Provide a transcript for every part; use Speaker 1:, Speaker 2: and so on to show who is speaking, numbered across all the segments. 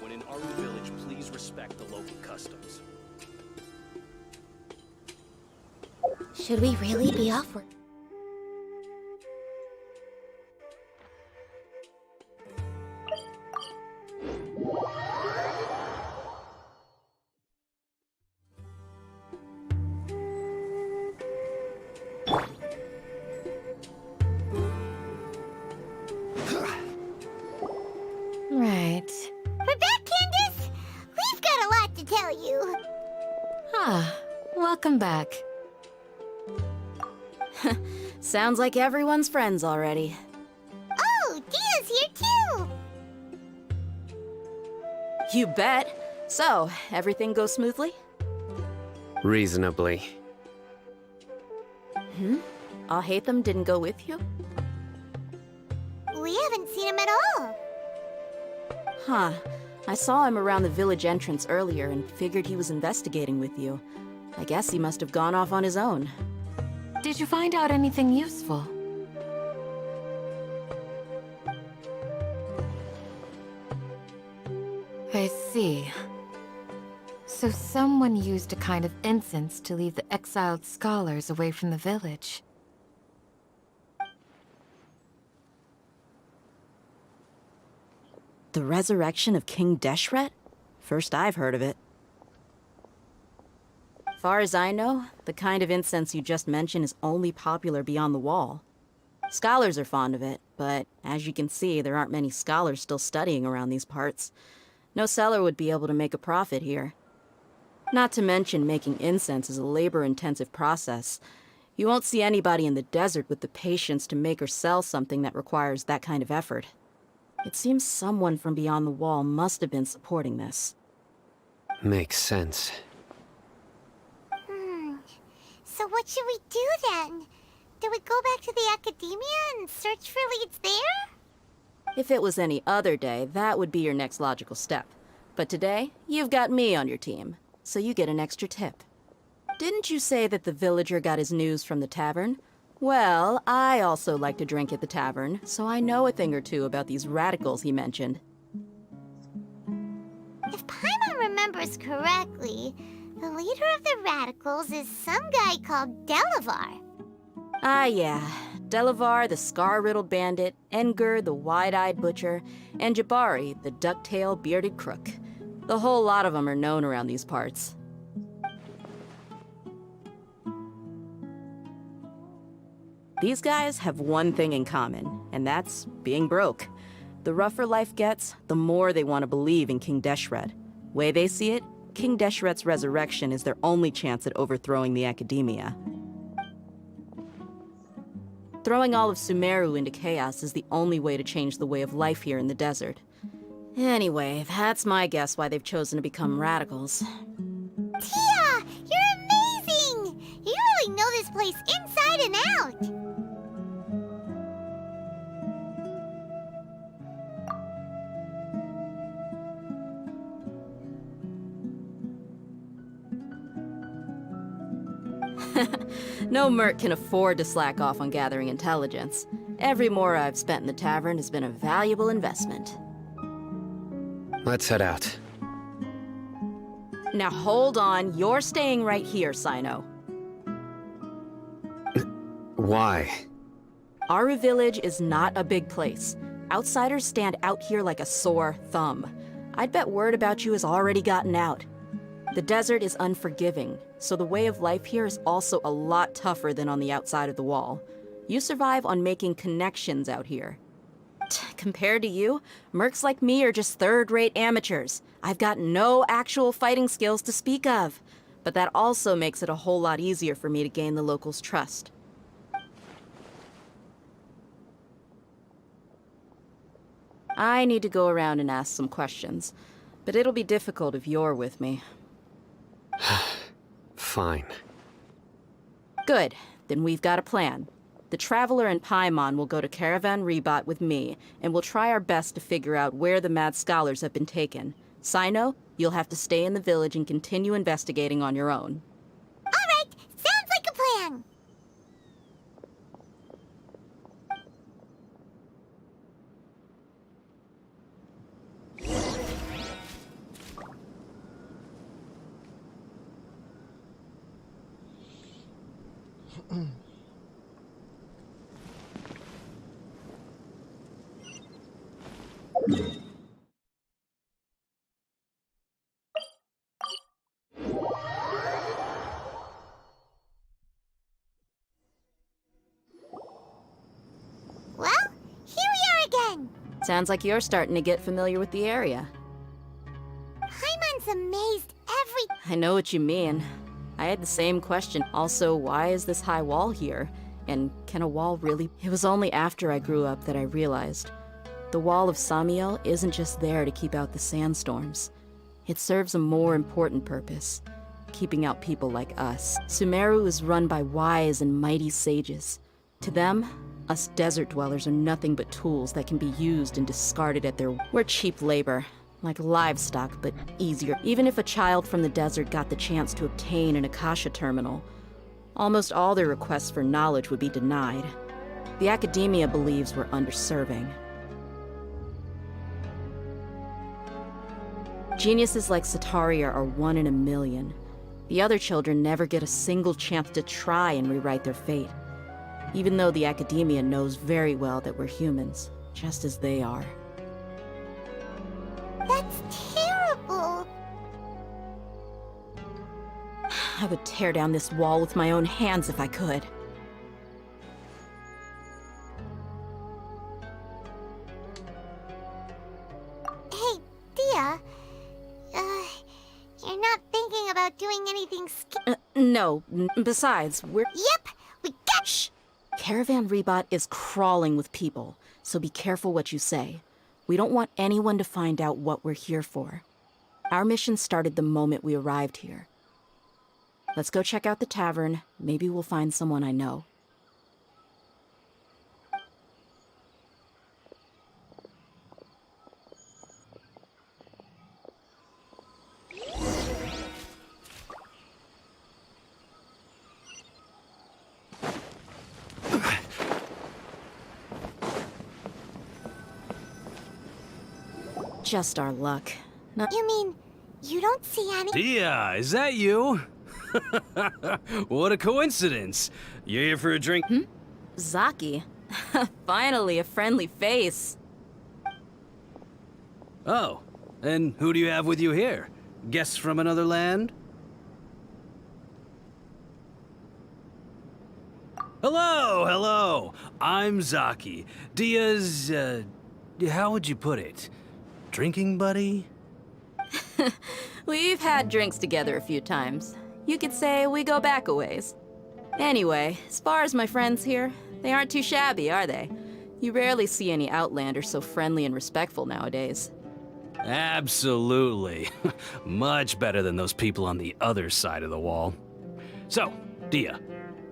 Speaker 1: When in Aru Village, please respect the local customs.
Speaker 2: Should we really be off work?
Speaker 3: Right.
Speaker 2: We're back, Candace! We've got a lot to tell you.
Speaker 3: Ah, welcome back. Sounds like everyone's friends already.
Speaker 2: Oh, Dia's here too!
Speaker 3: You bet. So, everything goes smoothly?
Speaker 4: Reasonably.
Speaker 3: Alhaitham didn't go with you?
Speaker 2: We haven't seen him at all.
Speaker 3: Huh. I saw him around the village entrance earlier and figured he was investigating with you. I guess he must have gone off on his own.
Speaker 5: Did you find out anything useful? I see. So someone used a kind of incense to lead the exiled scholars away from the village.
Speaker 3: The resurrection of King Deshret? First I've heard of it. Far as I know, the kind of incense you just mentioned is only popular beyond the wall. Scholars are fond of it, but as you can see, there aren't many scholars still studying around these parts. No seller would be able to make a profit here. Not to mention, making incense is a labor-intensive process. You won't see anybody in the desert with the patience to make or sell something that requires that kind of effort. It seems someone from beyond the wall must have been supporting this.
Speaker 4: Makes sense.
Speaker 2: So what should we do then? Do we go back to the academia and search for leads there?
Speaker 3: If it was any other day, that would be your next logical step. But today, you've got me on your team, so you get an extra tip. Didn't you say that the villager got his news from the tavern? Well, I also like to drink at the tavern, so I know a thing or two about these radicals he mentioned.
Speaker 2: If Paimon remembers correctly, the leader of the radicals is some guy called Delavar.
Speaker 3: Ah, yeah. Delavar, the scar-riddled bandit, Enger, the wide-eyed butcher, and Jabari, the duck-tailed bearded crook. The whole lot of them are known around these parts. These guys have one thing in common, and that's being broke. The rougher life gets, the more they want to believe in King Deshret. Way they see it, King Deshret's resurrection is their only chance at overthrowing the academia. Throwing all of Sumeru into chaos is the only way to change the way of life here in the desert. Anyway, that's my guess why they've chosen to become radicals.
Speaker 2: Tia! You're amazing! You really know this place inside and out!
Speaker 3: No merc can afford to slack off on gathering intelligence. Every more I've spent in the tavern has been a valuable investment.
Speaker 4: Let's head out.
Speaker 3: Now hold on, you're staying right here, Sino.
Speaker 4: Why?
Speaker 3: Aru Village is not a big place. Outsiders stand out here like a sore thumb. I'd bet word about you has already gotten out. The desert is unforgiving, so the way of life here is also a lot tougher than on the outside of the wall. You survive on making connections out here. Compared to you, mercs like me are just third-rate amateurs. I've got no actual fighting skills to speak of. But that also makes it a whole lot easier for me to gain the locals' trust. I need to go around and ask some questions, but it'll be difficult if you're with me.
Speaker 4: Fine.
Speaker 3: Good. Then we've got a plan. The Traveler and Paimon will go to Caravan Rebot with me, and we'll try our best to figure out where the mad scholars have been taken. Sino, you'll have to stay in the village and continue investigating on your own.
Speaker 2: Alright, sounds like a plan! Well, here we are again!
Speaker 3: Sounds like you're starting to get familiar with the area.
Speaker 2: Paimon's amazed every...
Speaker 3: I know what you mean. I had the same question. Also, why is this high wall here? And can a wall really... It was only after I grew up that I realized. The Wall of Samiel isn't just there to keep out the sandstorms. It serves a more important purpose. Keeping out people like us. Sumeru is run by wise and mighty sages. To them, us desert dwellers are nothing but tools that can be used and discarded at their... We're cheap labor. Like livestock, but easier. Even if a child from the desert got the chance to obtain an Akasha terminal, almost all their requests for knowledge would be denied. The academia believes we're underserving. Geniuses like Sataria are one in a million. The other children never get a single chance to try and rewrite their fate. Even though the academia knows very well that we're humans, just as they are.
Speaker 2: That's terrible.
Speaker 3: I would tear down this wall with my own hands if I could.
Speaker 2: Hey, Dia. You're not thinking about doing anything
Speaker 3: No. Besides, we're—
Speaker 2: Yep, we got—
Speaker 3: Shh! Caravan Rebot is crawling with people, so be careful what you say. We don't want anyone to find out what we're here for. Our mission started the moment we arrived here. Let's go check out the tavern. Maybe we'll find someone I know. Just our luck.
Speaker 2: You mean, you don't see any—
Speaker 1: Dia, is that you? What a coincidence. You here for a drink?
Speaker 3: Zaki. Finally, a friendly face.
Speaker 1: Oh, and who do you have with you here? Guests from another land? Hello, hello. I'm Zaki. Dia's, how would you put it? Drinking buddy?
Speaker 3: We've had drinks together a few times. You could say we go back a ways. Anyway, as far as my friends here, they aren't too shabby, are they? You rarely see any Outlanders so friendly and respectful nowadays.
Speaker 1: Absolutely. Much better than those people on the other side of the wall. So, Dia,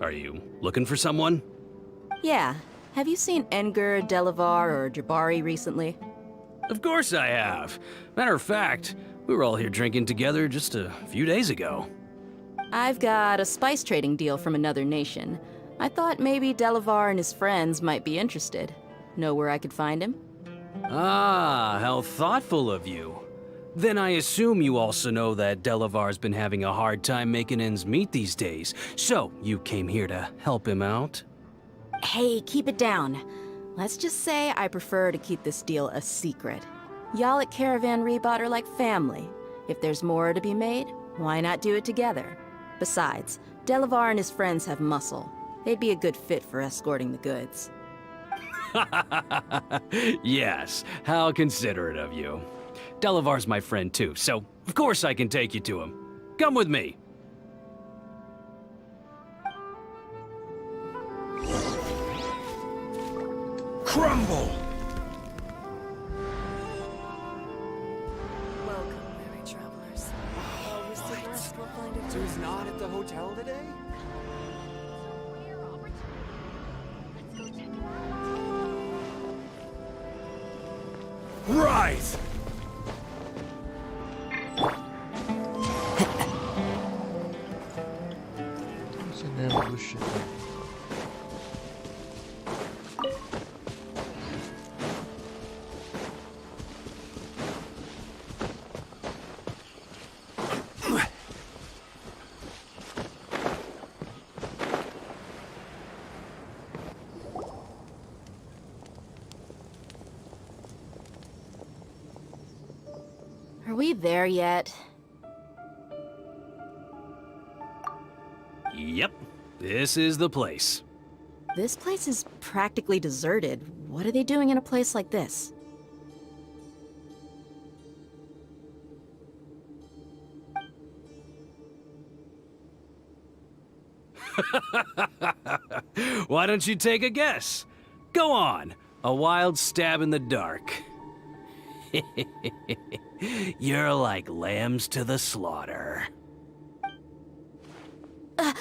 Speaker 1: are you looking for someone?
Speaker 3: Yeah. Have you seen Enger, Delavar, or Jabari recently?
Speaker 1: Of course I have. Matter of fact, we were all here drinking together just a few days ago.
Speaker 3: I've got a spice trading deal from another nation. I thought maybe Delavar and his friends might be interested. Know where I could find him?
Speaker 1: Ah, how thoughtful of you. Then I assume you also know that Delavar's been having a hard time making ends meet these days, so you came here to help him out?
Speaker 3: Hey, keep it down. Let's just say I prefer to keep this deal a secret. Y'all at Caravan Rebot are like family. If there's more to be made, why not do it together? Besides, Delavar and his friends have muscle. They'd be a good fit for escorting the goods.
Speaker 1: Yes, how considerate of you. Delavar's my friend too, so of course I can take you to him. Come with me.
Speaker 6: Crumble!
Speaker 7: Welcome, weary travelers. Always the best will find it.
Speaker 6: So he's not at the hotel today? Right!
Speaker 8: Você lembra do Chico?
Speaker 3: Are we there yet?
Speaker 1: Yep, this is the place.
Speaker 3: This place is practically deserted. What are they doing in a place like this?
Speaker 1: Why don't you take a guess? Go on, a wild stab in the dark. You're like lambs to the slaughter.
Speaker 2: Oh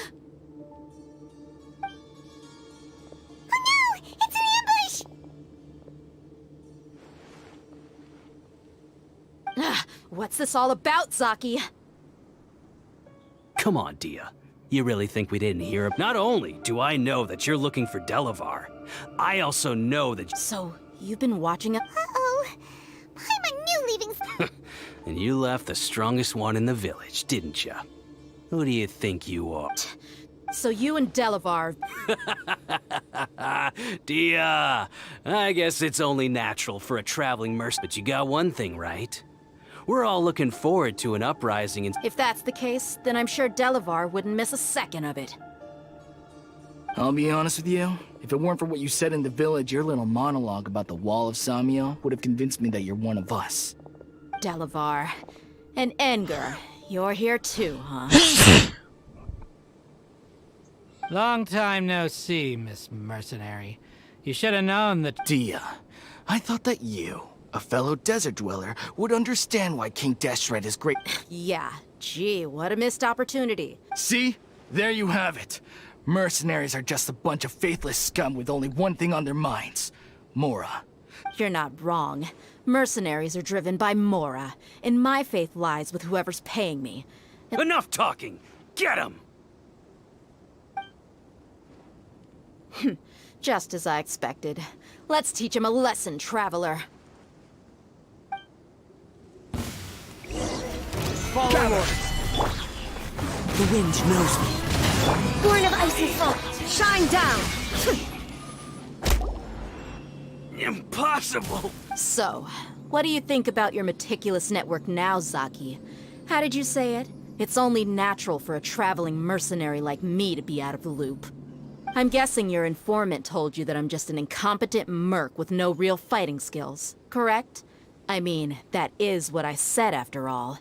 Speaker 2: no! It's an ambush!
Speaker 3: What's this all about, Zaki?
Speaker 1: Come on, Dia. You really think we didn't hear? Not only do I know that you're looking for Delavar, I also know that—
Speaker 3: So, you've been watching a—
Speaker 2: Uh-oh. I'm a new leaving—
Speaker 1: And you left the strongest one in the village, didn't ya? Who do you think you are?
Speaker 3: So you and Delavar...
Speaker 1: Dia, I guess it's only natural for a traveling merc, but you got one thing right. We're all looking forward to an uprising and...
Speaker 3: If that's the case, then I'm sure Delavar wouldn't miss a second of it.
Speaker 9: I'll be honest with you. If it weren't for what you said in the village, your little monologue about the Wall of Samiel would have convinced me that you're one of us.
Speaker 3: Delavar. And Enger. You're here too, huh?
Speaker 10: Long time no see, Miss Mercenary. You should have known that...
Speaker 9: Dia, I thought that you, a fellow desert dweller, would understand why King Deshret is great.
Speaker 3: Yeah, gee, what a missed opportunity.
Speaker 9: See? There you have it. Mercenaries are just a bunch of faithless scum with only one thing on their minds. Mora.
Speaker 3: You're not wrong. Mercenaries are driven by Mora, and my faith lies with whoever's paying me.
Speaker 1: Enough talking! Get him!
Speaker 3: Just as I expected. Let's teach him a lesson, traveler.
Speaker 10: Follow orders.
Speaker 1: The wind knows me.
Speaker 7: Born of ice and salt, shine down!
Speaker 1: Impossible!
Speaker 3: So, what do you think about your meticulous network now, Zaki? How did you say it? It's only natural for a traveling mercenary like me to be out of the loop. I'm guessing your informant told you that I'm just an incompetent merc with no real fighting skills, correct? I mean, that is what I said after all.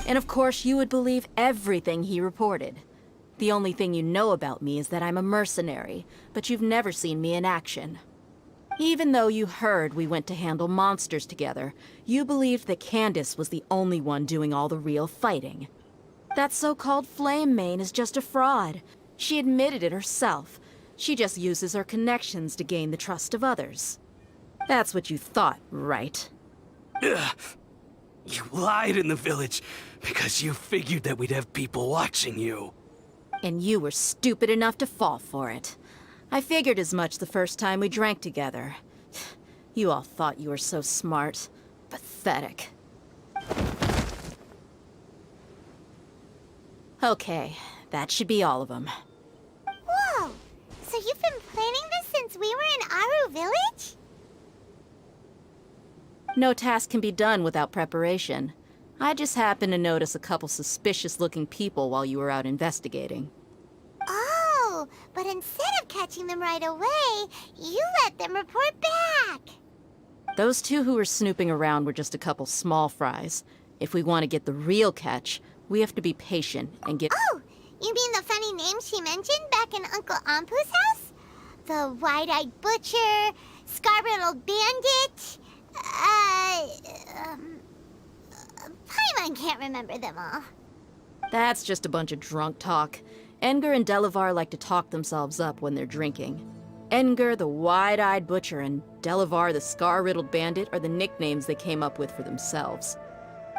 Speaker 3: And of course you would believe everything he reported. The only thing you know about me is that I'm a mercenary, but you've never seen me in action. Even though you heard we went to handle monsters together, you believed that Candace was the only one doing all the real fighting. That so-called Flame Mane is just a fraud. She admitted it herself. She just uses her connections to gain the trust of others. That's what you thought, right?
Speaker 1: Ugh. You lied in the village because you figured that we'd have people watching you.
Speaker 3: And you were stupid enough to fall for it. I figured as much the first time we drank together. You all thought you were so smart. Pathetic. Okay, that should be all of them.
Speaker 2: Whoa! So you've been planning this since we were in Aru Village?
Speaker 3: No task can be done without preparation. I just happened to notice a couple suspicious-looking people while you were out investigating.
Speaker 2: Oh, but instead of catching them right away, you let them report back.
Speaker 3: Those two who were snooping around were just a couple small fries. If we want to get the real catch, we have to be patient and get...
Speaker 2: Oh, you mean the funny name she mentioned back in Uncle Ampu's house? The wide-eyed butcher, scar-riddled bandit... Paimon can't remember them all.
Speaker 3: That's just a bunch of drunk talk. Enger and Delavar like to talk themselves up when they're drinking. Enger, the wide-eyed butcher, and Delavar, the scar-riddled bandit, are the nicknames they came up with for themselves.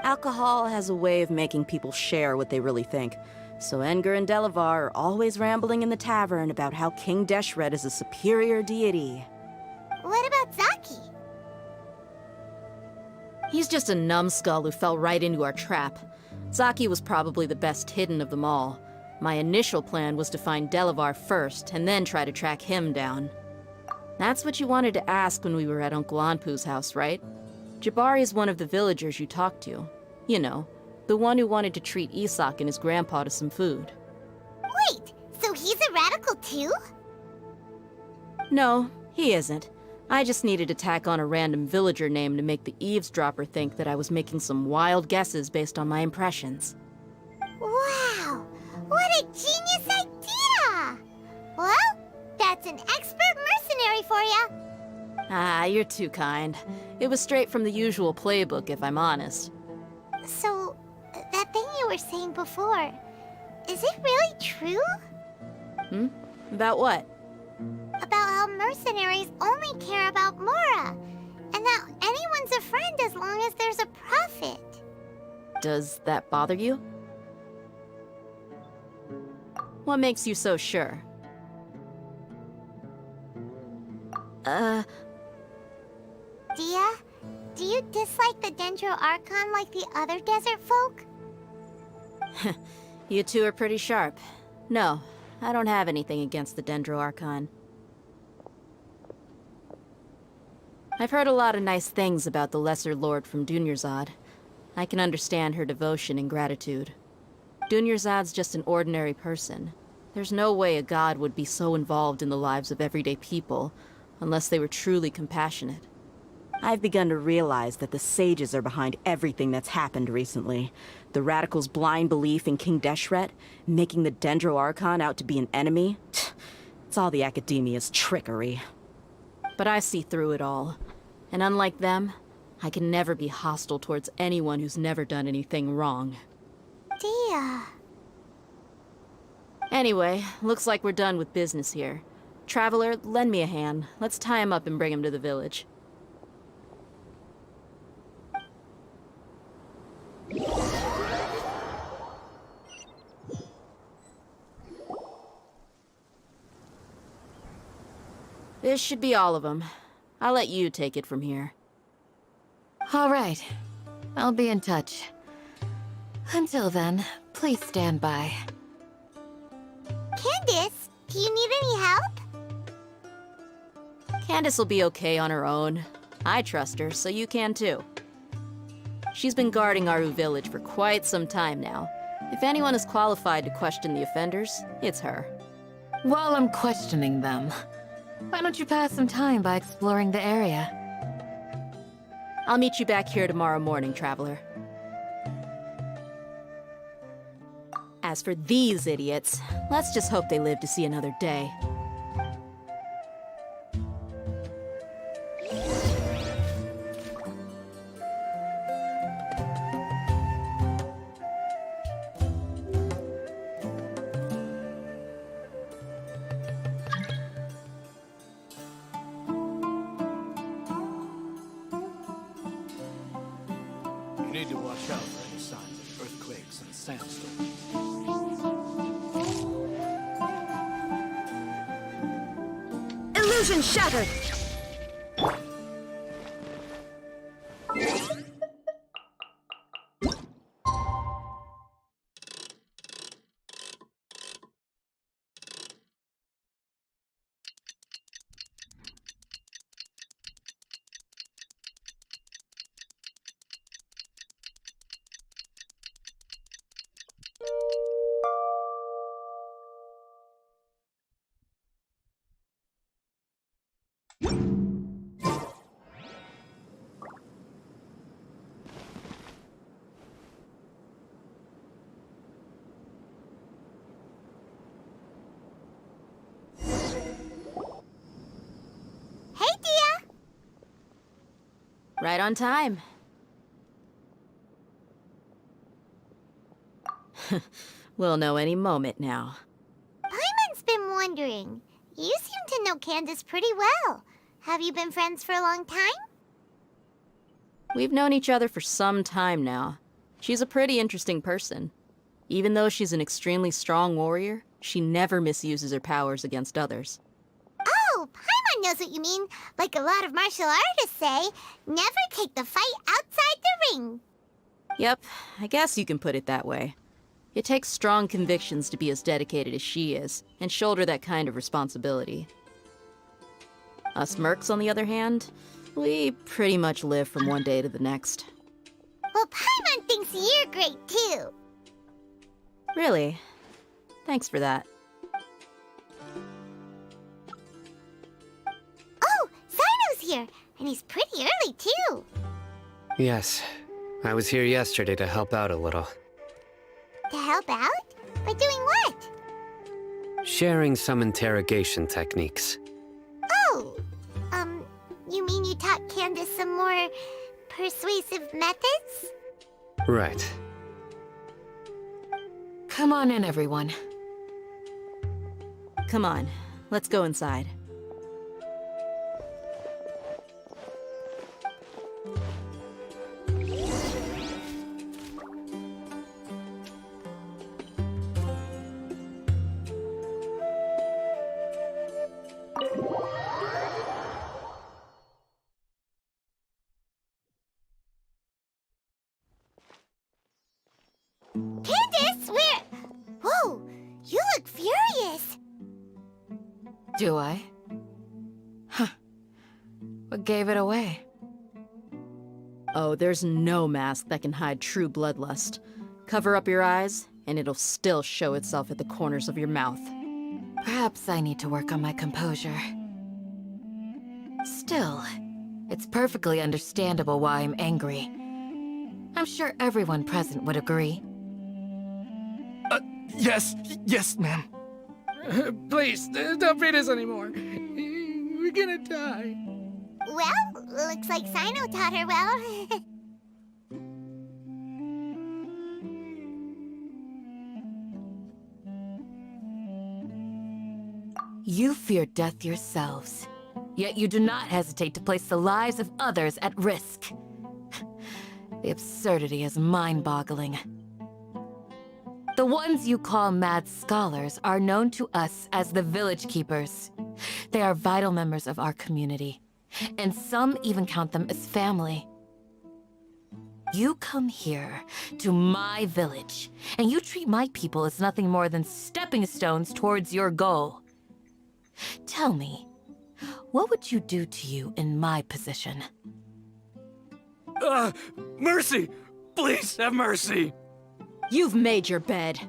Speaker 3: Alcohol has a way of making people share what they really think. So Enger and Delavar are always rambling in the tavern about how King Deshret is a superior deity.
Speaker 2: What about Zaki?
Speaker 3: He's just a numbskull who fell right into our trap. Zaki was probably the best hidden of them all. My initial plan was to find Delavar first, and then try to track him down. That's what you wanted to ask when we were at Uncle Anpu's house, right? Jabari is one of the villagers you talked to. You know, the one who wanted to treat Isak and his grandpa to some food.
Speaker 2: Wait, so he's a radical too?
Speaker 3: No, he isn't. I just needed to tack on a random villager name to make the eavesdropper think that I was making some wild guesses based on my impressions.
Speaker 2: Wow, what a genius idea! Well, that's an expert mercenary for you.
Speaker 3: Ah, you're too kind. It was straight from the usual playbook, if I'm honest.
Speaker 2: So, that thing you were saying before, is it really true?
Speaker 3: About what?
Speaker 2: About how mercenaries only care about Mora, and that anyone's a friend as long as there's a profit.
Speaker 3: Does that bother you? What makes you so sure?
Speaker 2: Dia, do you dislike the Dendro Archon like the other desert folk?
Speaker 3: You two are pretty sharp. No, I don't have anything against the Dendro Archon. I've heard a lot of nice things about the Lesser Lord from Dunyarzad. I can understand her devotion and gratitude. Dunyarzad's just an ordinary person. There's no way a god would be so involved in the lives of everyday people, unless they were truly compassionate.
Speaker 11: I've begun to realize that the sages are behind everything that's happened recently. The radicals' blind belief in King Deshret, making the Dendro Archon out to be an enemy. It's all the academia's trickery.
Speaker 3: But I see through it all. And unlike them, I can never be hostile towards anyone who's never done anything wrong.
Speaker 2: Dia.
Speaker 3: Anyway, looks like we're done with business here. Traveler, lend me a hand. Let's tie him up and bring him to the village. This should be all of them. I'll let you take it from here.
Speaker 5: All right. I'll be in touch. Until then, please stand by.
Speaker 2: Candace, do you need any help?
Speaker 3: Candace will be okay on her own. I trust her, so you can too. She's been guarding Aru village for quite some time now. If anyone is qualified to question the offenders, it's her.
Speaker 5: While I'm questioning them, why don't you pass some time by exploring the area?
Speaker 3: I'll meet you back here tomorrow morning, Traveler. As for these idiots, let's just hope they live to see another day.
Speaker 9: You need to watch out for any signs of earthquakes and sandstorms.
Speaker 11: Illusion shattered!
Speaker 2: Hey, Dia!
Speaker 3: Right on time. We'll know any moment now.
Speaker 2: Paimon's been wondering. You seem to know Candace pretty well. Have you been friends for a long time?
Speaker 3: We've known each other for some time now. She's a pretty interesting person. Even though she's an extremely strong warrior, she never misuses her powers against others.
Speaker 2: Oh, Paimon knows what you mean. Like a lot of martial artists say, never take the fight outside the ring.
Speaker 3: Yep, I guess you can put it that way. It takes strong convictions to be as dedicated as she is, and shoulder that kind of responsibility. Us mercs, on the other hand, we pretty much live from one day to the next.
Speaker 2: Well, Paimon thinks you're great, too.
Speaker 3: Really? Thanks for that.
Speaker 2: Oh, Sino's here, and he's pretty early, too.
Speaker 4: Yes, I was here yesterday to help out a little.
Speaker 2: To help out? By doing what?
Speaker 4: Sharing some interrogation techniques.
Speaker 2: Oh, you mean you taught Candace some more persuasive methods?
Speaker 4: Right.
Speaker 5: Come on in, everyone.
Speaker 3: Come on, let's go inside.
Speaker 2: Candace, where? Whoa, you look furious.
Speaker 5: Do I? Huh. What gave it away?
Speaker 3: Oh, there's no mask that can hide true bloodlust. Cover up your eyes, and it'll still show itself at the corners of your mouth.
Speaker 5: Perhaps I need to work on my composure. Still, it's perfectly understandable why I'm angry. I'm sure everyone present would agree.
Speaker 9: Yes, ma'am.
Speaker 10: Please, don't beat us anymore. We're gonna die.
Speaker 2: Well, looks like Sino taught her well.
Speaker 5: You fear death yourselves, yet you do not hesitate to place the lives of others at risk. The absurdity is mind-boggling. The ones you call mad scholars are known to us as the Village Keepers. They are vital members of our community, and some even count them as family. You come here, to my village, and you treat my people as nothing more than stepping stones towards your goal. Tell me, what would you do to you in my position?
Speaker 1: Mercy! Please have mercy!
Speaker 3: You've made your bed.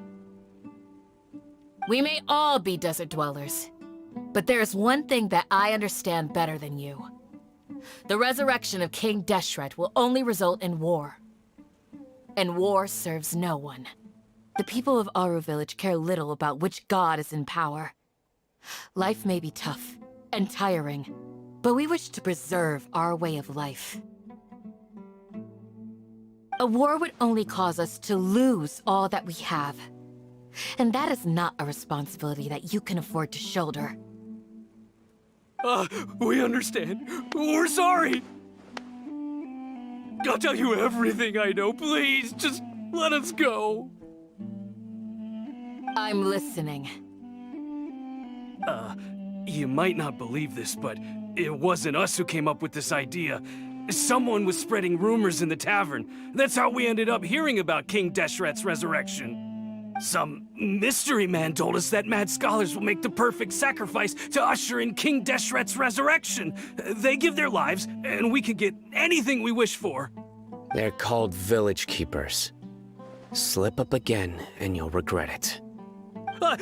Speaker 5: We may all be desert dwellers, but there's one thing that I understand better than you. The resurrection of King Deshret will only result in war. And war serves no one. The people of Aru Village care little about which god is in power. Life may be tough and tiring, but we wish to preserve our way of life. A war would only cause us to lose all that we have. And that is not a responsibility that you can afford to shoulder.
Speaker 1: We understand. We're sorry. I'll tell you everything I know. Please, just let us go.
Speaker 5: I'm listening.
Speaker 1: You might not believe this, but it wasn't us who came up with this idea. Someone was spreading rumors in the tavern. That's how we ended up hearing about King Deshret's resurrection. Some mystery man told us that mad scholars will make the perfect sacrifice to usher in King Deshret's resurrection. They give their lives, and we can get anything we wish for.
Speaker 4: They're called Village Keepers. Slip up again, and you'll regret it.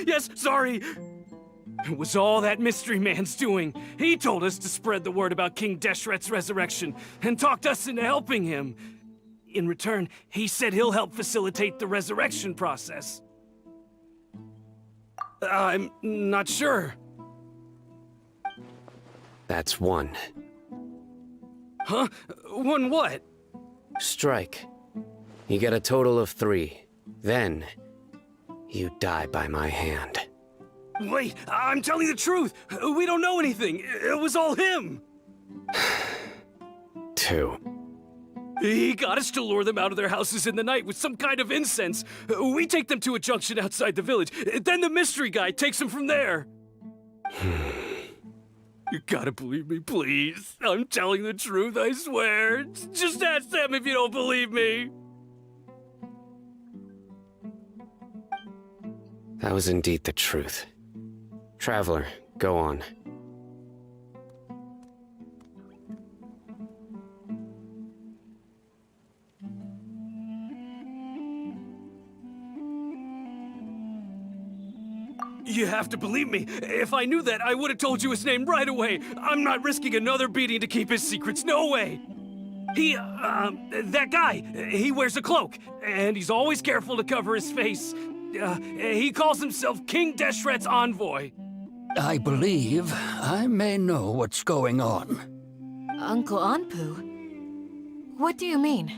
Speaker 1: Yes, sorry. It was all that mystery man's doing. He told us to spread the word about King Deshret's resurrection, and talked us into helping him. In return, he said he'll help facilitate the resurrection process. I'm not sure.
Speaker 4: That's one.
Speaker 1: Huh? One what?
Speaker 4: Strike. You get a total of 3. Then, you die by my hand.
Speaker 1: Wait, I'm telling the truth. We don't know anything. It was all him.
Speaker 4: 2.
Speaker 1: He got us to lure them out of their houses in the night with some kind of incense. We take them to a junction outside the village. Then the mystery guy takes them from there. You gotta believe me, please. I'm telling the truth, I swear. Just ask them if you don't believe me.
Speaker 4: That was indeed the truth. Traveler, go on.
Speaker 1: You have to believe me. If I knew that, I would have told you his name right away. I'm not risking another beating to keep his secrets. No way. That guy, he wears a cloak, and he's always careful to cover his face. He calls himself King Deshret's envoy.
Speaker 6: I believe I may know what's going on.
Speaker 5: Uncle Anpu? What do you mean?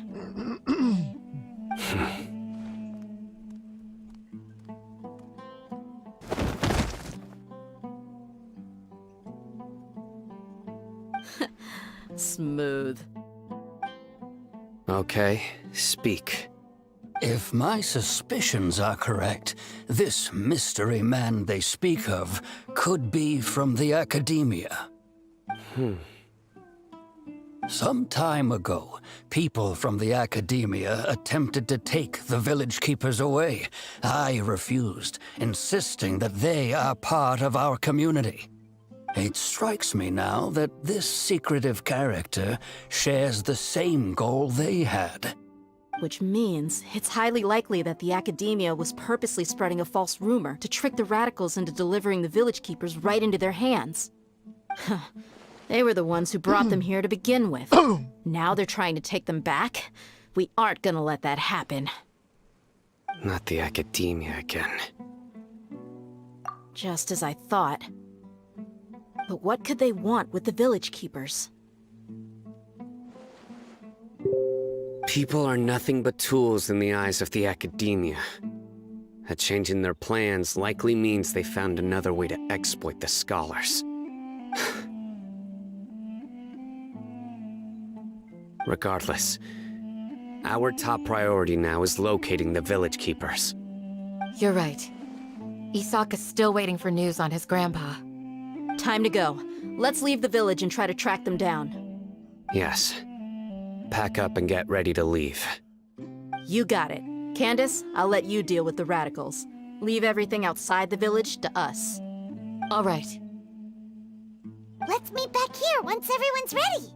Speaker 3: Smooth.
Speaker 4: Okay, speak.
Speaker 6: If my suspicions are correct, this mystery man they speak of could be from the academia. Some time ago, people from the academia attempted to take the village keepers away. I refused, insisting that they are part of our community. It strikes me now that this secretive character shares the same goal they had.
Speaker 3: Which means it's highly likely that the academia was purposely spreading a false rumor to trick the radicals into delivering the village keepers right into their hands. They were the ones who brought them here to begin with. Now they're trying to take them back? We aren't gonna let that happen.
Speaker 4: Not the academia again.
Speaker 3: Just as I thought. But what could they want with the village keepers?
Speaker 4: People are nothing but tools in the eyes of the academia. A change in their plans likely means they found another way to exploit the scholars. Regardless, our top priority now is locating the village keepers.
Speaker 5: You're right. Isak is still waiting for news on his grandpa.
Speaker 3: Time to go. Let's leave the village and try to track them down.
Speaker 4: Yes. Pack up and get ready to leave.
Speaker 3: You got it. Candace, I'll let you deal with the radicals. Leave everything outside the village to us.
Speaker 5: All right.
Speaker 2: Let's meet back here once everyone's ready.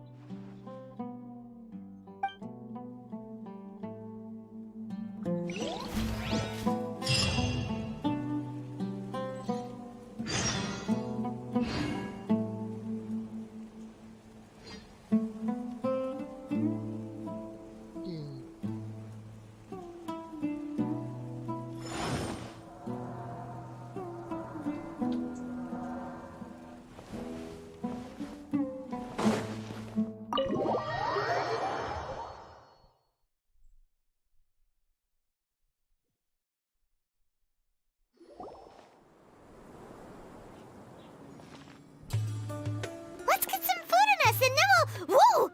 Speaker 2: Let's get some food in us and then we'll... Whoa!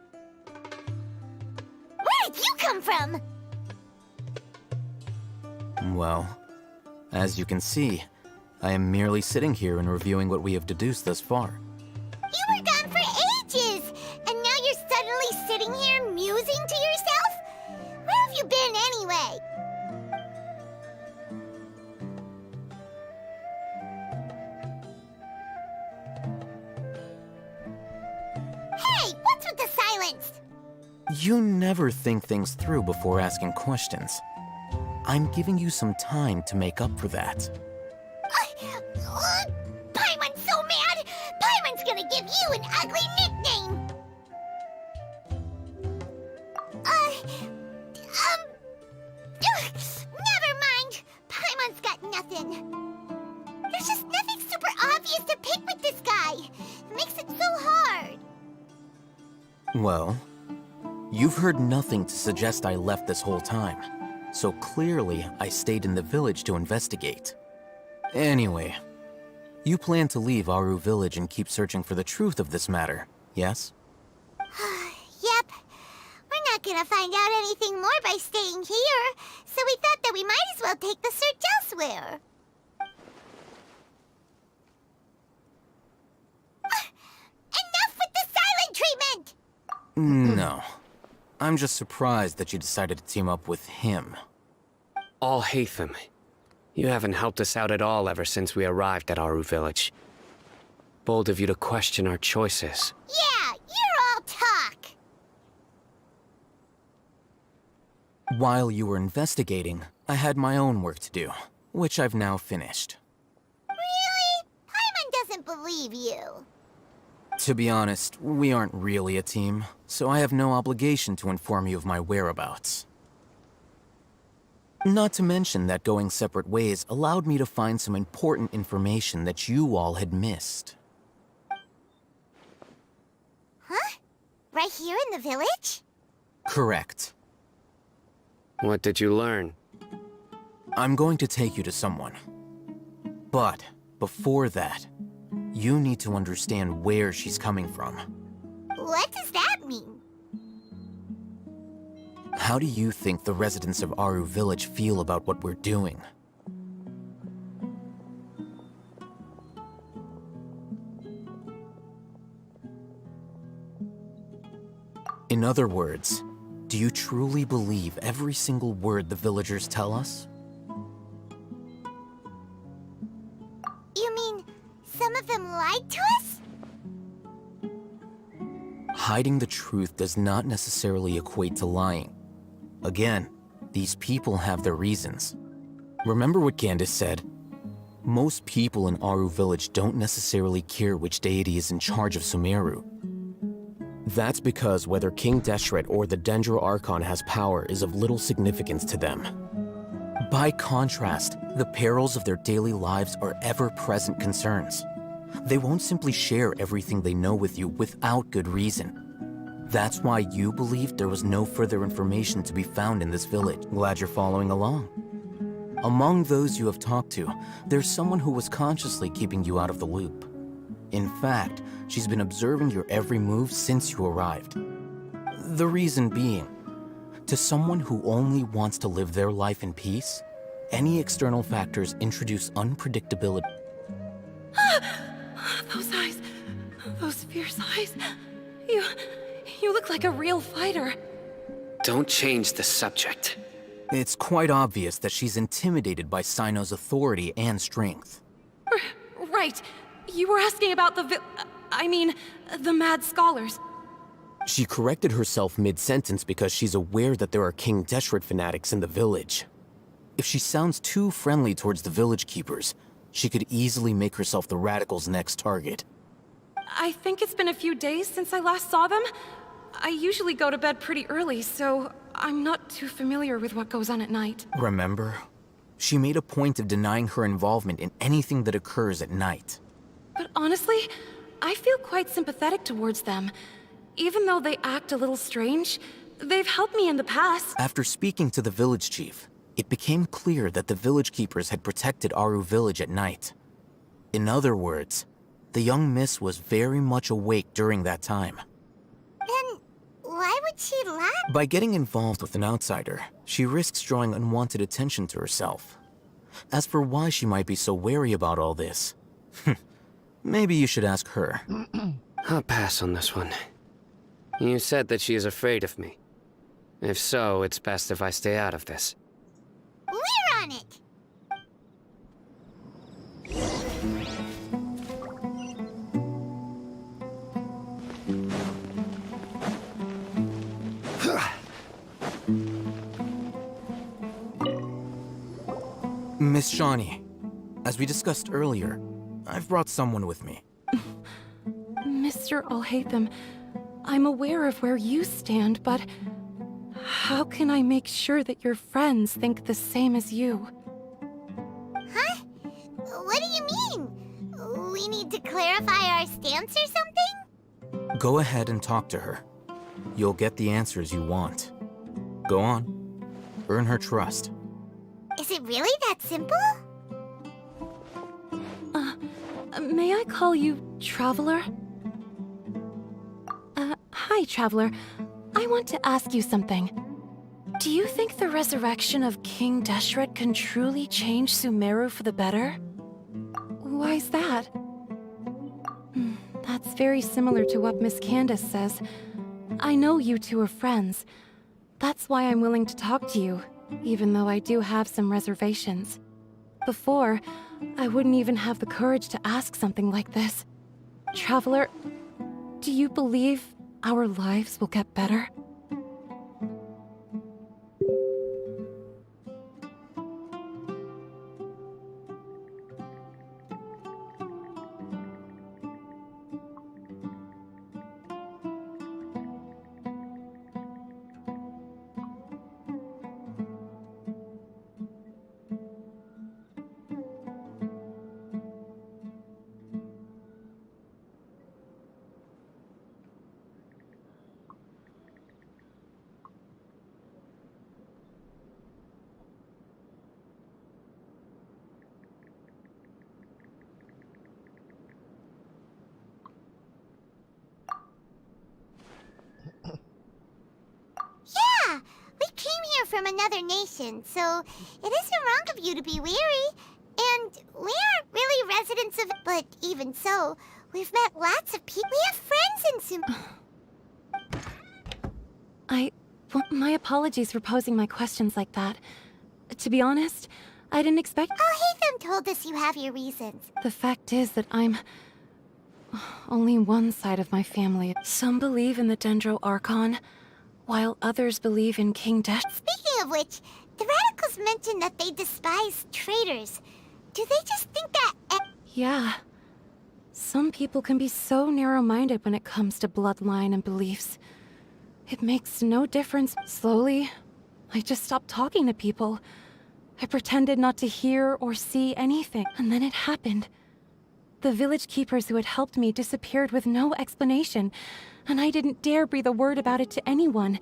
Speaker 2: Where did you come from?
Speaker 12: Well, as you can see, I am merely sitting here and reviewing what we have deduced thus far.
Speaker 2: You were gone for ages, and now you're suddenly sitting here musing to yourself? Where have you been anyway? Hey, what's with the silence?
Speaker 12: You never think things through before asking questions. I'm giving you some time to make up for that.
Speaker 2: Paimon's so mad! Paimon's gonna give you an ugly nickname! Never mind. Paimon's got nothing. There's just nothing super obvious to pick with this guy. It makes it so hard.
Speaker 12: Well, you've heard nothing to suggest I left this whole time, so clearly I stayed in the village to investigate. Anyway, you plan to leave Aru village and keep searching for the truth of this matter, yes?
Speaker 2: Yep. We're not gonna find out anything more by staying here, so we thought that we might as well take the search elsewhere. Enough with the silent treatment!
Speaker 12: No. I'm just surprised that you decided to team up with him.
Speaker 4: All Hatham. You haven't helped us out at all ever since we arrived at Aru village. Bold of you to question our choices.
Speaker 2: Yeah, you're all talk.
Speaker 12: While you were investigating, I had my own work to do, which I've now finished.
Speaker 2: Really? Paimon doesn't believe you.
Speaker 12: To be honest, we aren't really a team, so I have no obligation to inform you of my whereabouts. Not to mention that going separate ways allowed me to find some important information that you all had missed.
Speaker 2: Huh? Right here in the village?
Speaker 12: Correct.
Speaker 4: What did you learn?
Speaker 12: I'm going to take you to someone. But before that, you need to understand where she's coming from.
Speaker 2: What does that mean?
Speaker 12: How do you think the residents of Aru village feel about what we're doing? other words, do you truly believe every single word the villagers tell us?
Speaker 2: You mean some of them lied to us?
Speaker 12: Hiding the truth does not necessarily equate to lying. Again, these people have their reasons. Remember what Candace said? Most people in Aru village don't necessarily care which deity is in charge of Sumeru. That's because whether King Deshret or the Dendro Archon has power is of little significance to them. By contrast, the perils of their daily lives are ever-present concerns. They won't simply share everything they know with you without good reason. That's why you believed there was no further information to be found in this village. Glad you're following along. Among those you have talked to, there's someone who was consciously keeping you out of the loop. In fact, she's been observing your every move since you arrived. The reason being, to someone who only wants to live their life in peace, any external factors introduce unpredictability.
Speaker 7: Those eyes. Those fierce eyes. You look like a real fighter.
Speaker 4: Don't change the subject.
Speaker 12: It's quite obvious that she's intimidated by Sino's authority and strength.
Speaker 7: Right. You were asking about the the mad scholars.
Speaker 12: She corrected herself mid-sentence because she's aware that there are King Deshret fanatics in the village. If she sounds too friendly towards the village keepers, she could easily make herself the radicals' next target.
Speaker 7: I think it's been a few days since I last saw them. I usually go to bed pretty early, so I'm not too familiar with what goes on at night.
Speaker 12: Remember? She made a point of denying her involvement in anything that occurs at night.
Speaker 7: But honestly, I feel quite sympathetic towards them. Even though they act a little strange, they've helped me in the past.
Speaker 12: After speaking to the village chief, it became clear that the village keepers had protected Aru village at night. In other words, the young miss was very much awake during that time.
Speaker 2: Then why would she lie?
Speaker 12: By getting involved with an outsider, she risks drawing unwanted attention to herself. As for why she might be so wary about all this, maybe you should ask her.
Speaker 4: I'll pass on this one. You said that she is afraid of me. If so, it's best if I stay out of this.
Speaker 2: We're on it!
Speaker 12: Miss Shawnee, as we discussed earlier, I've brought someone with me.
Speaker 7: Mr. Alhaitham, I'm aware of where you stand, but how can I make sure that your friends think the same as you?
Speaker 2: Huh? What do you mean? We need to clarify our stance or something?
Speaker 12: Go ahead and talk to her. You'll get the answers you want. Go on. Earn her trust.
Speaker 2: Is it really that simple?
Speaker 7: May I call you Traveler? Hi, Traveler. I want to ask you something. Do you think the resurrection of King Deshret can truly change Sumeru for the better? Why's that? That's very similar to what Miss Candace says. I know you two are friends. That's why I'm willing to talk to you, even though I do have some reservations. Before, I wouldn't even have the courage to ask something like this. Traveler, do you believe our lives will get better?
Speaker 2: Yeah! We came here from another nation, so it isn't wrong of you to be weary. And we aren't really residents of... But even so, we've met lots of people. We have friends in
Speaker 7: Well, my apologies for posing my questions like that. To be honest, I didn't expect...
Speaker 2: Hatham told us you have your reasons.
Speaker 7: The fact is that I'm... only one side of my family. Some believe in the Dendro Archon, while others believe in King Desh.
Speaker 2: Speaking of which, the Radicals mentioned that they despise traitors. Do they just think that...
Speaker 7: Yeah. Some people can be so narrow-minded when it comes to bloodline and beliefs. It makes no difference. Slowly, I just stopped talking to people. I pretended not to hear or see anything, and then it happened. The village keepers who had helped me disappeared with no explanation, and I didn't dare breathe a word about it to anyone.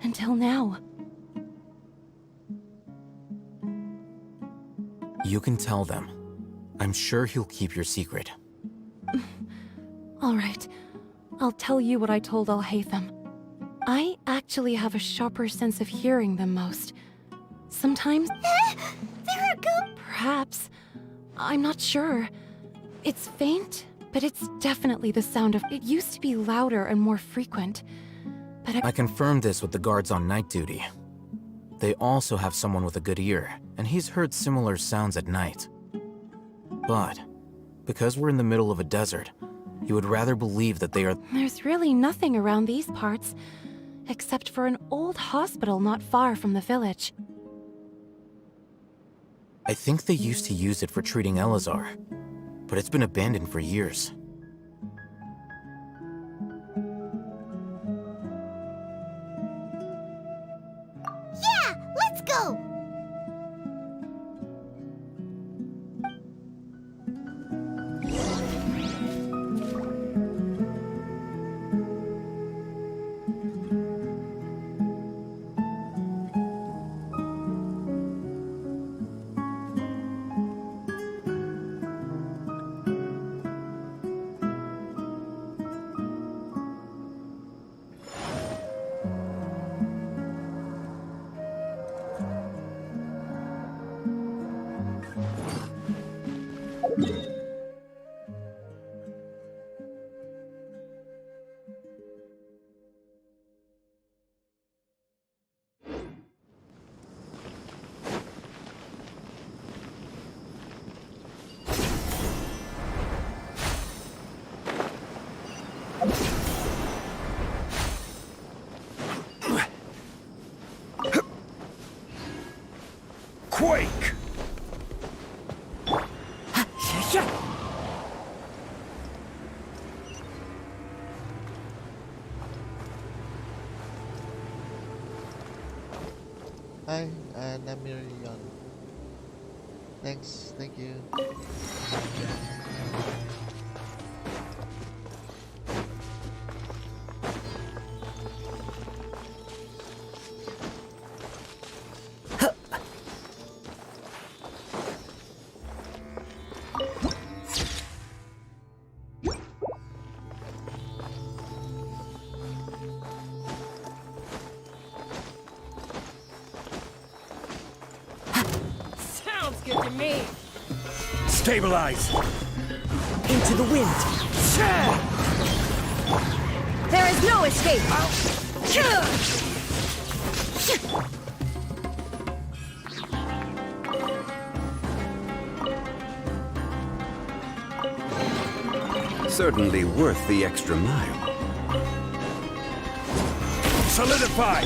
Speaker 7: Until now.
Speaker 12: You can tell them. I'm sure he'll keep your secret.
Speaker 7: All right. I'll tell you what I told Al-Haytham. I actually have a sharper sense of hearing than most. Sometimes...
Speaker 2: There are
Speaker 7: Perhaps. I'm not sure. It's faint, but it's definitely the sound of... It used to be louder and more frequent. But
Speaker 12: I confirmed this with the guards on night duty. They also have someone with a good ear, and he's heard similar sounds at night. But, because we're in the middle of a desert, you would rather believe that they are...
Speaker 7: There's really nothing around these parts, except for an old hospital not far from the village.
Speaker 12: I think they used to use it for treating Elazar, but it's been abandoned for years.
Speaker 2: Yeah, let's go!
Speaker 6: Quake!
Speaker 8: Hi, Namirion. Thanks, thank you.
Speaker 5: Good to me.
Speaker 6: Stabilize!
Speaker 11: Into the wind. There is no escape.
Speaker 13: Certainly worth the extra mile.
Speaker 6: Solidify!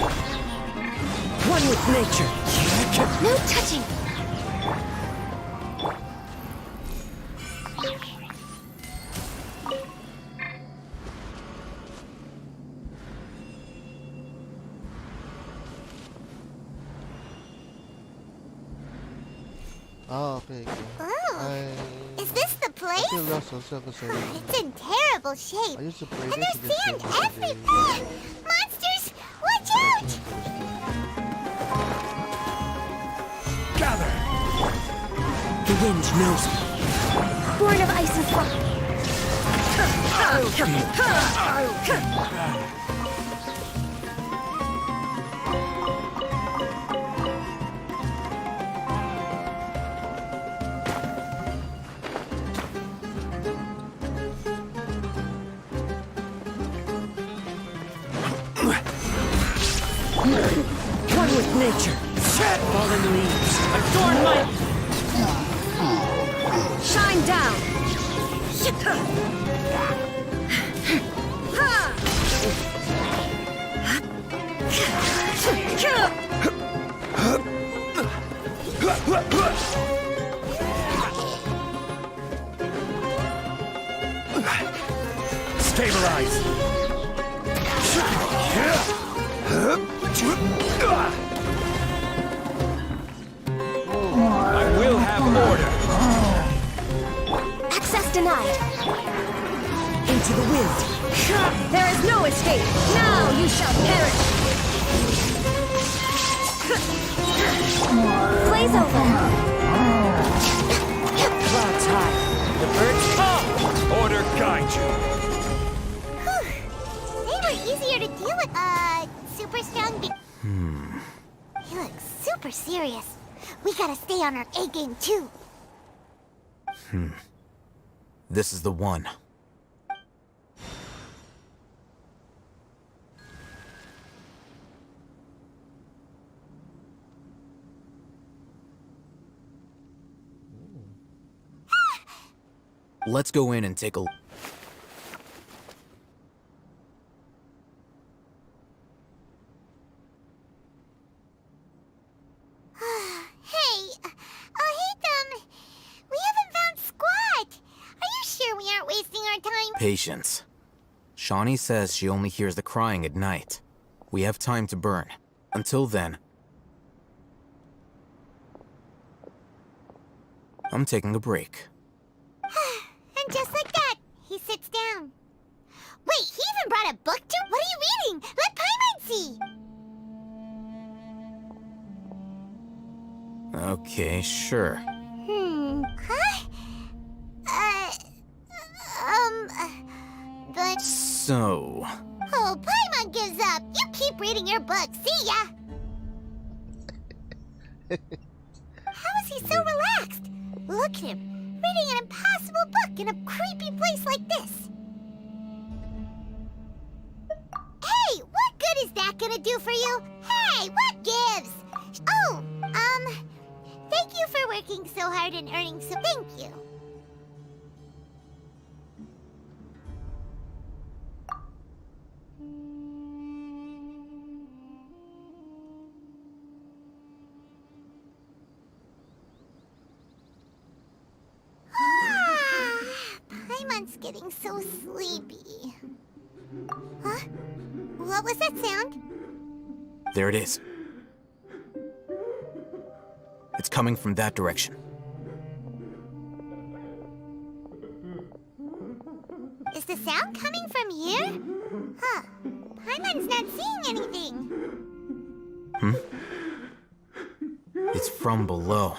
Speaker 11: One with nature.
Speaker 2: No touching!
Speaker 8: Oh, okay.
Speaker 2: Oh, is this the
Speaker 8: I
Speaker 2: place?
Speaker 8: feel lost on surface already.
Speaker 2: It's in terrible shape.
Speaker 8: I used to play
Speaker 2: And
Speaker 8: this
Speaker 2: there's
Speaker 8: in this
Speaker 2: sand
Speaker 8: game
Speaker 2: everywhere! Monsters! Watch out!
Speaker 6: Gather!
Speaker 11: The wind knows me.
Speaker 2: Born of ice and fire.
Speaker 11: One with nature.
Speaker 1: Fallen leaves. Adorn my...
Speaker 11: Shine down.
Speaker 6: Stabilize! I will have order!
Speaker 11: Access denied. Into the wind. There is no escape. Now you shall perish. Blaze over. Clouds high. The birds call.
Speaker 6: Order guide you!
Speaker 2: They were easier to deal with. Super strong. He looks super serious. We gotta stay on our A game too.
Speaker 12: This is the one. Let's go in and take a...
Speaker 2: Hey, we haven't found squat. Are you sure we aren't wasting our time?
Speaker 12: Patience. Shawnee says she only hears the crying at night. We have time to burn. Until then... I'm taking a break.
Speaker 2: And just like that, he sits down. Wait, he even brought a book too? What are you reading? Let Paimon see!
Speaker 12: Okay, sure.
Speaker 2: Huh? But...
Speaker 12: So...
Speaker 2: Oh, Paimon gives up. You keep reading your book. See ya! How is he so relaxed? Look at him, reading an impossible book in a creepy place like this. Hey, what good is that gonna do for you? Hey, what gives? Oh, thank you for working so hard and earning some... Thank you. Paimon's getting so sleepy. Huh? What was that sound?
Speaker 12: There it is. It's coming from that direction.
Speaker 2: Is the sound coming from here? Huh. Paimon's not seeing anything.
Speaker 12: It's from below.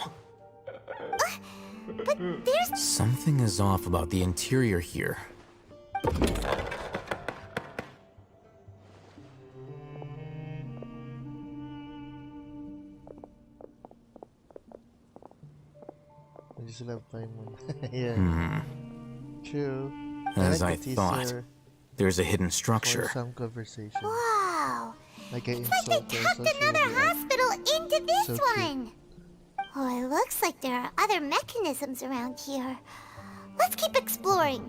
Speaker 2: But there's...
Speaker 12: Something is off about the interior here.
Speaker 8: I just love Paimon. Yeah. True.
Speaker 12: As
Speaker 8: like
Speaker 12: I
Speaker 8: the teaser
Speaker 12: thought, there's a hidden
Speaker 8: for
Speaker 12: structure.
Speaker 8: some conversation.
Speaker 2: Wow.
Speaker 8: Like an
Speaker 2: It's like they
Speaker 8: insult or
Speaker 2: tucked
Speaker 8: social
Speaker 2: another
Speaker 8: media.
Speaker 2: hospital into this
Speaker 8: So cute.
Speaker 2: one. Oh, it looks like there are other mechanisms around here. Let's keep exploring.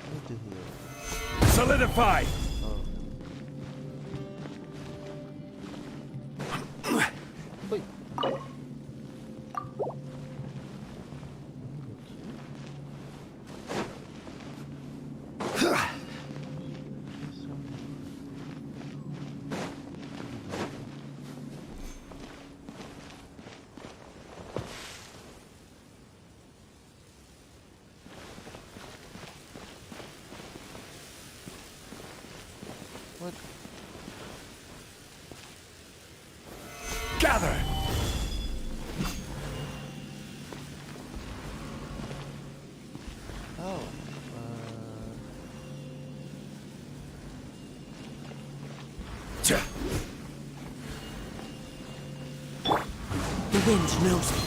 Speaker 8: What to hear?
Speaker 6: Solidify!
Speaker 8: What?
Speaker 6: Gather!
Speaker 8: Oh.
Speaker 12: The wind knows me.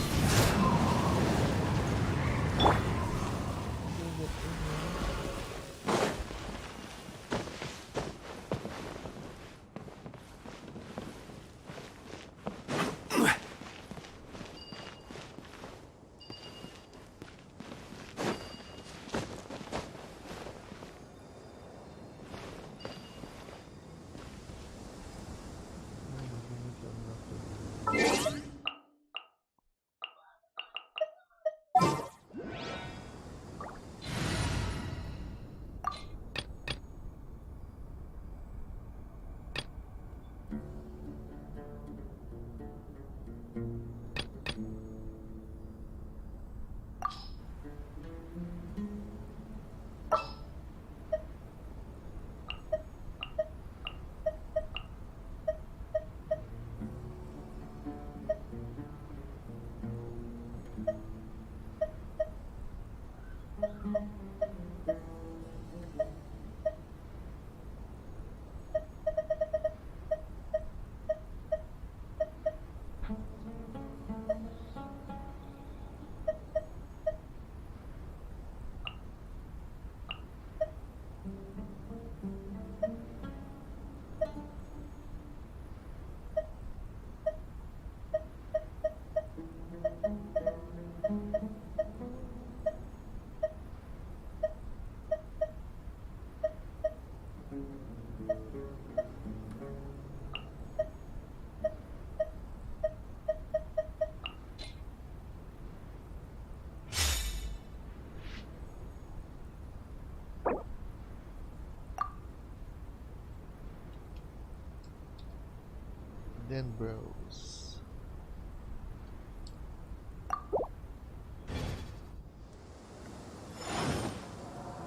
Speaker 8: Then bros.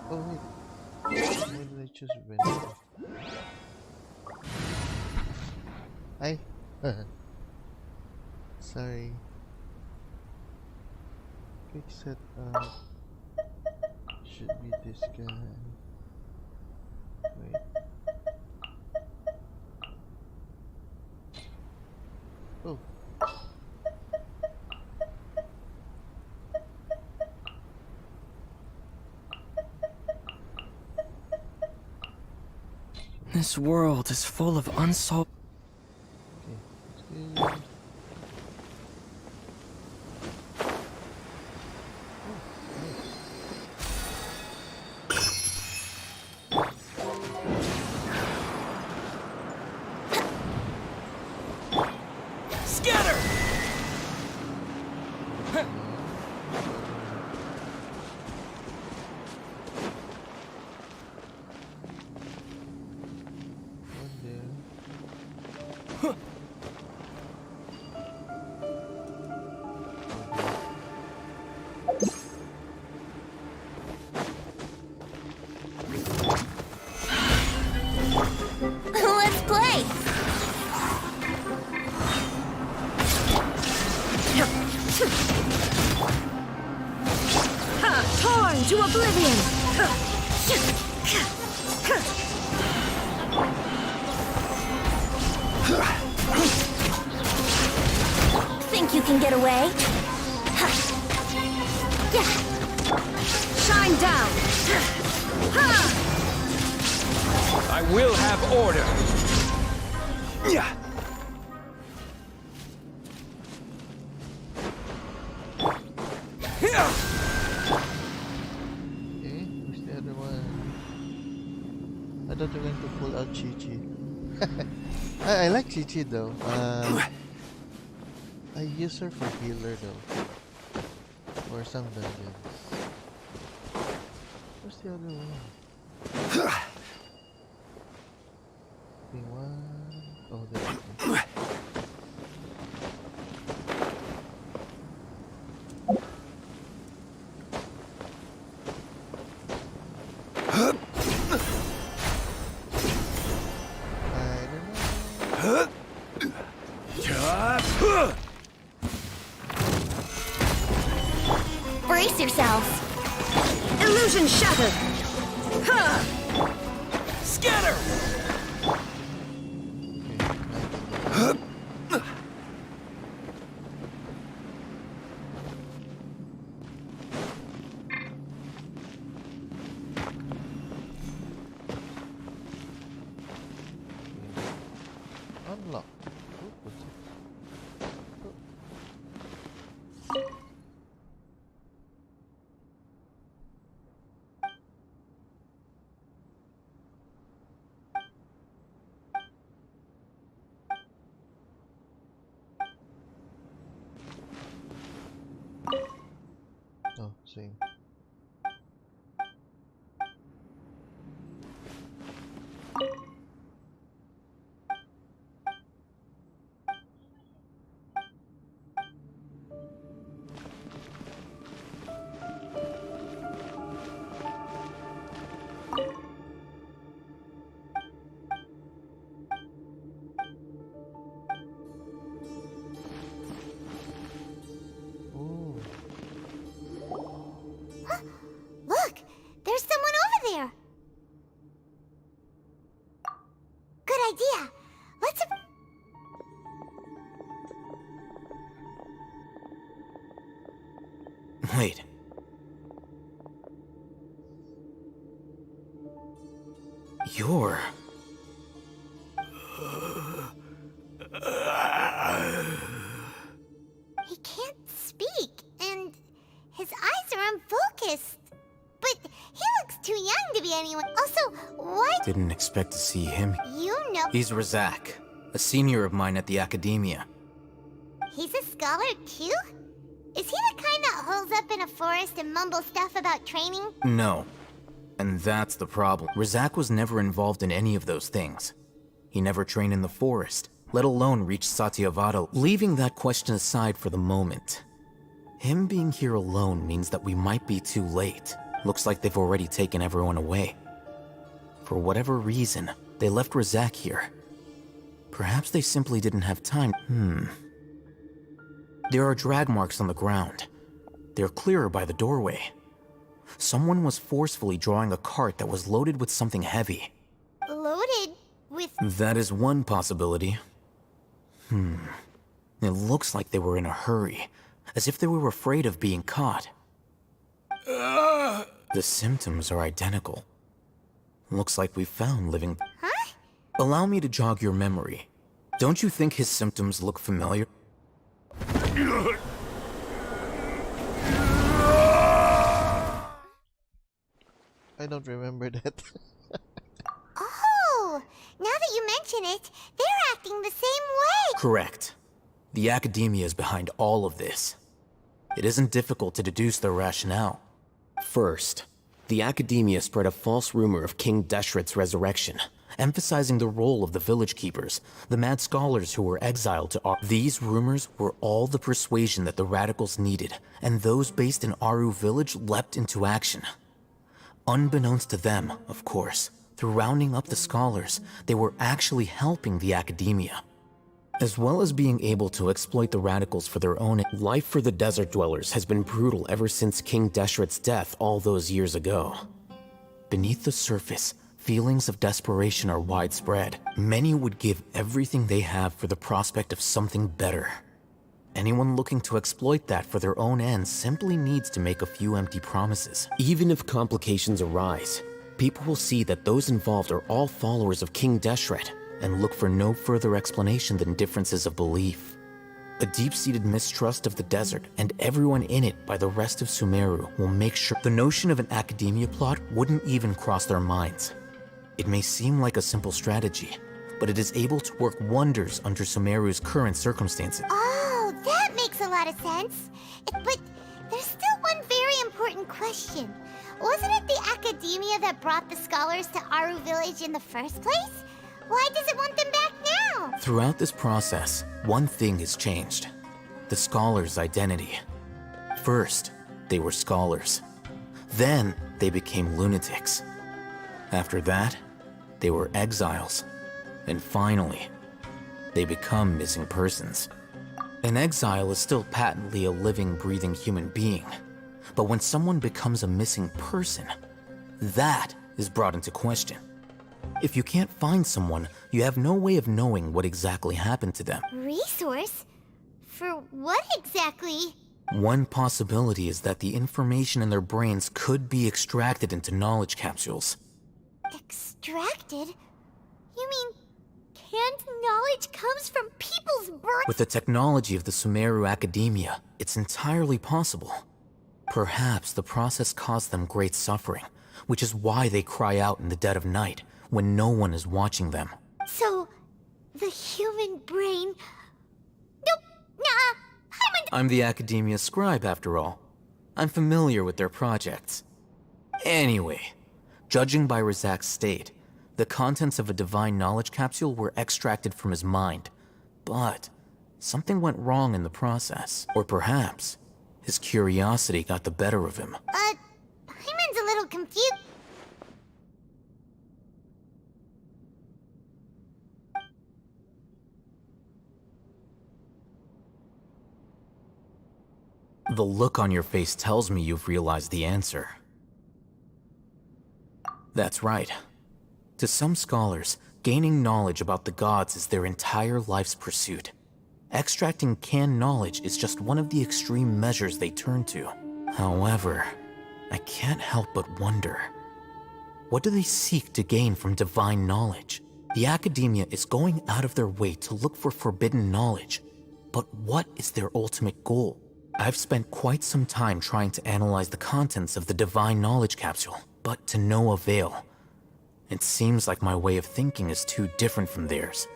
Speaker 8: Oh wait. Why did I choose Venom? Hi. Sorry. Quick set up. Should be this guy. Wait. Oh.
Speaker 12: This world is full of unsolved.
Speaker 8: Okay.
Speaker 2: Let's play! Torn to oblivion! Think you can get away? Shine down!
Speaker 1: I will have order. Yeah.
Speaker 8: Okay, who's the other one? I thought you were going to pull out Chi-Chi. I like Chi-Chi though. I use her for healer though. For some dungeons. Where's the other one? One. Oh, there we go.
Speaker 2: Brace yourselves! Illusion shattered!
Speaker 1: Scatter!
Speaker 8: Unlock. Oh, same. Ooh.
Speaker 2: Look! There's someone over there! Good idea! Let's...
Speaker 12: Wait. You're...
Speaker 2: He can't speak, and his eyes are unfocused. But he looks too young to be anyone. Also, why...
Speaker 12: Didn't expect to see him.
Speaker 2: You know...
Speaker 12: He's Razak, a senior of mine at the academia.
Speaker 2: He's a scholar, too? Is he the kind that holes up in a forest and mumbles stuff about training?
Speaker 12: No. And that's the problem. Razak was never involved in any of those things. He never trained in the forest, let alone reach Satyavada. Leaving that question aside for the moment, him being here alone means that we might be too late. Looks like they've already taken everyone away. For whatever reason, they left Razak here. Perhaps they simply didn't have time. There are drag marks on the ground. They're clearer by the doorway. Someone was forcefully drawing a cart that was loaded with something heavy.
Speaker 2: Loaded with...
Speaker 12: That is one possibility. It looks like they were in a hurry, as if they were afraid of being caught. The symptoms are identical. Looks like we found living...
Speaker 2: Huh?
Speaker 12: Allow me to jog your memory. Don't you think his symptoms look familiar?
Speaker 8: I don't remember that.
Speaker 2: Oh! Now that you mention it, they're acting the same way!
Speaker 12: Correct. The academia is behind all of this. It isn't difficult to deduce their rationale.
Speaker 14: First, the academia spread a false rumor of King Deshret's resurrection, emphasizing the role of the village keepers, the mad scholars who were exiled to Aru.
Speaker 12: These rumors were all the persuasion that the radicals needed, and those based in Aru village leapt into action. Unbeknownst to them, of course, through rounding up the scholars, they were actually helping the academia. As well as being able to exploit the radicals for their own...
Speaker 14: Life for the desert dwellers has been brutal ever since King Deshret's death all those years ago.
Speaker 12: Beneath the surface, feelings of desperation are widespread. Many would give everything they have for the prospect of something better. Anyone looking to exploit that for their own ends simply needs to make a few empty promises.
Speaker 14: Even if complications arise, people will see that those involved are all followers of King Deshret,
Speaker 12: and look for no further explanation than differences of belief. A deep-seated mistrust of the desert and everyone in it by the rest of Sumeru will make sure the notion of an academia plot wouldn't even cross their minds. It may seem like a simple strategy, but it is able to work wonders under Sumeru's current circumstances.
Speaker 2: Oh, that makes a lot of sense. But there's still one very important question. Wasn't it the academia that brought the scholars to Aru village in the first place? Why does it want them back now?
Speaker 12: Throughout this process, one thing has changed. The scholars' identity. First, they were scholars. Then, they became lunatics. After that, they were exiles. And finally, they become missing persons. An exile is still patently a living, breathing human being. But when someone becomes a missing person, that is brought into question. If you can't find someone, you have no way of knowing what exactly happened to them.
Speaker 2: Resource? For what exactly?
Speaker 12: One possibility is that the information in their brains could be extracted into knowledge capsules.
Speaker 2: Extracted? You mean And knowledge comes from people's birth.
Speaker 14: With the technology of the Sumeru Academia, it's entirely possible. Perhaps the process caused them great suffering, which is why they cry out in the dead of night, when no one is watching them.
Speaker 2: So, the human brain... Nope, nah,
Speaker 14: I'm the Academia scribe, after all. I'm familiar with their projects. Anyway, judging by Razak's state, the contents of a divine knowledge capsule were extracted from his mind. But something went wrong in the process. Or perhaps his curiosity got the better of him.
Speaker 2: Hyman's a little confused.
Speaker 14: The look on your face tells me you've realized the answer. That's right. To some scholars, gaining knowledge about the gods is their entire life's pursuit. Extracting canned knowledge is just one of the extreme measures they turn to. However, I can't help but wonder, what do they seek to gain from divine knowledge? The Academia is going out of their way to look for forbidden knowledge, but what is their ultimate goal? I've spent quite some time trying to analyze the contents of the divine knowledge capsule, but to no avail. It seems like my way of thinking is too different from theirs.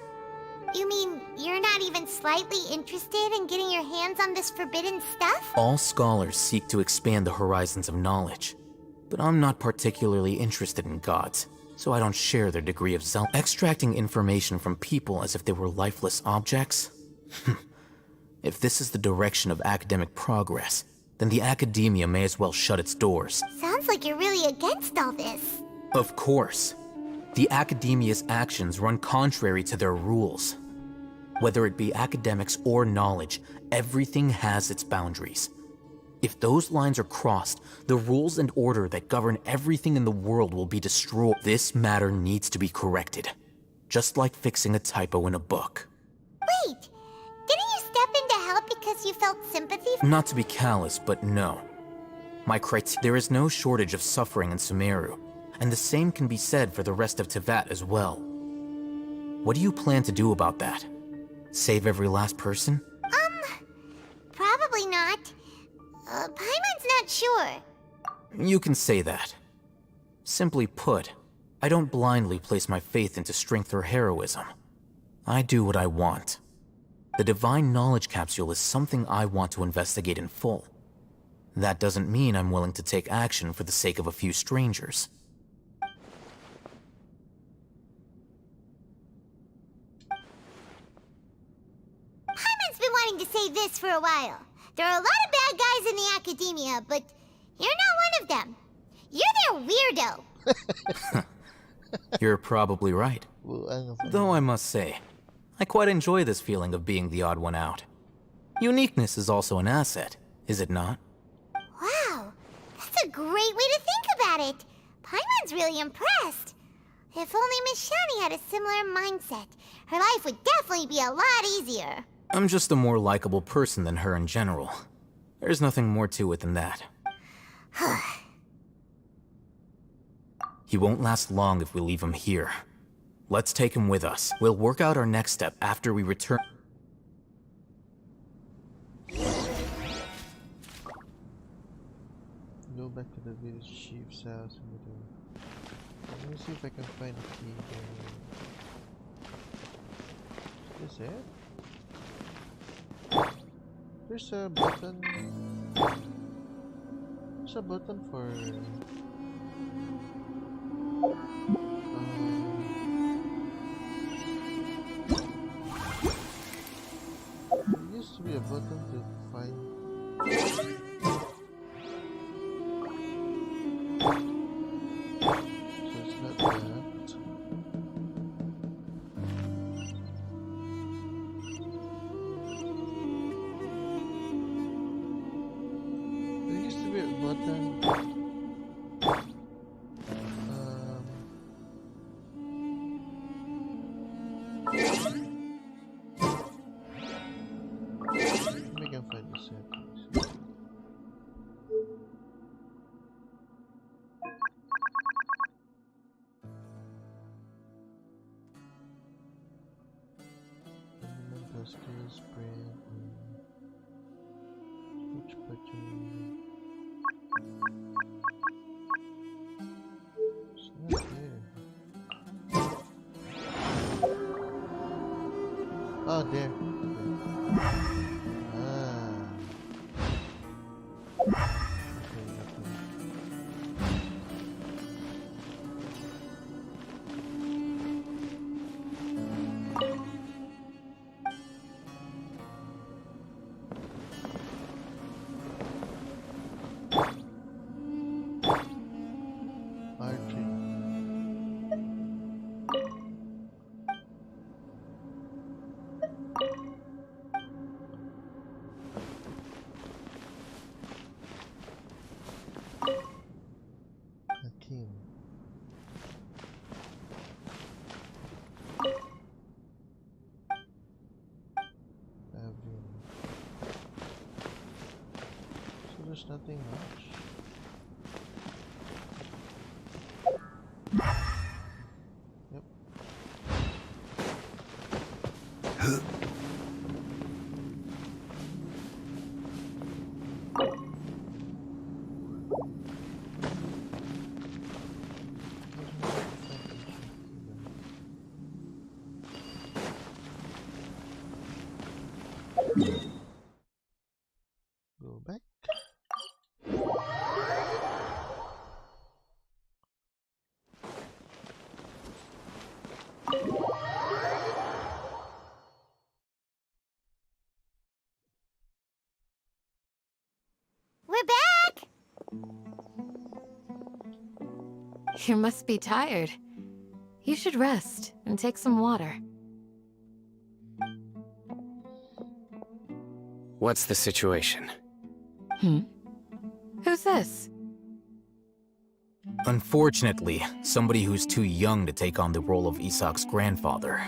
Speaker 2: You mean you're not even slightly interested in getting your hands on this forbidden stuff?
Speaker 14: All scholars seek to expand the horizons of knowledge, but I'm not particularly interested in gods, so I don't share their degree of zeal. Extracting information from people as if they were lifeless objects? If this is the direction of academic progress, then the Academia may as well shut its doors.
Speaker 2: Sounds like you're really against all this.
Speaker 14: Of course. The Academia's actions run contrary to their rules. Whether it be academics or knowledge, everything has its boundaries. If those lines are crossed, the rules and order that govern everything in the world will be destroyed. This matter needs to be corrected, just like fixing a typo in a book.
Speaker 2: Wait, didn't you step in to help because you felt sympathy?
Speaker 14: Not to be callous, but no. There is no shortage of suffering in Sumeru, and the same can be said for the rest of Teyvat as well. What do you plan to do about that? Save every last person?
Speaker 2: Probably not. Paimon's not sure.
Speaker 14: You can say that. Simply put, I don't blindly place my faith into strength or heroism. I do what I want. The divine knowledge capsule is something I want to investigate in full. That doesn't mean I'm willing to take action for the sake of a few strangers.
Speaker 2: Paimon's been wanting to say this for a while. There are a lot of bad guys in the Academia, but you're not one of them. You're their weirdo.
Speaker 14: You're probably right. Though I must say, I quite enjoy this feeling of being the odd one out. Uniqueness is also an asset, is it not?
Speaker 2: Wow, that's a great way to think about it. Paimon's really impressed. If only Miss Shani had a similar mindset, her life would definitely be a lot easier.
Speaker 14: I'm just a more likable person than her in general. There's nothing more to it than that. He won't last long if we leave him here. Let's take him with us. We'll work out our next step after we return.
Speaker 8: Go back to the village chief's house. Let me see if I can find a key here. Is this it? There's a button. There's a button for... there used to be a button to find... So it's not that. There used to be a button. Maybe I can find the settings. skills spread. Which button? It's not there. Oh, there. Ah. Okay, Hakim. Avin. So there's nothing much. Yep. Go back.
Speaker 2: We're back!
Speaker 7: You must be tired. You should rest and take some water.
Speaker 4: What's the situation?
Speaker 7: Who's this?
Speaker 14: Unfortunately, somebody who's too young to take on the role of Isak's grandfather.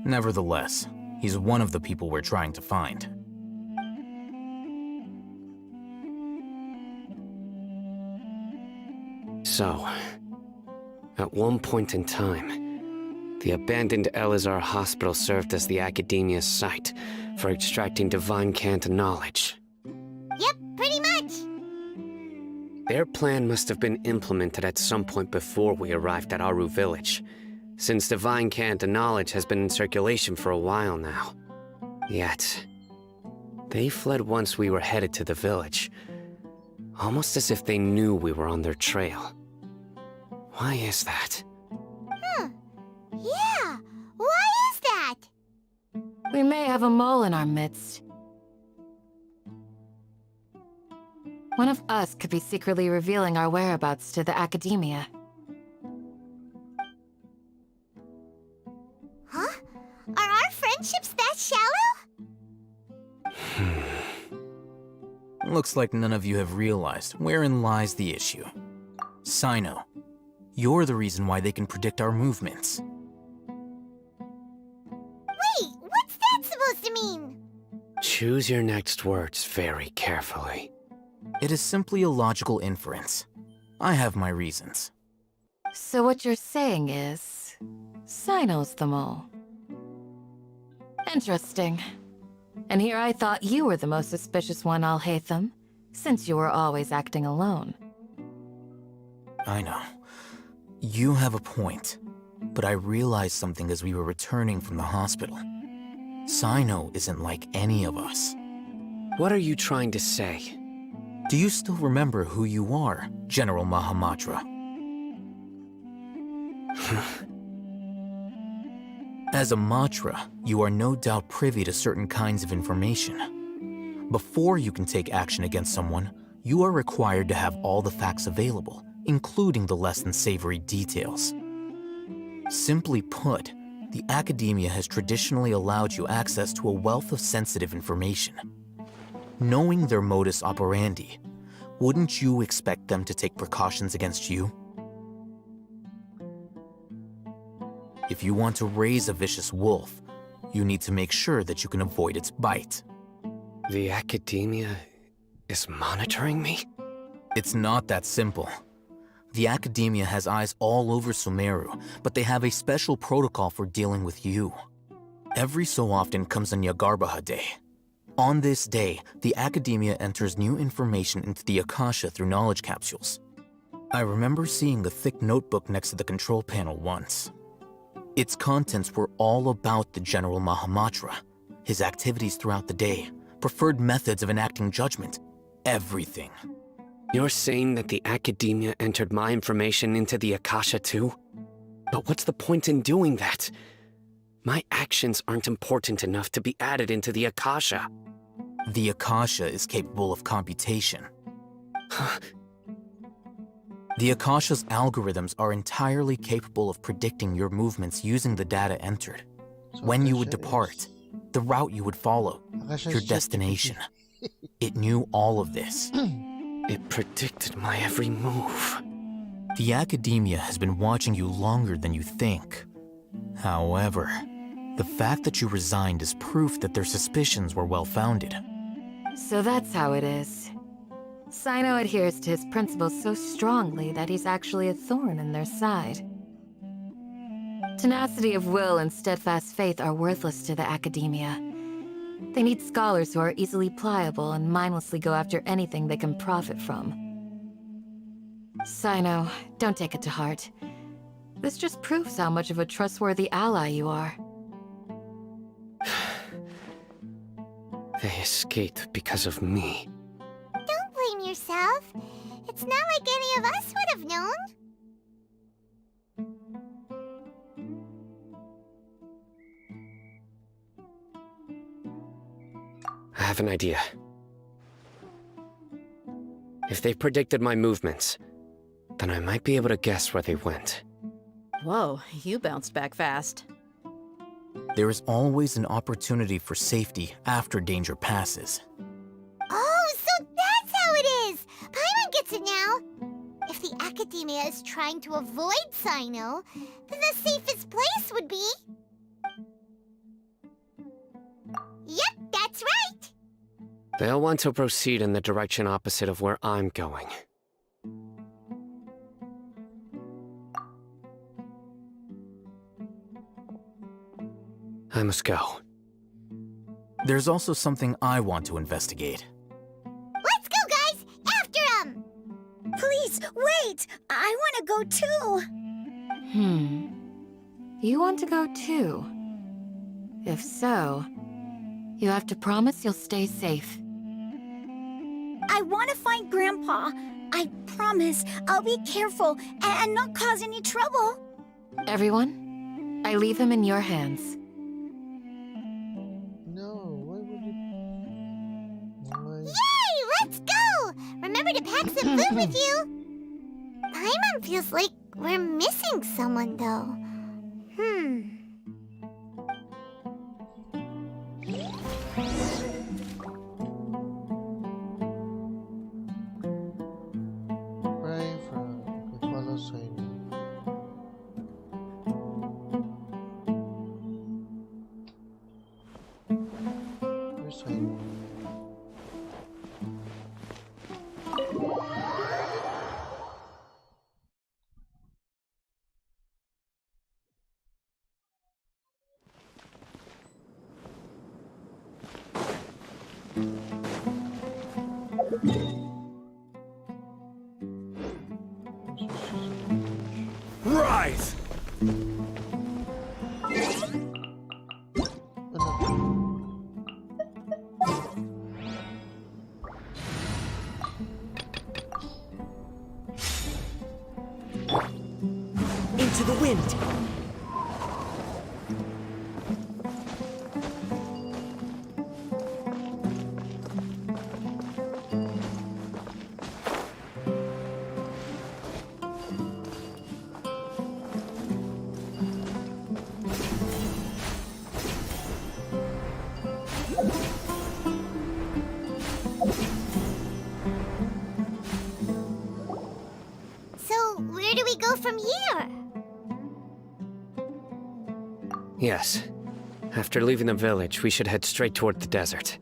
Speaker 14: Nevertheless, he's one of the people we're trying to find.
Speaker 4: So, at one point in time, the abandoned Elazar Hospital served as the Academia's site for extracting divine cant knowledge.
Speaker 2: Yep, pretty much.
Speaker 4: Their plan must have been implemented at some point before we arrived at Aru Village, since divine cant knowledge has been in circulation for a while now. Yet, they fled once we were headed to the village, almost as if they knew we were on their trail. Why is that?
Speaker 2: Yeah, why is that?
Speaker 7: We may have a mole in our midst. One of us could be secretly revealing our whereabouts to the Academia.
Speaker 2: Huh? Are our friendships that shallow?
Speaker 14: Looks like none of you have realized wherein lies the issue. Sino, you're the reason why they can predict our movements.
Speaker 2: Wait, what's that supposed to mean?
Speaker 4: Choose your next words very carefully.
Speaker 14: It is simply a logical inference. I have my reasons.
Speaker 7: So what you're saying is... Sino's the mole. Interesting. And here I thought you were the most suspicious one, Al-Haytham, since you were always acting alone.
Speaker 14: I know. You have a point, but I realized something as we were returning from the hospital. Sino isn't like any of us.
Speaker 4: What are you trying to say?
Speaker 14: Do you still remember who you are, General Mahamatra? As a Matra, you are no doubt privy to certain kinds of information. Before you can take action against someone, you are required to have all the facts available, including the less than savory details. Simply put, the Academia has traditionally allowed you access to a wealth of sensitive information. Knowing their modus operandi, wouldn't you expect them to take precautions against you? If you want to raise a vicious wolf, you need to make sure that you can avoid its bite.
Speaker 4: The Academia is monitoring me?
Speaker 14: It's not that simple. The Academia has eyes all over Sumeru, but they have a special protocol for dealing with you.
Speaker 12: Every so often comes a Nyagarbaha Day. On this day, the Academia enters new information into the Akasha through knowledge capsules. I remember seeing the thick notebook next to the control panel once. Its contents were all about the General Mahamatra, his activities throughout the day, preferred methods of enacting judgment, everything.
Speaker 4: You're saying that the Academia entered my information into the Akasha too? But what's the point in doing that? My actions aren't important enough to be added into the Akasha.
Speaker 12: The Akasha is capable of computation. The Akasha's algorithms are entirely capable of predicting your movements using the data entered.
Speaker 8: So
Speaker 12: When you
Speaker 8: Akasha
Speaker 12: would depart, the route you would follow,
Speaker 8: Akasha
Speaker 12: your
Speaker 8: is
Speaker 12: destination. It knew all of this.
Speaker 4: It predicted my every move.
Speaker 12: The Academia has been watching you longer than you think. However, the fact that you resigned is proof that their suspicions were well-founded.
Speaker 5: So that's how it is. Sino adheres to his principles so strongly that he's actually a thorn in their side. Tenacity of will and steadfast faith are worthless to the Academia. They need scholars who are easily pliable and mindlessly go after anything they can profit from. Sino, don't take it to heart. This just proves how much of a trustworthy ally you are.
Speaker 4: They escaped because of me.
Speaker 2: Don't blame yourself. It's not like any of us would have known.
Speaker 4: I have an idea. If they predicted my movements, then I might be able to guess where they went.
Speaker 3: Whoa, you bounced back fast.
Speaker 12: There is always an opportunity for safety after danger passes.
Speaker 2: Oh, so that's how it is! Paimon gets it now! If the Academia is trying to avoid Sino, then the safest place would be... Yep, that's right!
Speaker 4: They'll want to proceed in the direction opposite of where I'm going. I must go.
Speaker 12: There's also something I want to investigate.
Speaker 2: Let's go, guys! After him!
Speaker 15: Please, wait! I want to go too!
Speaker 5: You want to go too? If so, you have to promise you'll stay safe.
Speaker 15: I want to find Grandpa. I promise I'll be careful and not cause any trouble.
Speaker 5: Everyone, I leave him in your hands.
Speaker 8: No, why would you... Why?
Speaker 2: Yay! Let's go! Remember to pack some food with you! Paimon feels like we're missing someone, though.
Speaker 8: Pray from the follow Sino. Where's Sino?
Speaker 13: Rise!
Speaker 11: Into the wind!
Speaker 2: So, where do we go from here?
Speaker 4: Yes. After leaving the village, we should head straight toward the desert.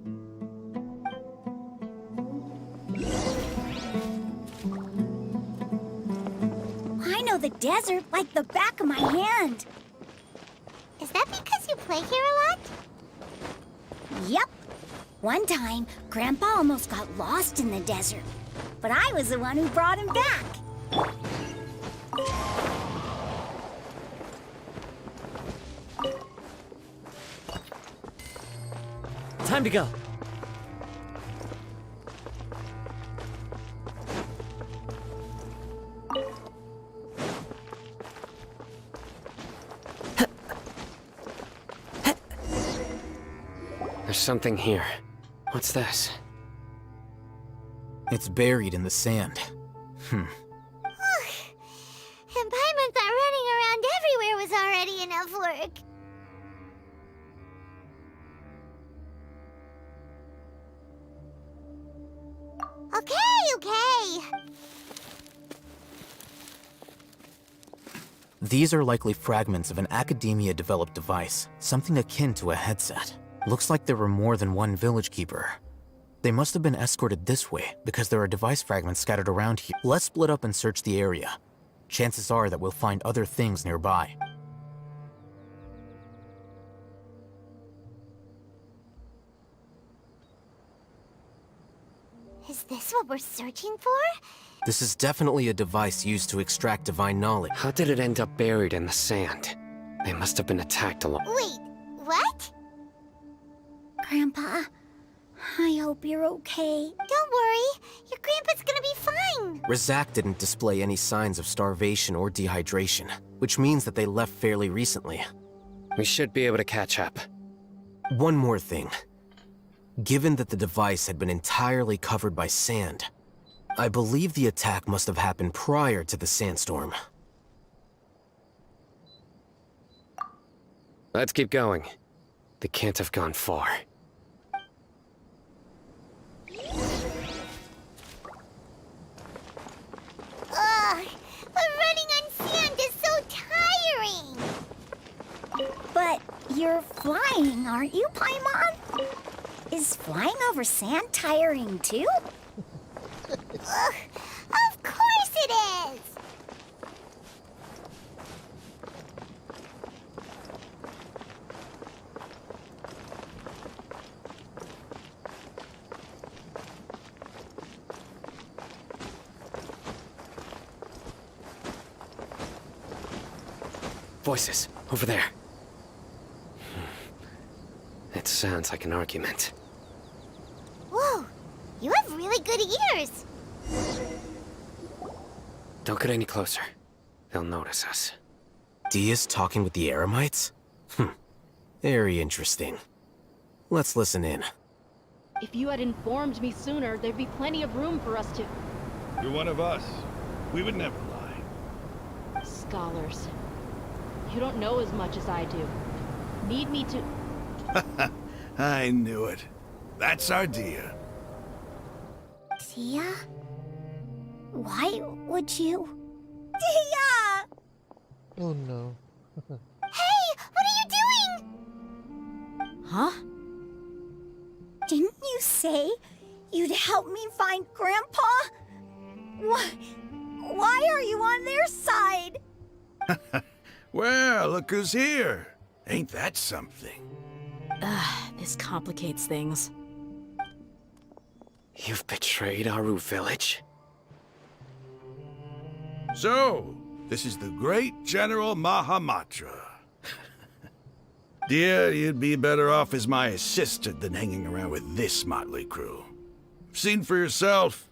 Speaker 15: I know the desert like the back of my hand.
Speaker 2: Is that because you play here a lot?
Speaker 15: Yep. One time, Grandpa almost got lost in the desert. But I was the one who brought him back.
Speaker 16: Time to go.
Speaker 4: There's something here. What's this?
Speaker 14: It's buried in the sand.
Speaker 2: And Paimon thought running around everywhere was already enough work. Okay.
Speaker 14: These are likely fragments of an Academia-developed device, something akin to a headset. Looks like there were more than one village keeper. They must have been escorted this way because there are device fragments scattered around here. Let's split up and search the area. Chances are that we'll find other things nearby.
Speaker 2: Is this what we're searching for?
Speaker 12: This is definitely a device used to extract divine knowledge.
Speaker 4: How did it end up buried in the sand? They must have been attacked along.
Speaker 2: Wait, what?
Speaker 15: Grandpa, I hope you're okay.
Speaker 2: Don't worry, your grandpa's gonna be fine.
Speaker 12: Razak didn't display any signs of starvation or dehydration, which means that they left fairly recently.
Speaker 4: We should be able to catch up.
Speaker 12: One more thing. Given that the device had been entirely covered by sand, I believe the attack must have happened prior to the sandstorm.
Speaker 4: Let's keep going. They can't have gone far.
Speaker 2: Ugh, but running on sand is so tiring.
Speaker 15: But you're flying, aren't you, Paimon? Is flying over sand tiring too?
Speaker 2: Ugh, of course it is.
Speaker 4: Voices, over there. It sounds like an argument.
Speaker 2: Whoa, you have really good ears.
Speaker 4: Don't get any closer. They'll notice us.
Speaker 12: Dia's talking with the Eremites? Very interesting. Let's listen in.
Speaker 3: If you had informed me sooner, there'd be plenty of room for us to...
Speaker 17: You're one of us. We would never lie.
Speaker 3: Scholars. You don't know as much as I do. Need me to...
Speaker 17: I knew it. That's our Dia.
Speaker 15: Dia? Why would you... Dia!
Speaker 8: Oh no.
Speaker 2: Hey, what are you doing?
Speaker 3: Huh?
Speaker 15: Didn't you say you'd help me find Grandpa? Why are you on their side?
Speaker 17: Well, look who's here. Ain't that something?
Speaker 3: This complicates things.
Speaker 4: You've betrayed Aru Village?
Speaker 17: So, this is the great General Mahamatra. Dear, you'd be better off as my assistant than hanging around with this motley crew. Seen for yourself,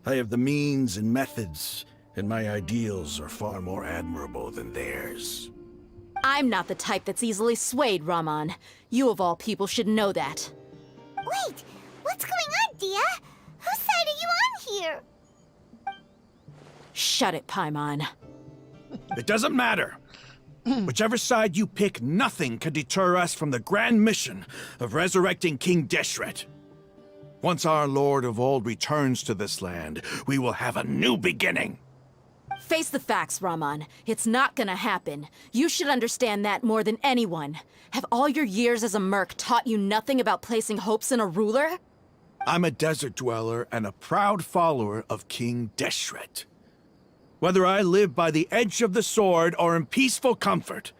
Speaker 17: I have the means and methods, and my ideals are far more admirable than theirs.
Speaker 3: I'm not the type that's easily swayed, Raman. You of all people should know that.
Speaker 2: Wait, what's going on, Dia? Whose side are you on here?
Speaker 3: Shut it, Paimon.
Speaker 17: It doesn't matter. Whichever side you pick, nothing can deter us from the grand mission of resurrecting King Deshret. Once our Lord of Old returns to this land, we will have a new beginning.
Speaker 3: Face the facts, Raman. It's not gonna happen. You should understand that more than anyone. Have all your years as a merc taught you nothing about placing hopes in a ruler?
Speaker 17: I'm a desert dweller and a proud follower of King Deshret. Whether I live by the edge of the sword or in peaceful comfort,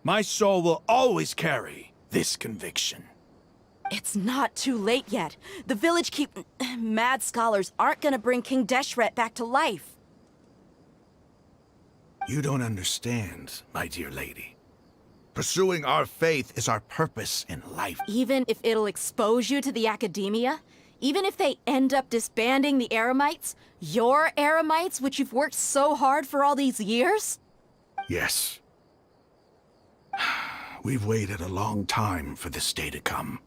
Speaker 17: my soul will always carry this conviction.
Speaker 11: It's not too late yet. The village mad scholars aren't gonna bring King Deshret back to life.
Speaker 17: You don't understand, my dear lady. Pursuing our faith is our purpose in life.
Speaker 11: Even if it'll expose you to the academia? Even if they end up disbanding the Eremites? Your Eremites, which you've worked so hard for all these years?
Speaker 17: Yes. We've waited a long time for this day to come.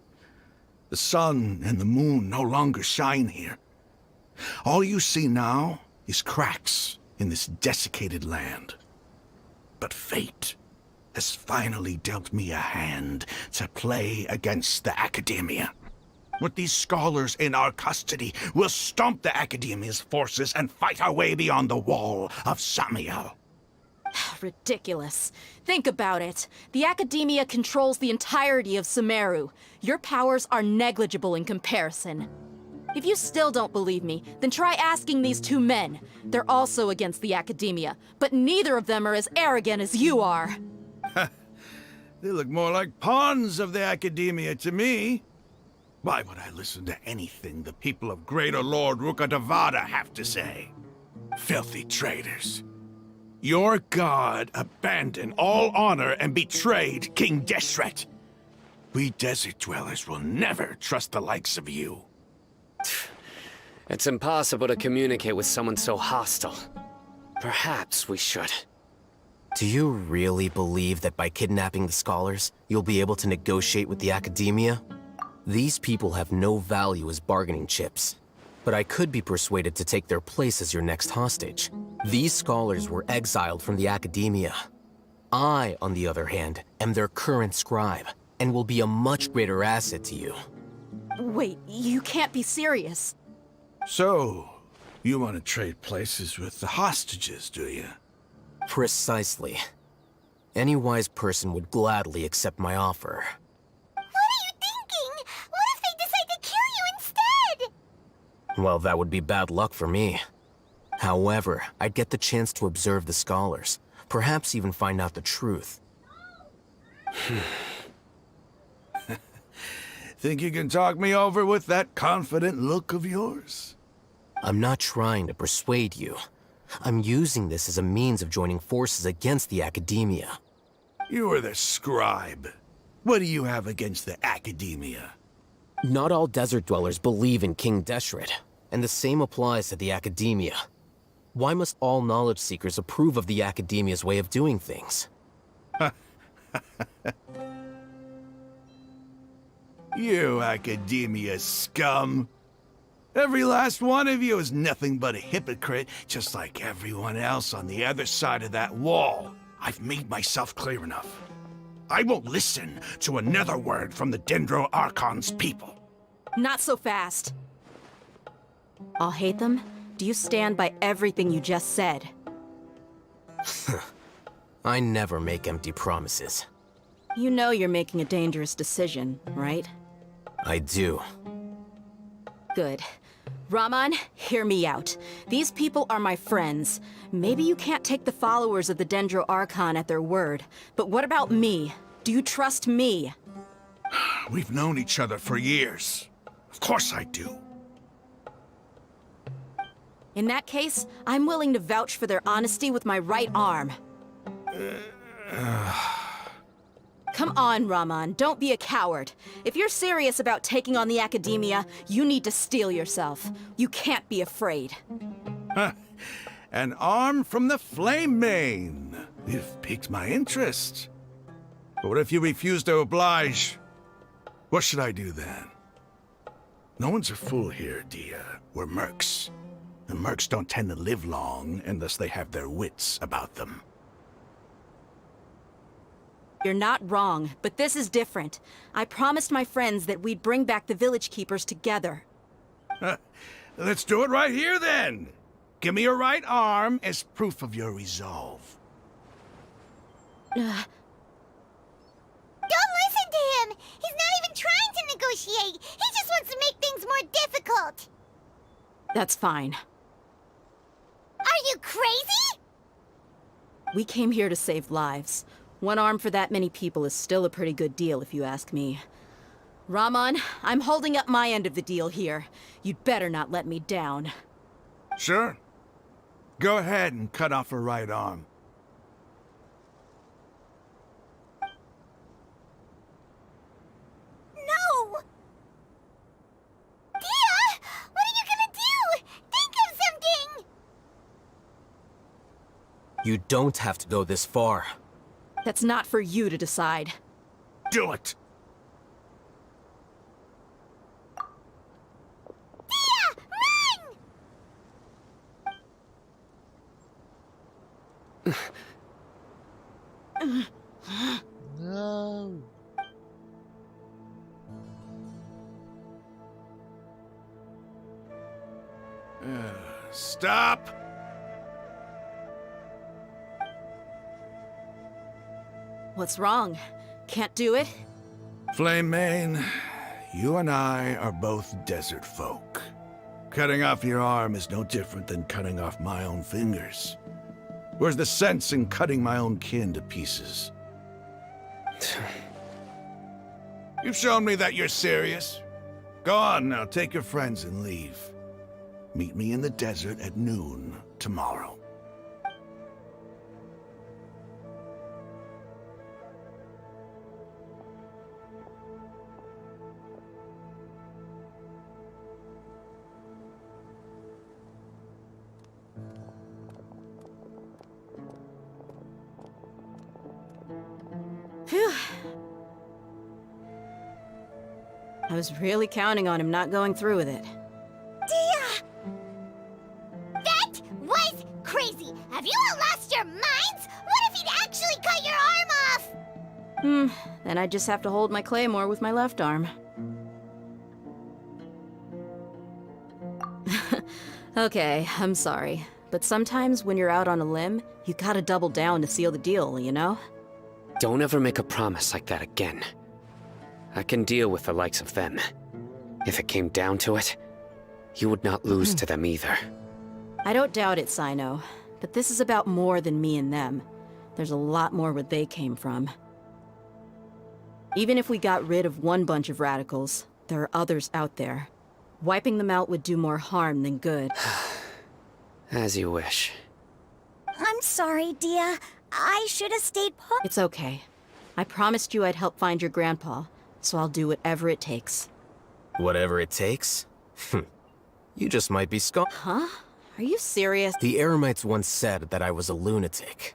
Speaker 17: The sun and the moon no longer shine here. All you see now is cracks in this desiccated land. But fate has finally dealt me a hand to play against the Academia. With these scholars in our custody, we'll stomp the Academia's forces and fight our way beyond the wall of Samiel.
Speaker 11: Ridiculous. Think about it. The Academia controls the entirety of Sumeru. Your powers are negligible in comparison. If you still don't believe me, then try asking these two men. They're also against the Academia, but neither of them are as arrogant as you are.
Speaker 17: They look more like pawns of the Academia to me. Why would I listen to anything the people of Greater Lord Rukkhadevada have to say? Filthy traitors. Your god abandoned all honor and betrayed King Deshret. We desert dwellers will never trust the likes of you.
Speaker 4: It's impossible to communicate with someone so hostile. Perhaps we should.
Speaker 12: Do you really believe that by kidnapping the scholars, you'll be able to negotiate with the Academia? These people have no value as bargaining chips. But I could be persuaded to take their place as your next hostage. These scholars were exiled from the Academia. I, on the other hand, am their current scribe, and will be a much greater asset to you.
Speaker 11: Wait, you can't be serious.
Speaker 17: So, you want to trade places with the hostages, do you?
Speaker 12: Precisely. Any wise person would gladly accept my offer.
Speaker 2: What are you thinking? What if they decide to kill you instead?
Speaker 12: Well, that would be bad luck for me. However, I'd get the chance to observe the scholars, perhaps even find out the truth.
Speaker 17: Think you can talk me over with that confident look of yours?
Speaker 12: I'm not trying to persuade you. I'm using this as a means of joining forces against the Academia.
Speaker 17: You are the scribe. What do you have against the Academia?
Speaker 12: Not all desert dwellers believe in King Deshret, and the same applies to the Academia. Why must all knowledge seekers approve of the Academia's way of doing things?
Speaker 17: You Academia scum. Every last one of you is nothing but a hypocrite, just like everyone else on the other side of that wall. I've made myself clear enough. I won't listen to another word from the Dendro Archon's people.
Speaker 11: Not so fast. I'll hate them. Do you stand by everything you just said?
Speaker 12: I never make empty promises.
Speaker 11: You know you're making a dangerous decision, right?
Speaker 12: I do.
Speaker 11: Good. Raman, hear me out. These people are my friends. Maybe you can't take the followers of the Dendro Archon at their word, but what about me? Do you trust me?
Speaker 17: We've known each other for years. Of course I do.
Speaker 11: In that case, I'm willing to vouch for their honesty with my right arm. Come on, Raman, don't be a coward. If you're serious about taking on the Academia, you need to steel yourself. You can't be afraid.
Speaker 17: An arm from the Flame Mane. You've piqued my interest. But what if you refuse to oblige? What should I do then? No one's a fool here, Dia. We're mercs. And mercs don't tend to live long unless they have their wits about them.
Speaker 11: You're not wrong, but this is different. I promised my friends that we'd bring back the village keepers together.
Speaker 17: Let's do it right here, then. Give me your right arm as proof of your resolve.
Speaker 2: Don't listen to him! He's not even trying to negotiate! He just wants to make things more difficult!
Speaker 11: That's fine.
Speaker 2: Are you crazy?
Speaker 11: We came here to save lives. One arm for that many people is still a pretty good deal, if you ask me. Ramon, I'm holding up my end of the deal here. You'd better not let me down.
Speaker 17: Sure. Go ahead and cut off her right arm.
Speaker 2: No! Dia! What are you gonna do? Think of something!
Speaker 12: You don't have to go this far.
Speaker 11: That's not for you to decide.
Speaker 17: Do it!
Speaker 2: Dia! Run!
Speaker 8: No.
Speaker 17: Stop!
Speaker 11: What's wrong? Can't do it?
Speaker 17: Flame Mane, you and I are both desert folk. Cutting off your arm is no different than cutting off my own fingers. Where's the sense in cutting my own kin to pieces? You've shown me that you're serious. Go on now, take your friends and leave. Meet me in the desert at noon tomorrow.
Speaker 11: Phew. I was really counting on him not going through with it.
Speaker 2: Dia! That was crazy! Have you all lost your minds? What if he'd actually cut your arm off?
Speaker 11: Then I just have to hold my claymore with my left arm. Okay, I'm sorry. But sometimes when you're out on a limb, you gotta double down to seal the deal, you know?
Speaker 4: Don't ever make a promise like that again. I can deal with the likes of them. If it came down to it, you would not lose to them either.
Speaker 11: I don't doubt it, Sino. But this is about more than me and them. There's a lot more where they came from. Even if we got rid of one bunch of radicals, there are others out there. Wiping them out would do more harm than good.
Speaker 4: As you wish.
Speaker 15: I'm sorry, Dia. I should have stayed put.
Speaker 11: It's okay. I promised you I'd help find your grandpa, so I'll do whatever it takes.
Speaker 12: Whatever it takes? You just might be
Speaker 11: Huh? Are you serious?
Speaker 12: The Eremites once said that I was a lunatic.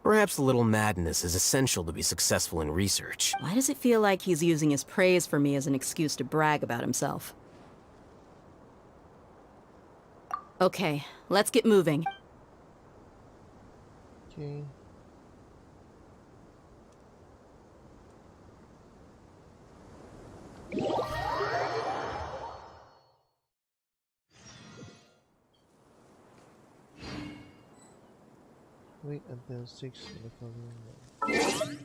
Speaker 12: Perhaps a little madness is essential to be successful in research.
Speaker 11: Why does it feel like he's using his praise for me as an excuse to brag about himself? Okay, let's get moving.
Speaker 8: Okay. Wait until 6 in the following day.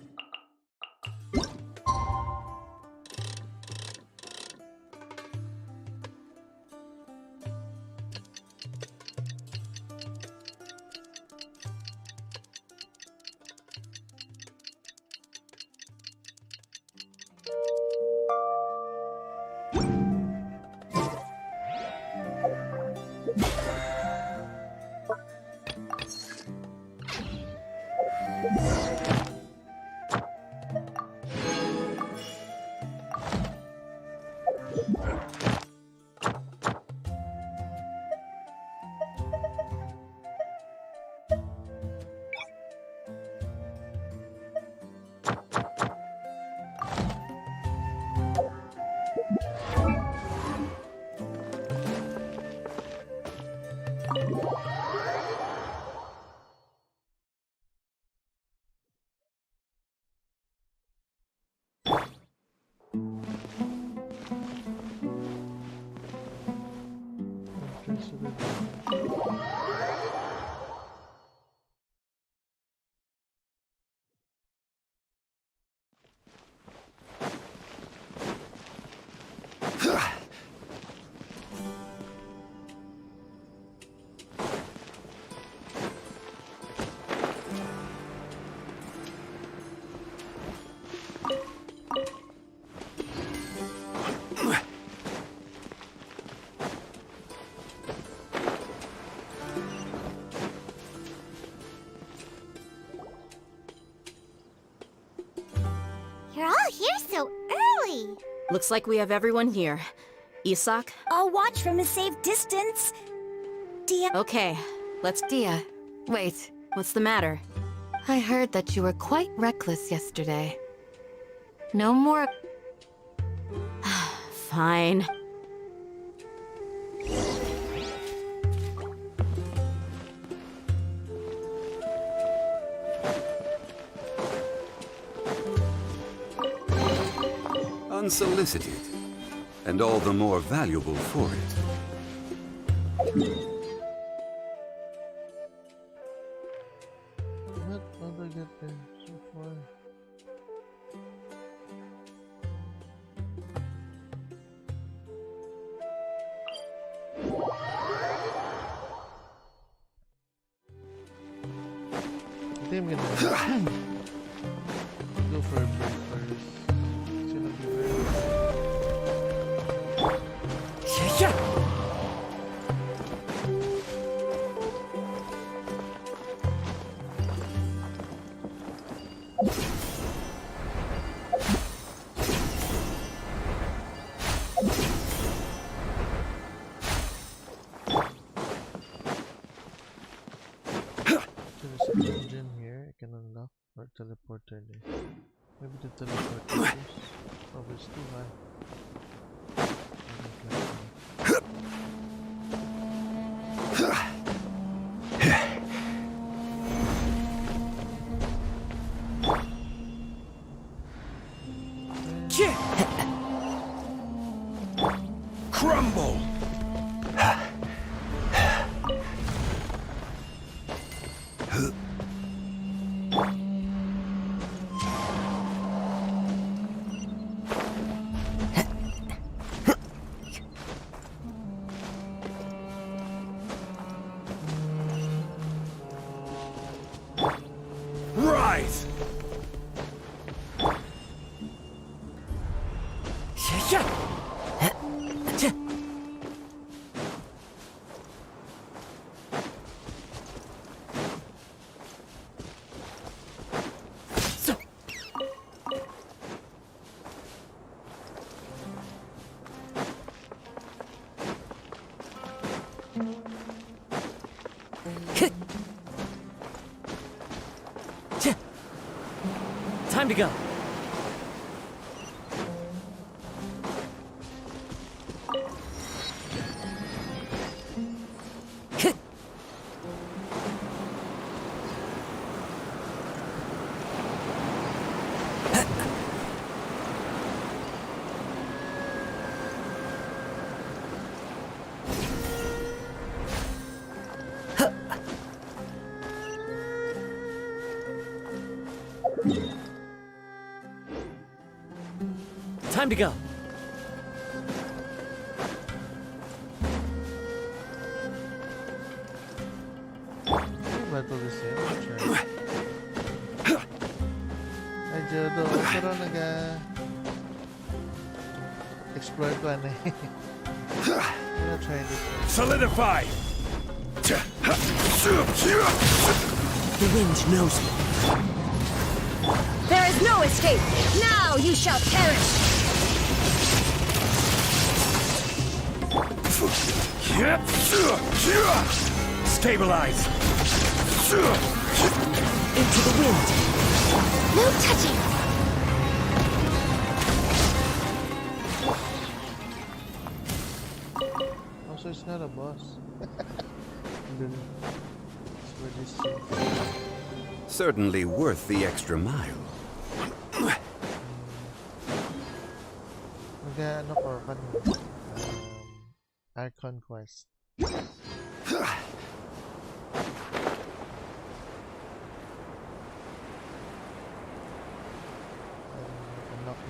Speaker 2: way.
Speaker 3: Looks like we have everyone here. Isak?
Speaker 15: I'll watch from a safe distance. Dia.
Speaker 3: Okay, let's...
Speaker 5: Dia, wait.
Speaker 3: What's the matter?
Speaker 5: I heard that you were quite reckless yesterday. No more...
Speaker 3: Fine.
Speaker 13: Unsolicited, and all the more valuable for it.
Speaker 8: What? How do I get there so far? I think I'm gonna go for a break first. It's gonna be very engine here I can unlock or teleporter there. Maybe the teleporter is probably it's too high.
Speaker 17: Crumble! Rise!
Speaker 16: Time to go. Time to go.
Speaker 8: Battle this year. Ay, Jodo. Pero explore ko ano eh. I'm gonna try this one.
Speaker 17: Solidify!
Speaker 9: The wind knows me.
Speaker 15: There is no escape. Now you shall perish.
Speaker 17: Stabilize!
Speaker 9: Into the wind.
Speaker 15: No touching.
Speaker 8: Also, it's not a boss. Then it's for this thing.
Speaker 13: Certainly worth the extra mile.
Speaker 8: Ano ko Icon Quest. Unlocking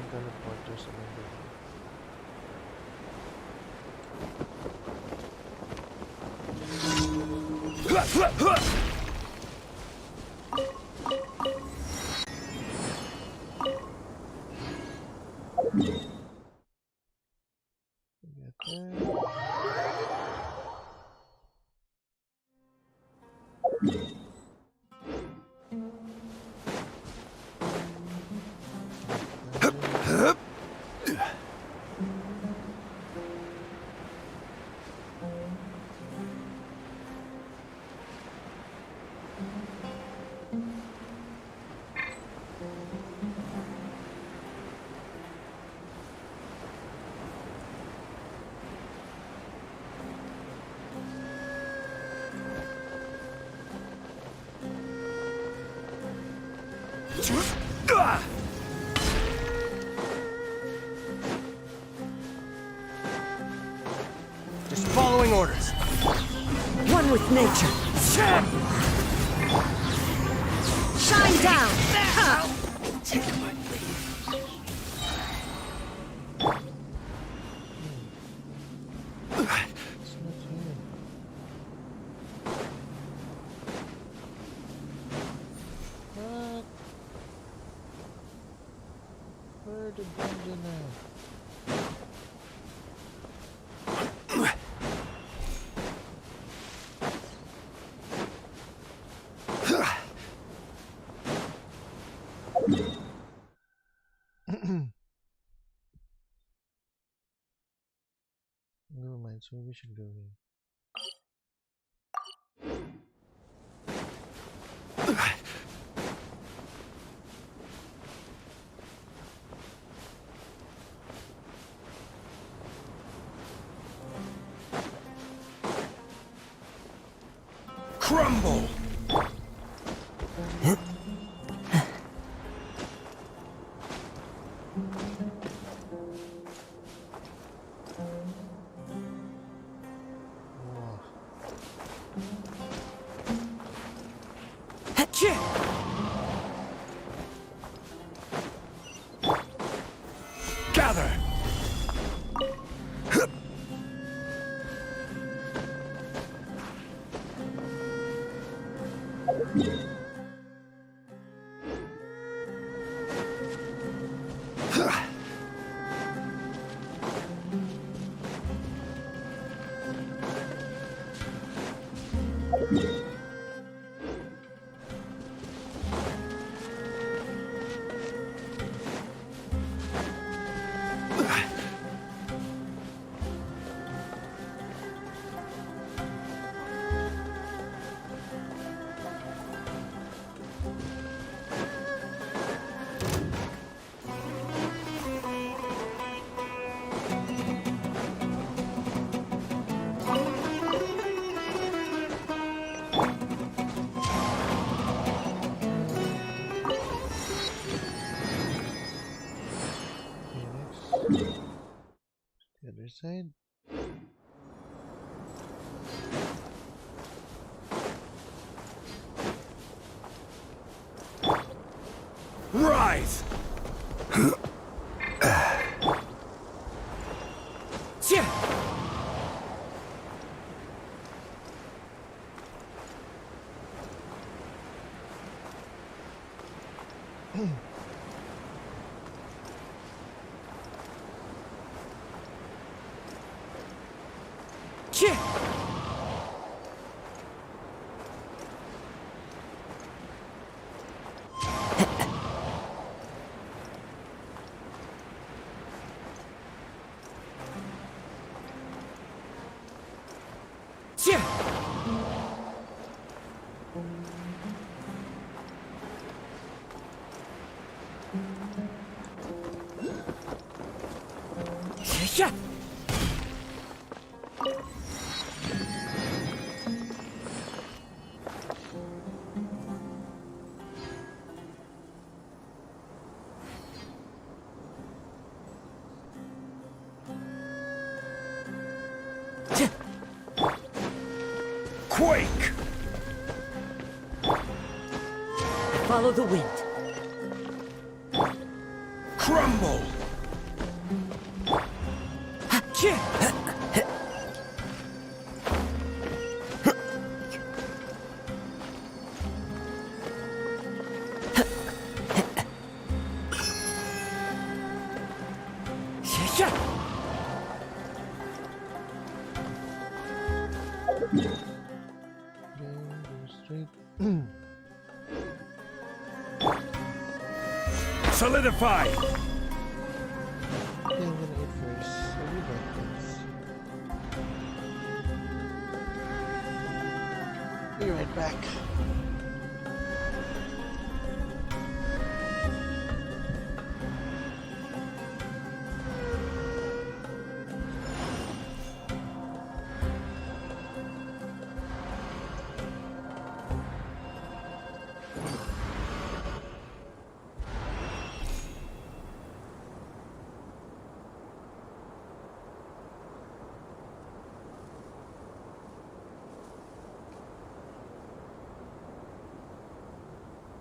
Speaker 8: teleporters and everything.
Speaker 16: Just following orders.
Speaker 5: One with nature. Shine down!
Speaker 8: What? Where the dungeon at? Never mind, so we should go here.
Speaker 17: Crumble! Gather! The other side. Rise! Quake!
Speaker 5: Follow the wind.
Speaker 17: Crumble! Solidify!
Speaker 8: Okay, I'm gonna eat first. I'll be back, guys. Be right back.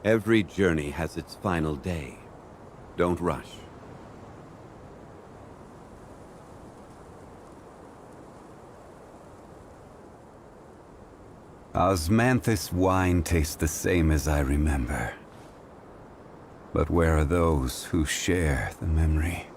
Speaker 13: Every journey has its final day. Don't rush. Osmanthus wine tastes the same as I remember. But where are those who share the memory?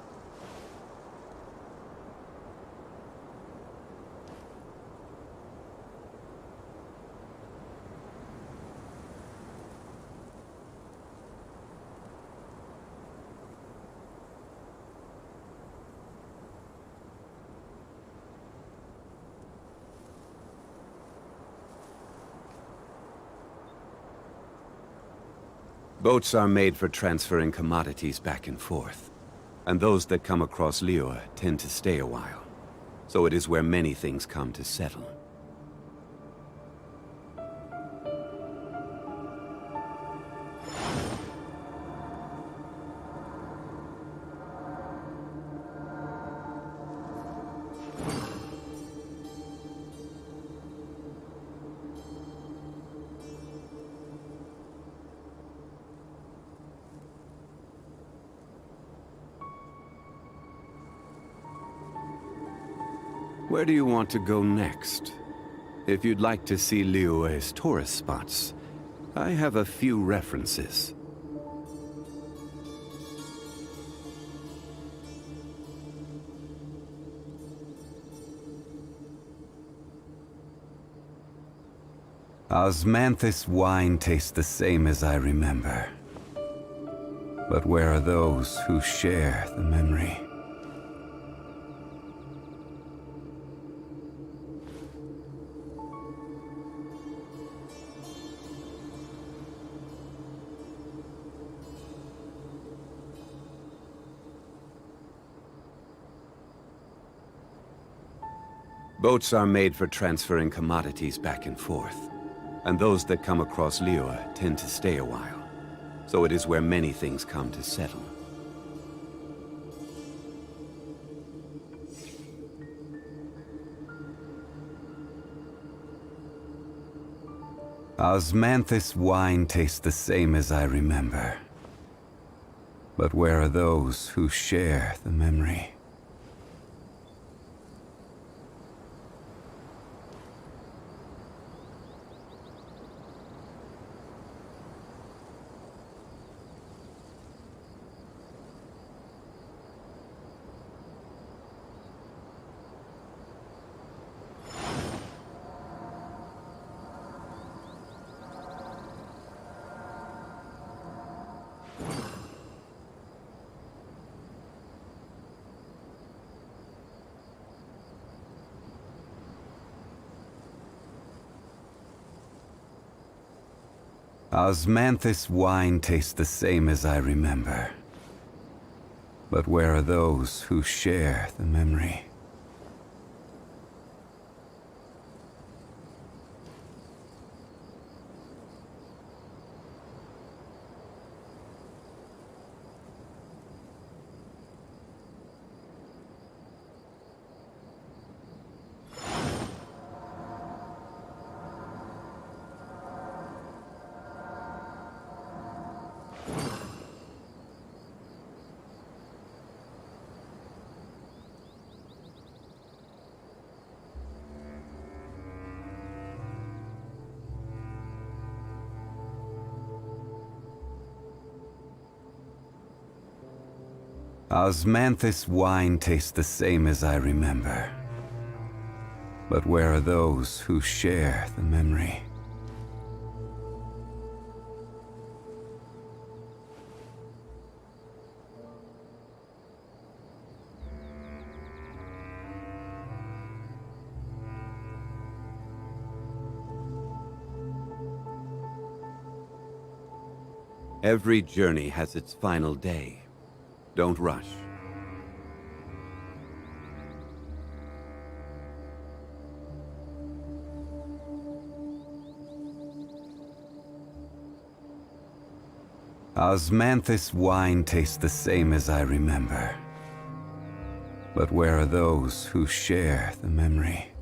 Speaker 13: Boats are made for transferring commodities back and forth. And those that come across Liyue tend to stay a while. So it is where many things come to settle. Where do you want to go next? If you'd like to see Liyue's tourist spots, I have a few references. Osmanthus wine tastes the same as I remember. But where are those who share the memory? Boats are made for transferring commodities back and forth. And those that come across Liyue tend to stay a while. So it is where many things come to settle. Osmanthus wine tastes the same as I remember. But where are those who share the memory? Osmanthus wine tastes the same as I remember. But where are those who share the memory? Osmanthus wine tastes the same as I remember. But where are those who share the memory? Every journey has its final day. Don't rush. Osmanthus wine tastes the same as I remember. But where are those who share the memory?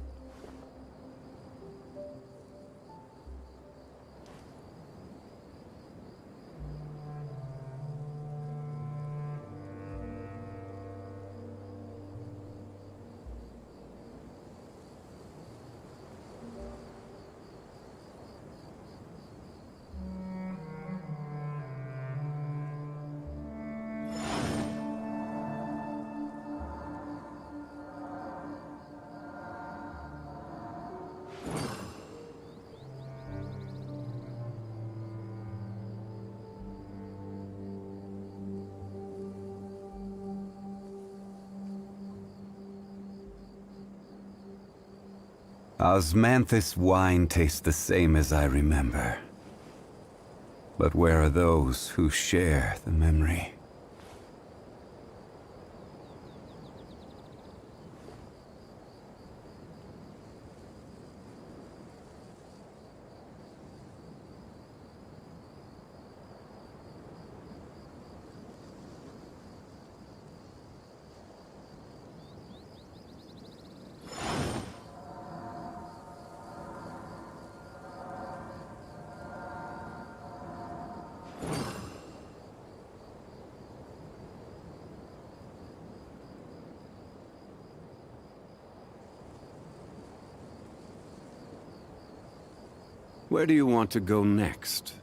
Speaker 13: Osmanthus wine tastes the same as I remember. But where are those who share the memory? Where do you want to go next?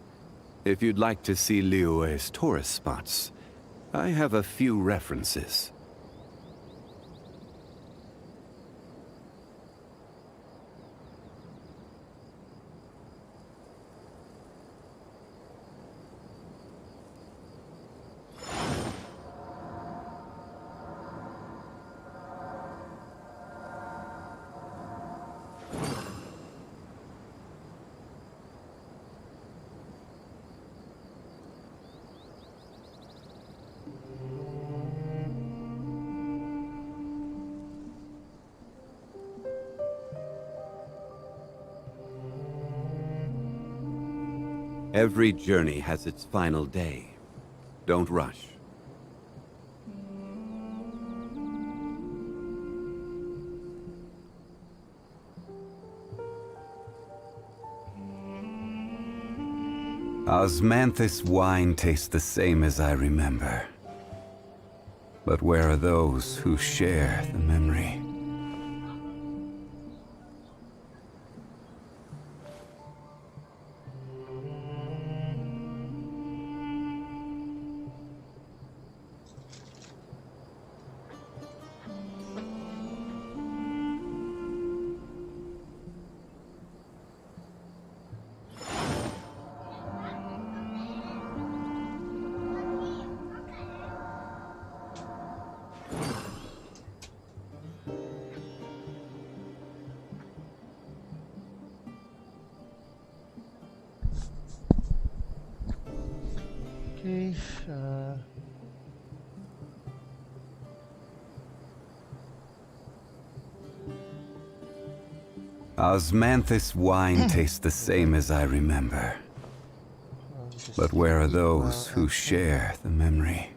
Speaker 13: If you'd like to see Liyue's tourist spots, I have a few references. Every journey has its final day. Don't rush. Osmanthus wine tastes the same as I remember. But where are those who share the memory?
Speaker 8: Okay,
Speaker 13: Osmanthus wine tastes the same as I remember. But where are those who share the memory?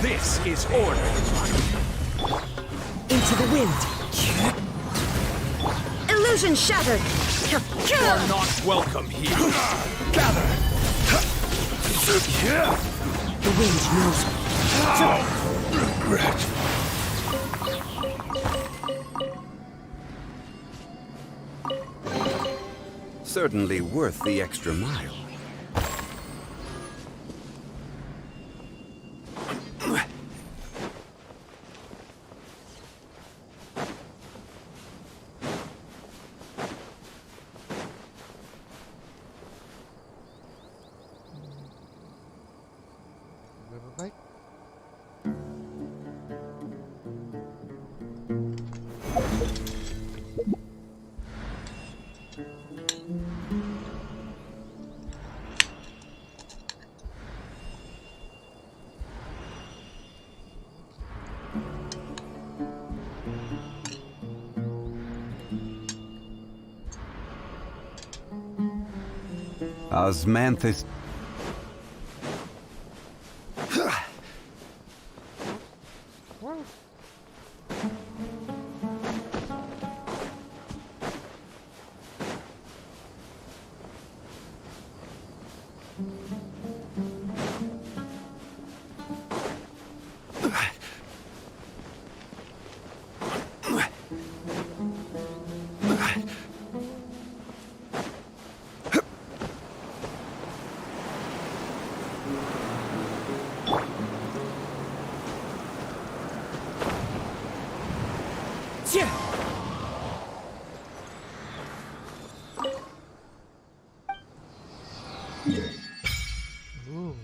Speaker 17: This is order.
Speaker 11: Into the wind. Illusion shattered.
Speaker 17: You are not welcome here. Gather.
Speaker 11: The wind knows me.
Speaker 17: Regret.
Speaker 13: Certainly worth the extra mile.
Speaker 8: right?
Speaker 13: Osmanthus.
Speaker 8: Ooh.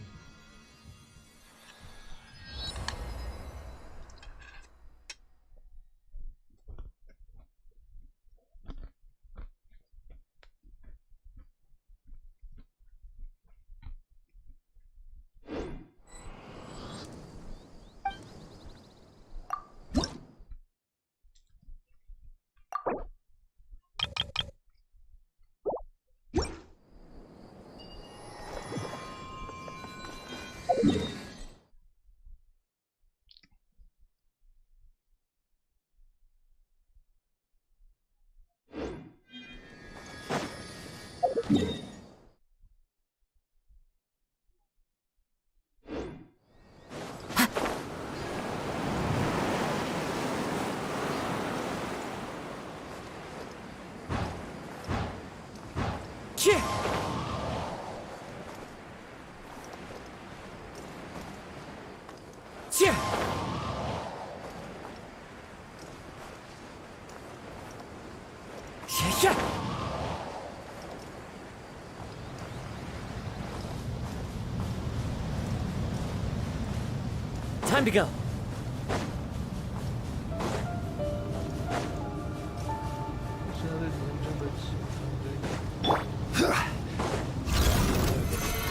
Speaker 18: Time to go.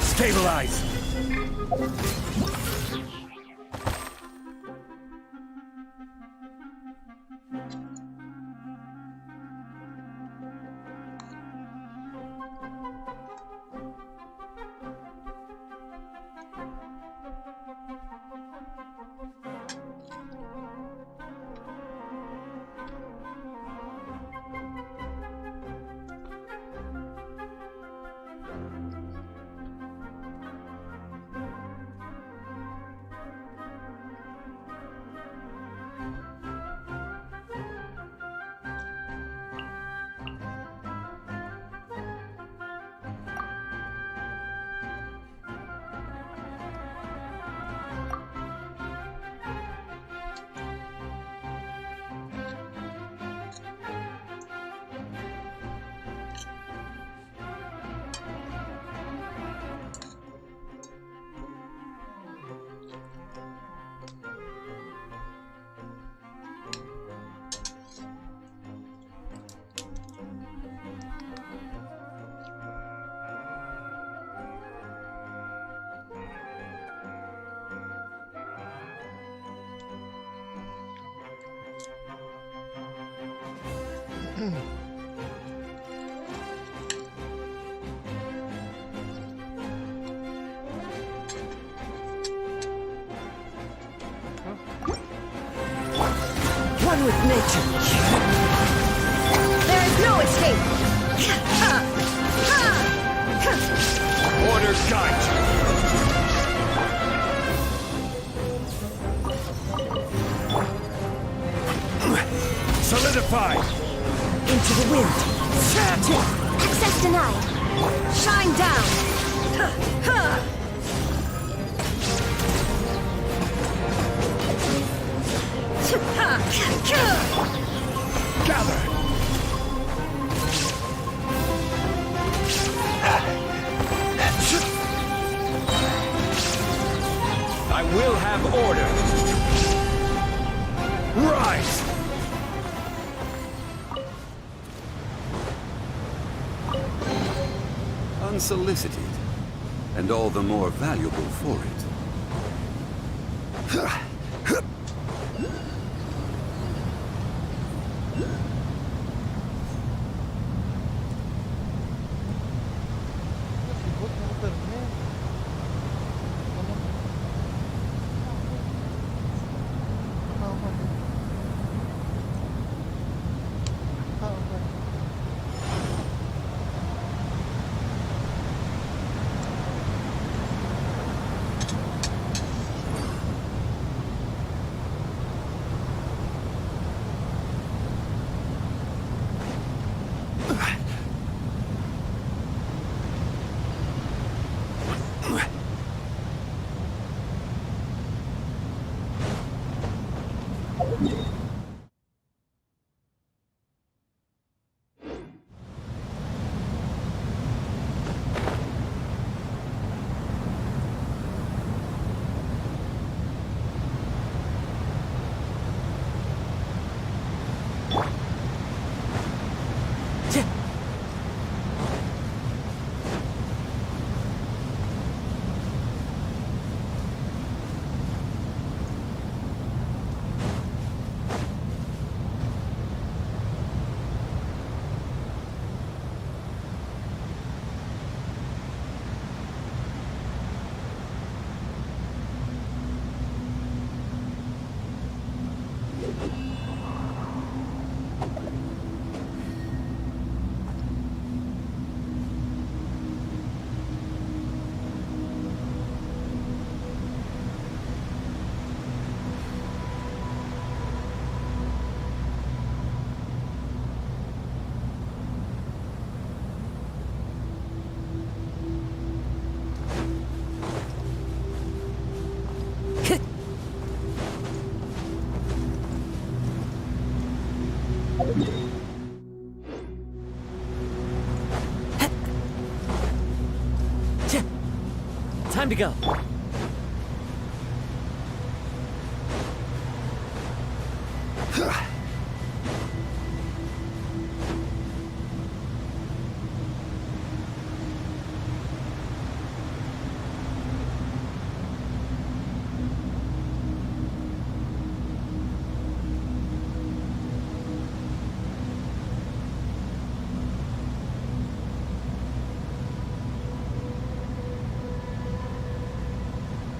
Speaker 17: Stabilize!
Speaker 15: One with nature. There is no escape.
Speaker 17: Order guide you. Solidify.
Speaker 15: Into the wind. Access denied. Shine down.
Speaker 17: Gather. I will have order. Rise.
Speaker 13: Unsolicited, and all the more valuable for it.
Speaker 18: Time to go.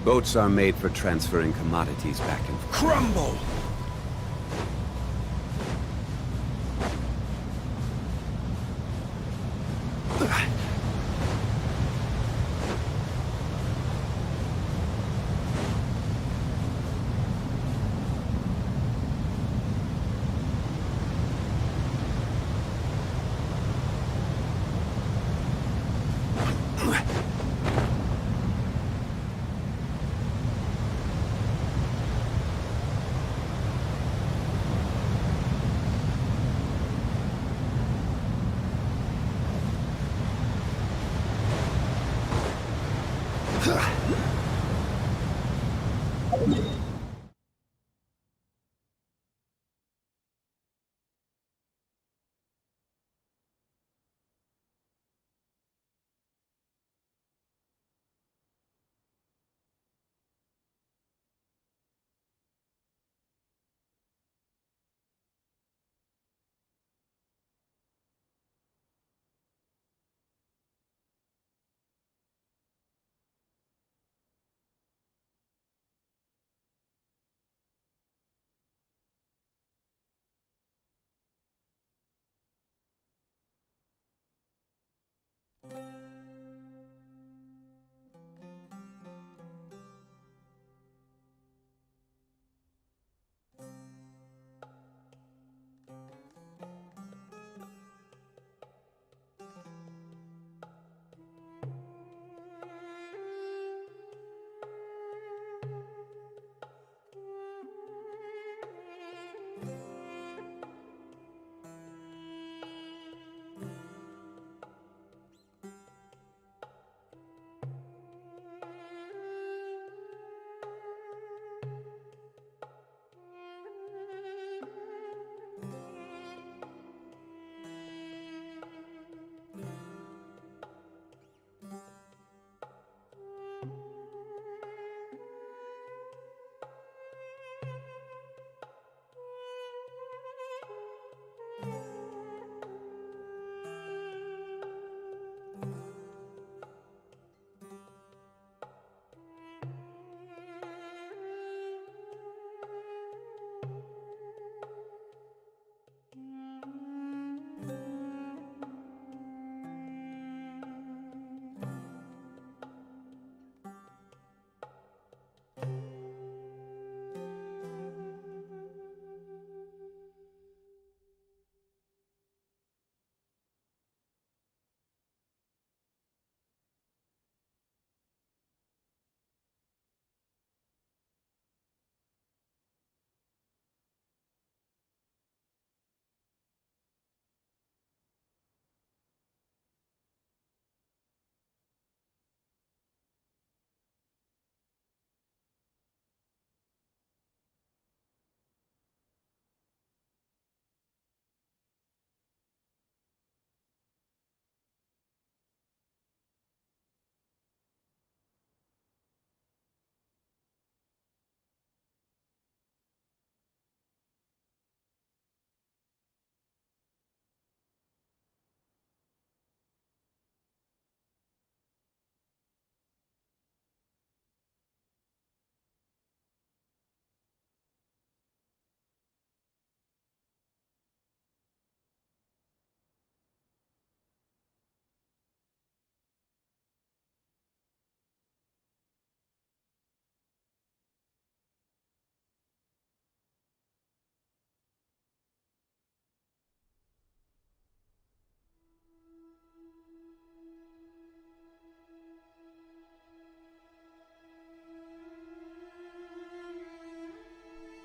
Speaker 13: Boats are made for transferring commodities back and forth.
Speaker 17: Crumble!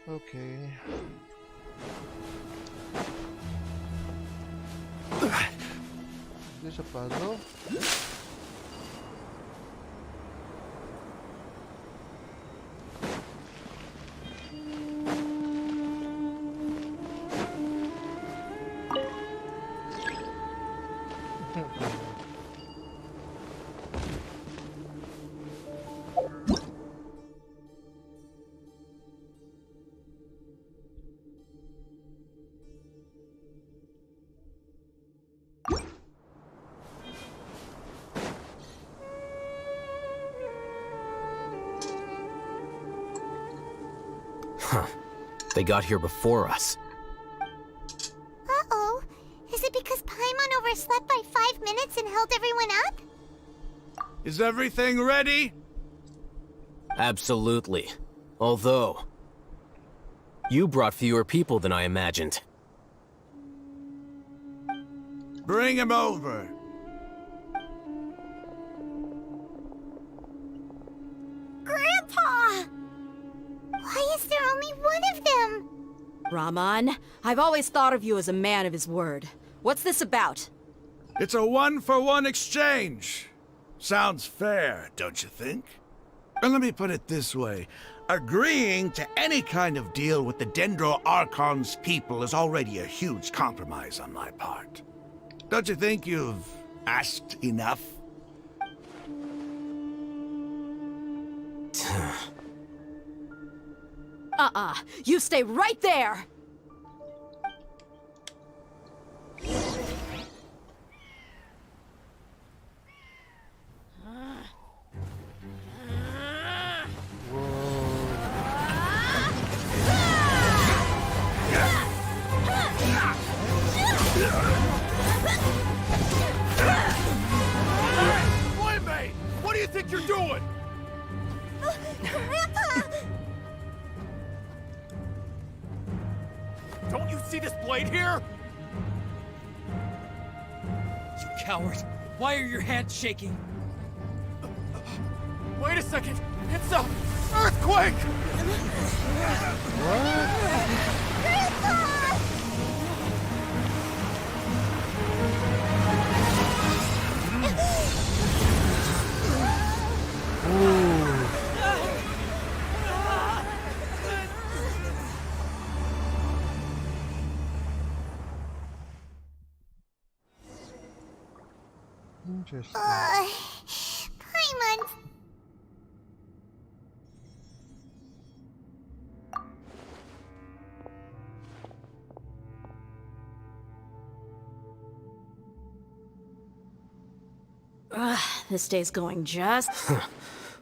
Speaker 8: Okay. Is this a puzzle?
Speaker 12: Huh. They got here before us.
Speaker 2: Uh-oh. Is it because Paimon overslept by 5 minutes and held everyone up?
Speaker 17: Is everything ready?
Speaker 12: Absolutely. Although, you brought fewer people than I imagined.
Speaker 17: Bring him over.
Speaker 15: Grandpa!
Speaker 2: Why is there only one of them?
Speaker 11: Rahman, I've always thought of you as a man of his word. What's this about?
Speaker 17: It's a one-for-one exchange. Sounds fair, don't you think? And let me put it this way. Agreeing to any kind of deal with the Dendro Archon's people is already a huge compromise on my part. Don't you think you've asked enough?
Speaker 11: You stay right there!
Speaker 17: Boy, mate! What do you think you're doing?
Speaker 15: Grandpa!
Speaker 16: Don't you see this blade here?
Speaker 18: You coward! Why are your hands shaking?
Speaker 16: Wait a second! It's a earthquake!
Speaker 8: Interesting.
Speaker 2: Paimon.
Speaker 11: This day's going just...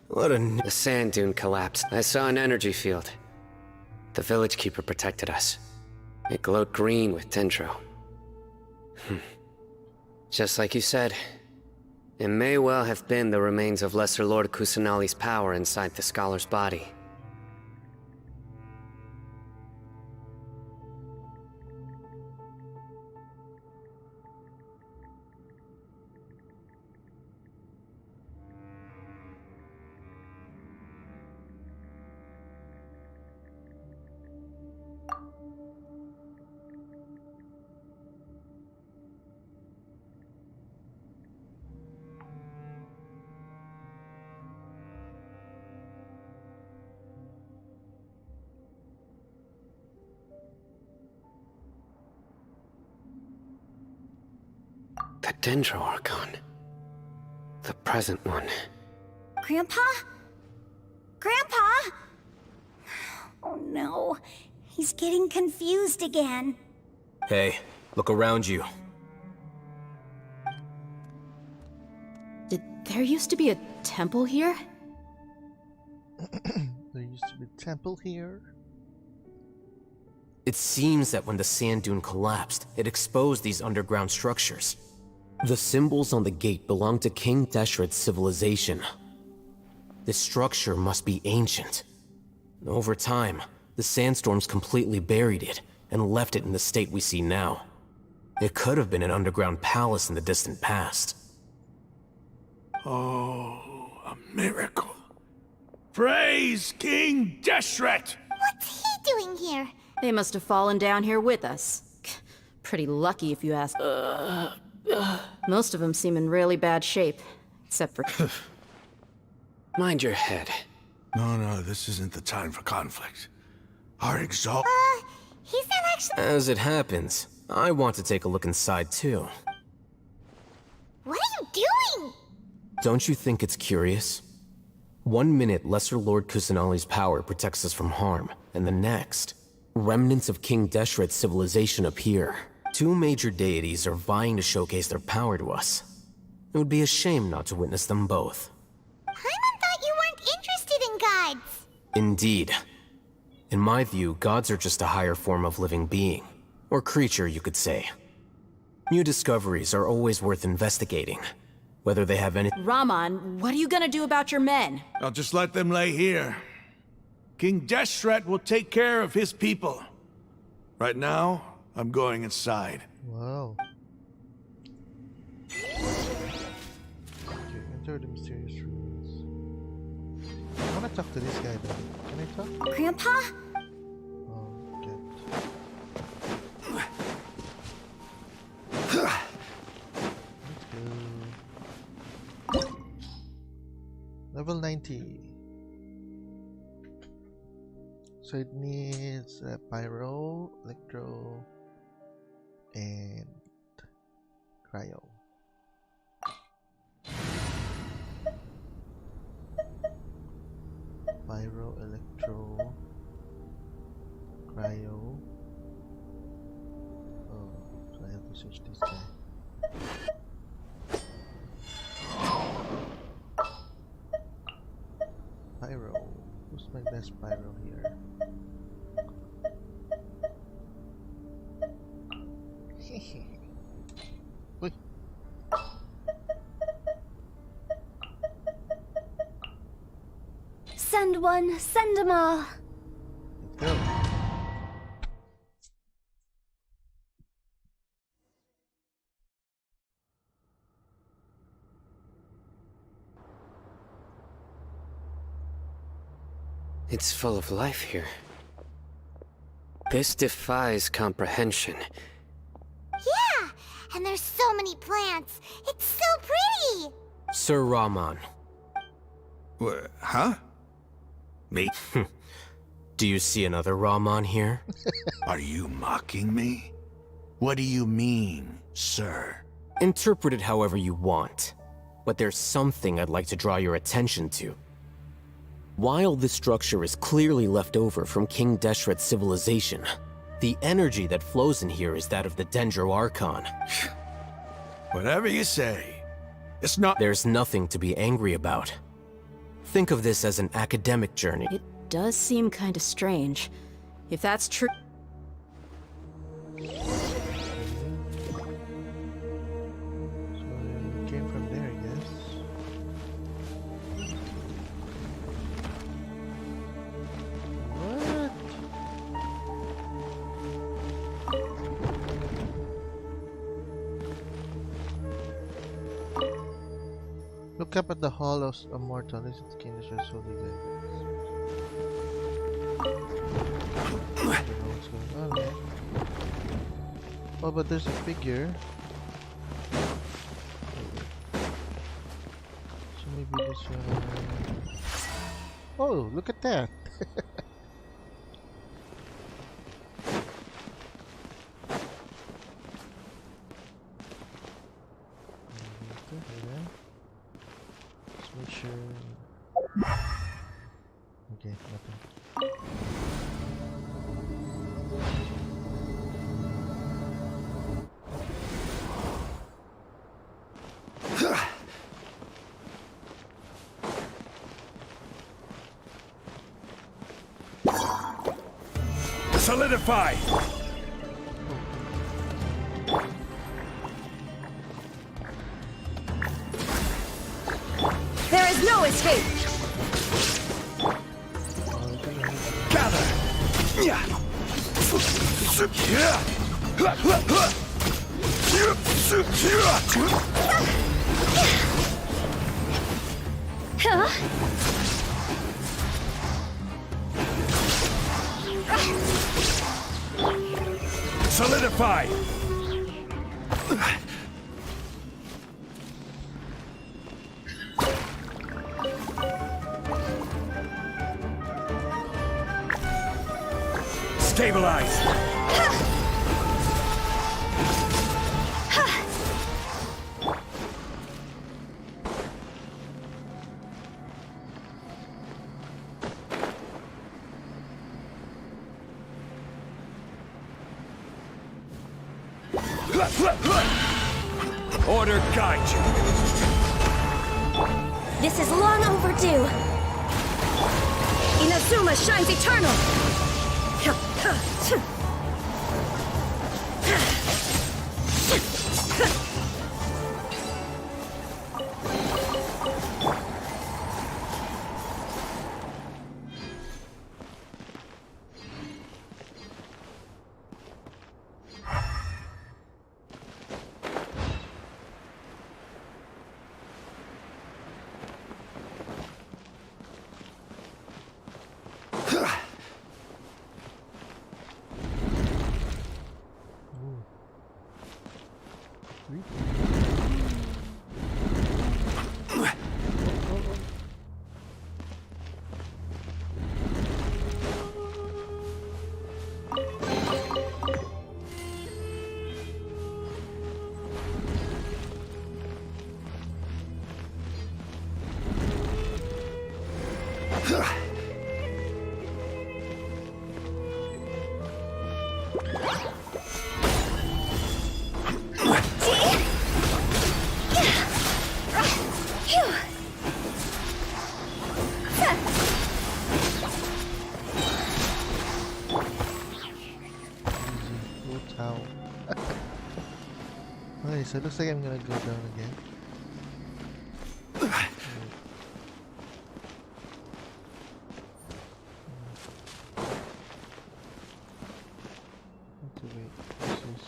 Speaker 4: What a... The sand dune collapsed. I saw an energy field. The village keeper protected us. It glowed green with Dendro. Just like you said, it may well have been the remains of Lesser Lord Kusanali's power inside the scholar's body. The Dendro Archon. The present one.
Speaker 15: Grandpa? Grandpa? Oh no. He's getting confused again.
Speaker 12: Hey, look around you.
Speaker 3: Did there used to be a temple here?
Speaker 8: There used to be a temple here.
Speaker 12: It seems that when the sand dune collapsed, it exposed these underground structures. The symbols on the gate belong to King Deshret's civilization. This structure must be ancient. Over time, the sandstorms completely buried it and left it in the state we see now. It could have been an underground palace in the distant past.
Speaker 17: Oh, a miracle. Praise King Deshret!
Speaker 2: What's he doing here?
Speaker 3: They must have fallen down here with us. Pretty lucky if you ask. Most of them seem in really bad shape, except for...
Speaker 4: Mind your head.
Speaker 17: No, this isn't the time for conflict. Our exalt...
Speaker 2: He's not actually...
Speaker 12: As it happens, I want to take a look inside too. Don't you think it's curious? 1 minute, Lesser Lord Kusanali's power protects us from harm, and the next, remnants of King Deshret's civilization appear. 2 major deities are vying to showcase their power to us. It would be a shame not to witness them both.
Speaker 2: Paimon thought you weren't interested in gods.
Speaker 12: Indeed. In my view, gods are just a higher form of living being. Or creature, you could say. New discoveries are always worth investigating. Whether they have any—
Speaker 11: Raman, what are you gonna do about your men?
Speaker 17: I'll just let them lay here. King Deshret will take care of his people. Right now, I'm going inside.
Speaker 8: Wow. Okay, enter the mysterious ruins. I wanna talk to this guy though. Can I talk?
Speaker 15: Grandpa?
Speaker 8: Oh, okay. Let's go. Level 90. So it needs pyro, electro, and cryo. Pyro, electro, cryo. Oh, so I have to switch this guy. Pyro. Who's my best pyro here? Uy.
Speaker 15: Send one, send them all.
Speaker 8: Let's go.
Speaker 4: It's full of life here. This defies comprehension.
Speaker 2: Yeah, and there's so many plants. It's so pretty.
Speaker 12: Sir Raman.
Speaker 17: Huh? Me?
Speaker 12: Do you see another Raman here?
Speaker 17: Are you mocking me? What do you mean, sir?
Speaker 12: Interpret it however you want, but there's something I'd like to draw your attention to. While this structure is clearly left over from King Deshret's civilization, the energy that flows in here is that of the Dendro Archon.
Speaker 17: Whatever you say. It's not—
Speaker 12: There's nothing to be angry about. Think of this as an academic journey.
Speaker 3: It does seem kinda strange. If that's true—
Speaker 8: So it came from there, I guess. What? Look up at the Hall of Immortal. This is King Deshret's holy guidance. I don't know what's going on there. Oh, but there's a figure. So maybe this one. Oh, look at that! Let's make sure. Okay, nothing.
Speaker 17: Solidify!
Speaker 15: There is no escape.
Speaker 17: Gather!
Speaker 15: Huh?
Speaker 17: Solidify! Stabilize!
Speaker 16: Order guide you.
Speaker 15: This is long overdue. Inazuma shines eternal.
Speaker 8: Okay, so it looks like I'm gonna go down again. Wait, this is...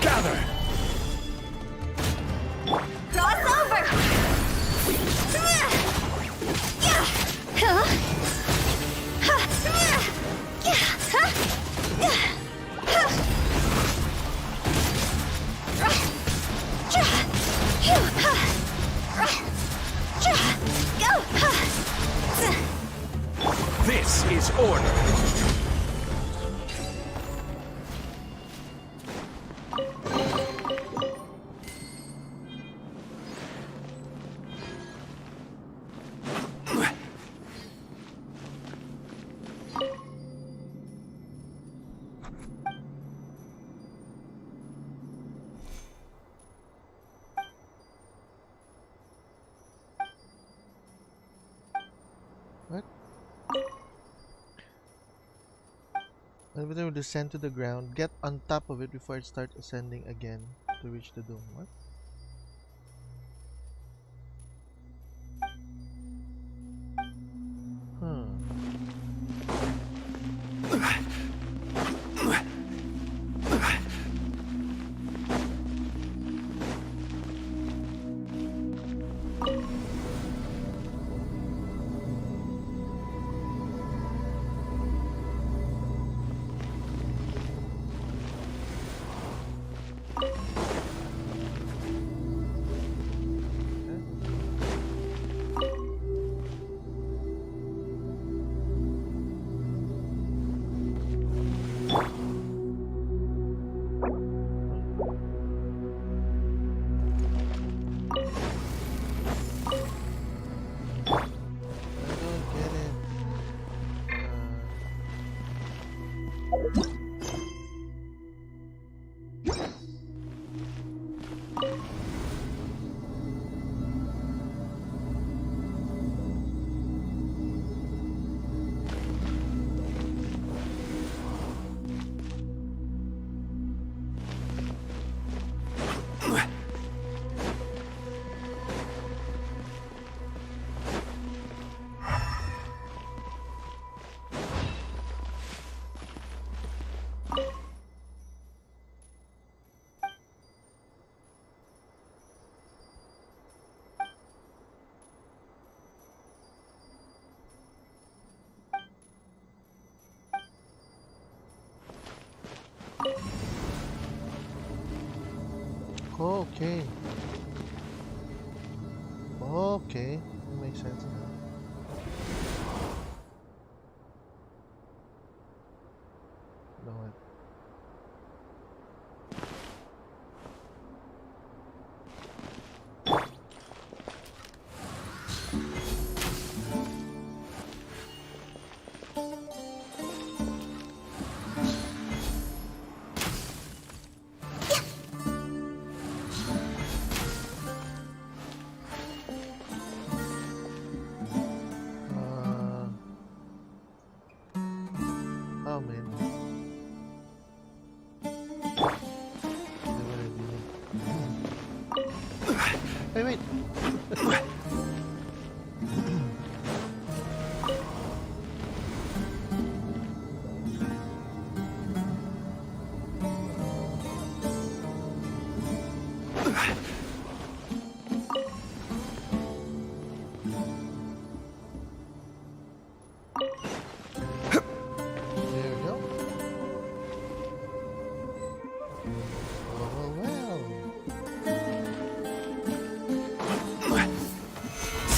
Speaker 16: Gather!
Speaker 15: Cross over!
Speaker 16: This is order.
Speaker 8: What? Everything will descend to the ground. Get on top of it before it starts ascending again to reach the dome. What? Okay. Okay. That makes sense now. No one. Wait.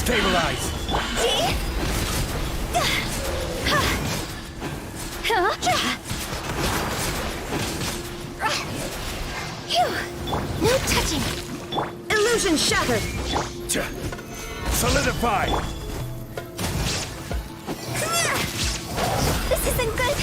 Speaker 16: Stabilize!
Speaker 15: No touching. Illusion shattered.
Speaker 16: Solidify!
Speaker 15: This isn't good.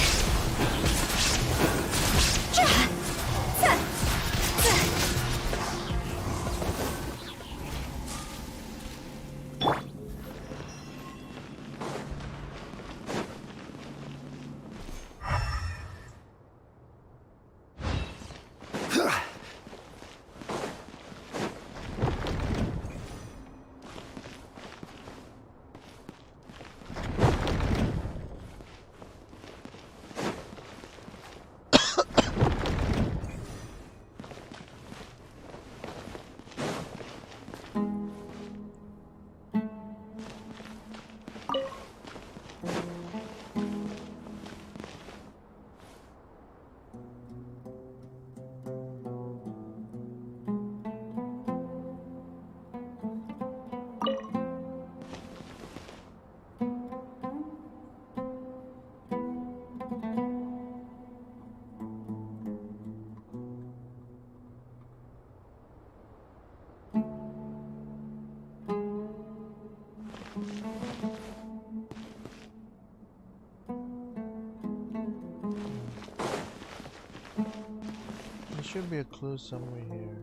Speaker 8: There should be a clue somewhere here.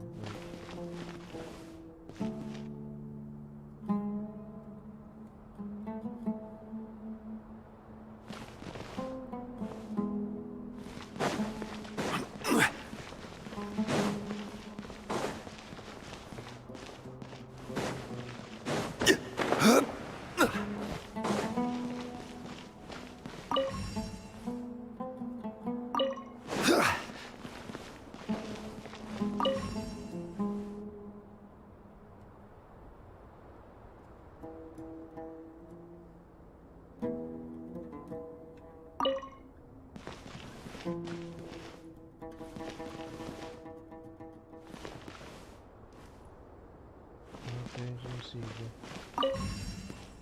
Speaker 8: Okay, let me see here.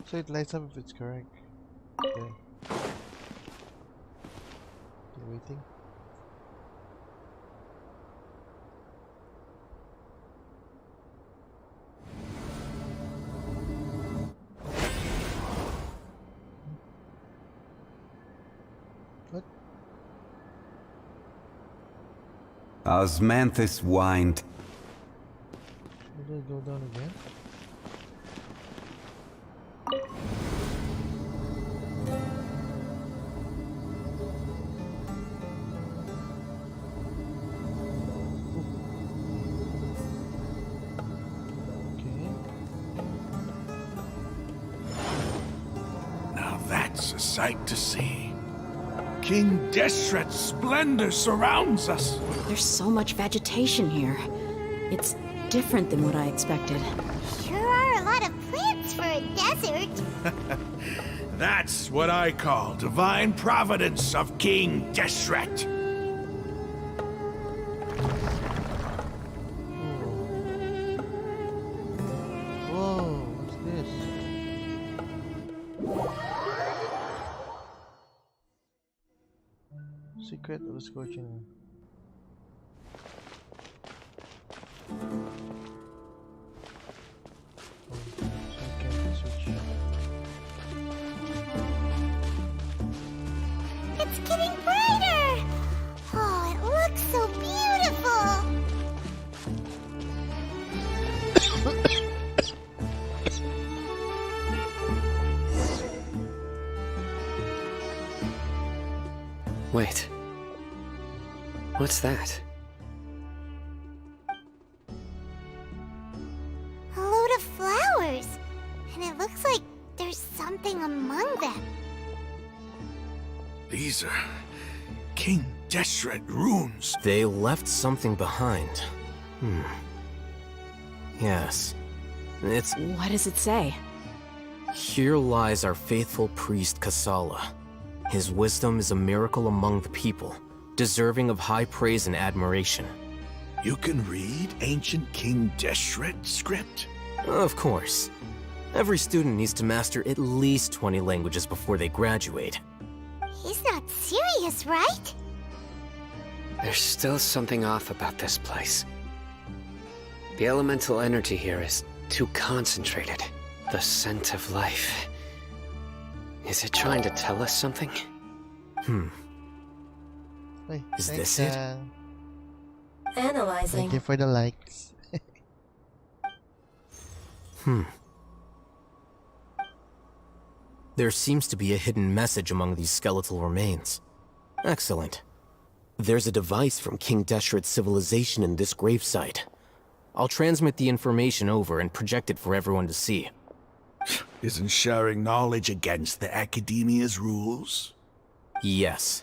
Speaker 8: So it lights up if it's correct. Okay. Waiting. What?
Speaker 13: Osmanthus whined.
Speaker 8: Should I go down again?
Speaker 17: Now that's a sight to see. King Deshret's splendor surrounds us.
Speaker 3: There's so much vegetation here. It's different than what I expected.
Speaker 2: Sure are a lot of plants for a desert.
Speaker 17: That's what I call divine providence of King Deshret.
Speaker 8: Whoa, what's this? Secret of the Scorching.
Speaker 2: It's getting brighter! Oh, it looks so beautiful!
Speaker 4: Wait. What's that?
Speaker 2: A load the flowers. And it looks like there's something among them.
Speaker 17: These are King Deshret runes.
Speaker 12: They left something behind. Yes. It's...
Speaker 11: What does it say?
Speaker 12: Here lies our faithful priest Kasala. His wisdom is a miracle among the people, deserving of high praise and admiration.
Speaker 17: You can read ancient King Deshret script?
Speaker 12: Of course. Every student needs to master at least 20 languages before they graduate.
Speaker 2: He's not serious, right?
Speaker 4: There's still something off about this place. The elemental energy here is too concentrated. The scent of life. Is it trying to tell us something?
Speaker 12: Is this it?
Speaker 8: Analyzing. Thank you for the likes.
Speaker 12: There seems to be a hidden message among these skeletal remains. Excellent. There's a device from King Deshret's civilization in this gravesite. I'll transmit the information over and project it for everyone to see.
Speaker 17: Isn't sharing knowledge against the Academia's rules?
Speaker 12: Yes.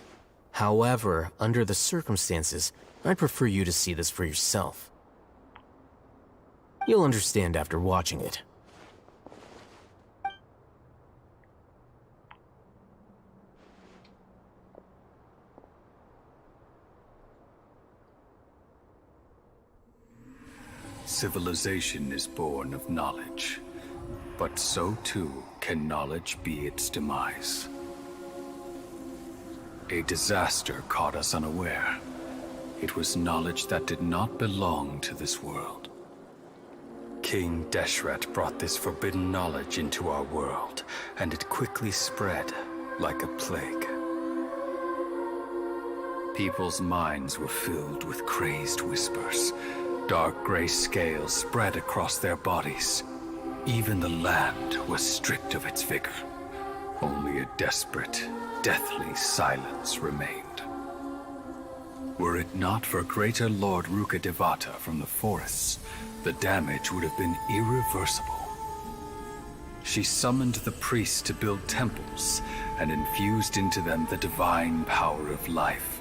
Speaker 12: However, under the circumstances, I'd prefer you to see this for yourself. You'll understand after watching it.
Speaker 16: Civilization is born of knowledge, but so too can knowledge be its demise. A disaster caught us unaware. It was knowledge that did not belong to this world. King Deshret brought this forbidden knowledge into our world, and it quickly spread like a plague. People's minds were filled with crazed whispers. Dark gray scales spread across their bodies. Even the land was stripped of its vigor. Only a desperate, deathly silence remained. Were it not for Greater Lord Rukkhadevata from the forests, the damage would have been irreversible. She summoned the priests to build temples and infused into them the divine power of life.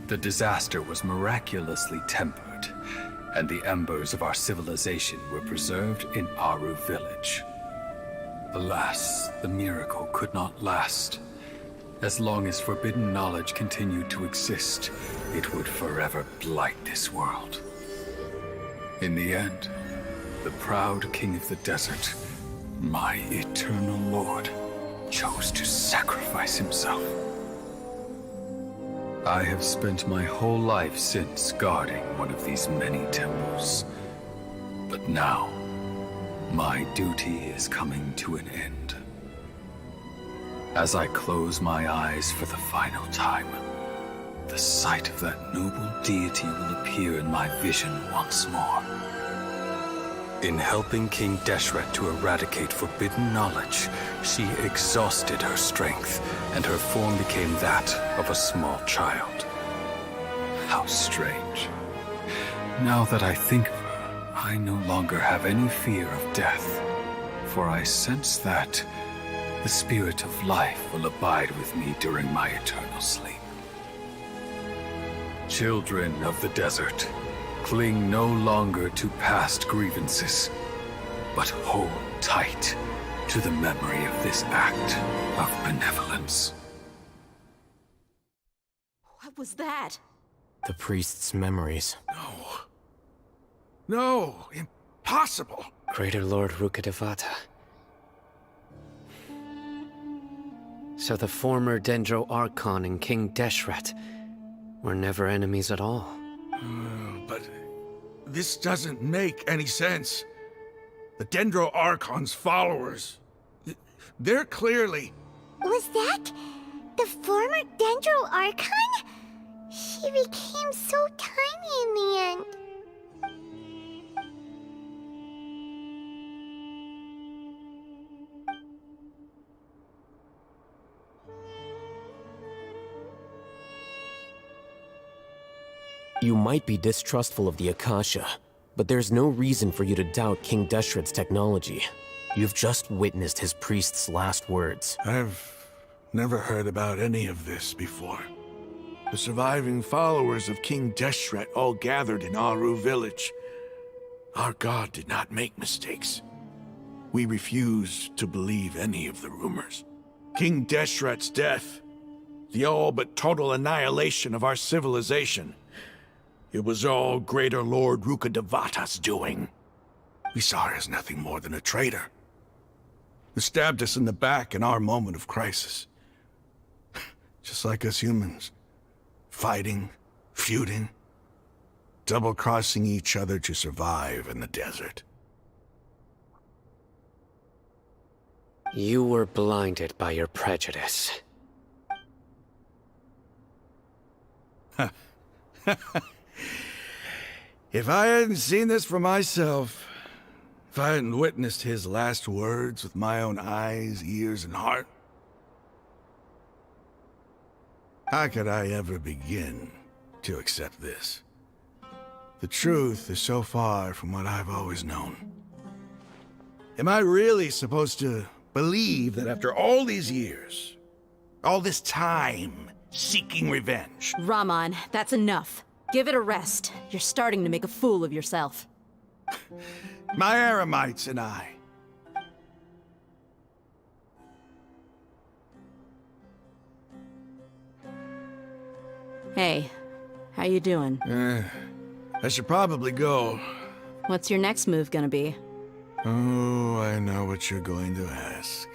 Speaker 16: The disaster was miraculously tempered, and the embers of our civilization were preserved in Aru village. Alas, the miracle could not last. As long as forbidden knowledge continued to exist, it would forever blight this world. In the end, the proud king of the desert, my eternal lord, chose to sacrifice himself. I have spent my whole life since guarding one of these many temples. But now, my duty is coming to an end. As I close my eyes for the final time, the sight of that noble deity will appear in my vision once more. In helping King Deshret to eradicate forbidden knowledge, she exhausted her strength, and her form became that of a small child. How strange. Now that I think of her, I no longer have any fear of death, for I sense that the spirit of life will abide with me during my eternal sleep. Children of the desert, cling no longer to past grievances, but hold tight to the memory of this act of benevolence.
Speaker 11: What was that?
Speaker 12: The priest's memories.
Speaker 17: No, impossible.
Speaker 4: Greater Lord Rukkhadevata. So the former Dendro Archon and King Deshret were never enemies at all.
Speaker 17: But this doesn't make any sense. The Dendro Archon's followers, they're clearly...
Speaker 2: Was that the former Dendro Archon? She became so tiny in the end.
Speaker 12: You might be distrustful of the Akasha, But there's no reason for you to doubt King Deshret's technology. You've just witnessed his priest's last words.
Speaker 17: I've never heard about any of this before. The surviving followers of King Deshret all gathered in Aru village. Our god did not make mistakes. We refused to believe any of the rumors. King Deshret's death, the all but total annihilation of our civilization, it was all Greater Lord Rukkhadevata's doing. We saw her as nothing more than a traitor, who stabbed us in the back in our moment of crisis. Just like us humans. Fighting, feuding, double-crossing each other to survive in the desert.
Speaker 4: You were blinded by your prejudice.
Speaker 17: If I hadn't seen this for myself, if I hadn't witnessed his last words with my own eyes, ears, and heart, how could I ever begin to accept this? The truth is so far from what I've always known. Am I really supposed to believe that after all these years, all this time seeking revenge?
Speaker 3: Rahman, that's enough. Give it a rest. You're starting to make a fool of yourself.
Speaker 17: My Aramites and I.
Speaker 3: Hey, how you doing?
Speaker 17: I should probably go.
Speaker 3: What's your next move gonna be?
Speaker 17: Oh, I know what you're going to ask.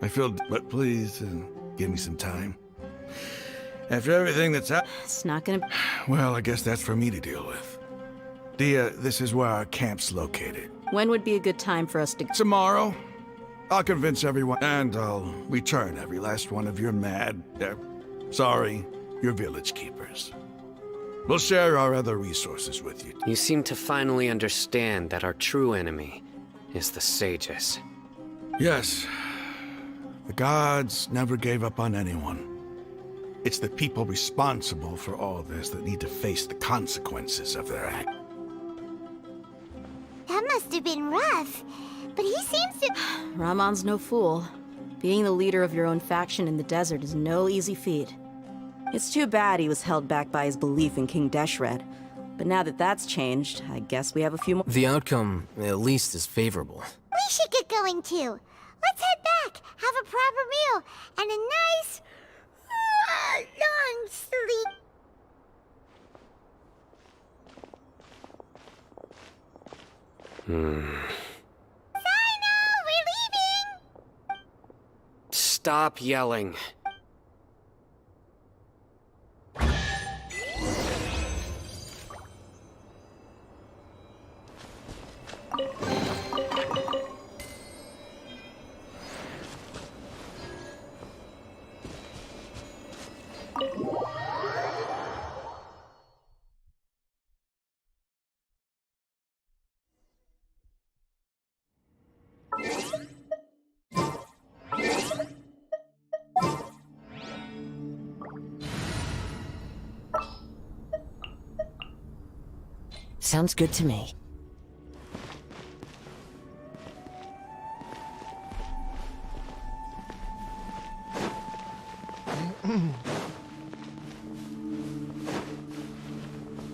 Speaker 17: But please, give me some time. After everything that's happened...
Speaker 3: It's not gonna...
Speaker 17: Well, I guess that's for me to deal with. Dia, this is where our camp's located.
Speaker 3: When would be a good time for us to...
Speaker 17: Tomorrow. I'll convince everyone, and I'll return every last one of your your village keepers. We'll share our other resources with you.
Speaker 4: You seem to finally understand that our true enemy is the sages.
Speaker 17: Yes. The gods never gave up on anyone. It's the people responsible for all this that need to face the consequences of their act.
Speaker 2: That must have been rough, but he seems to...
Speaker 3: Rahman's no fool. Being the leader of your own faction in the desert is no easy feat.
Speaker 11: It's too bad he was held back by his belief in King Deshret. But now that that's changed, I guess we have a few more...
Speaker 12: The outcome, at least, is favorable.
Speaker 2: We should get going too. Let's head back, have a proper meal, and a nice... long sleep. Sino, we're leaving!
Speaker 4: Stop yelling.
Speaker 5: Sounds good to me.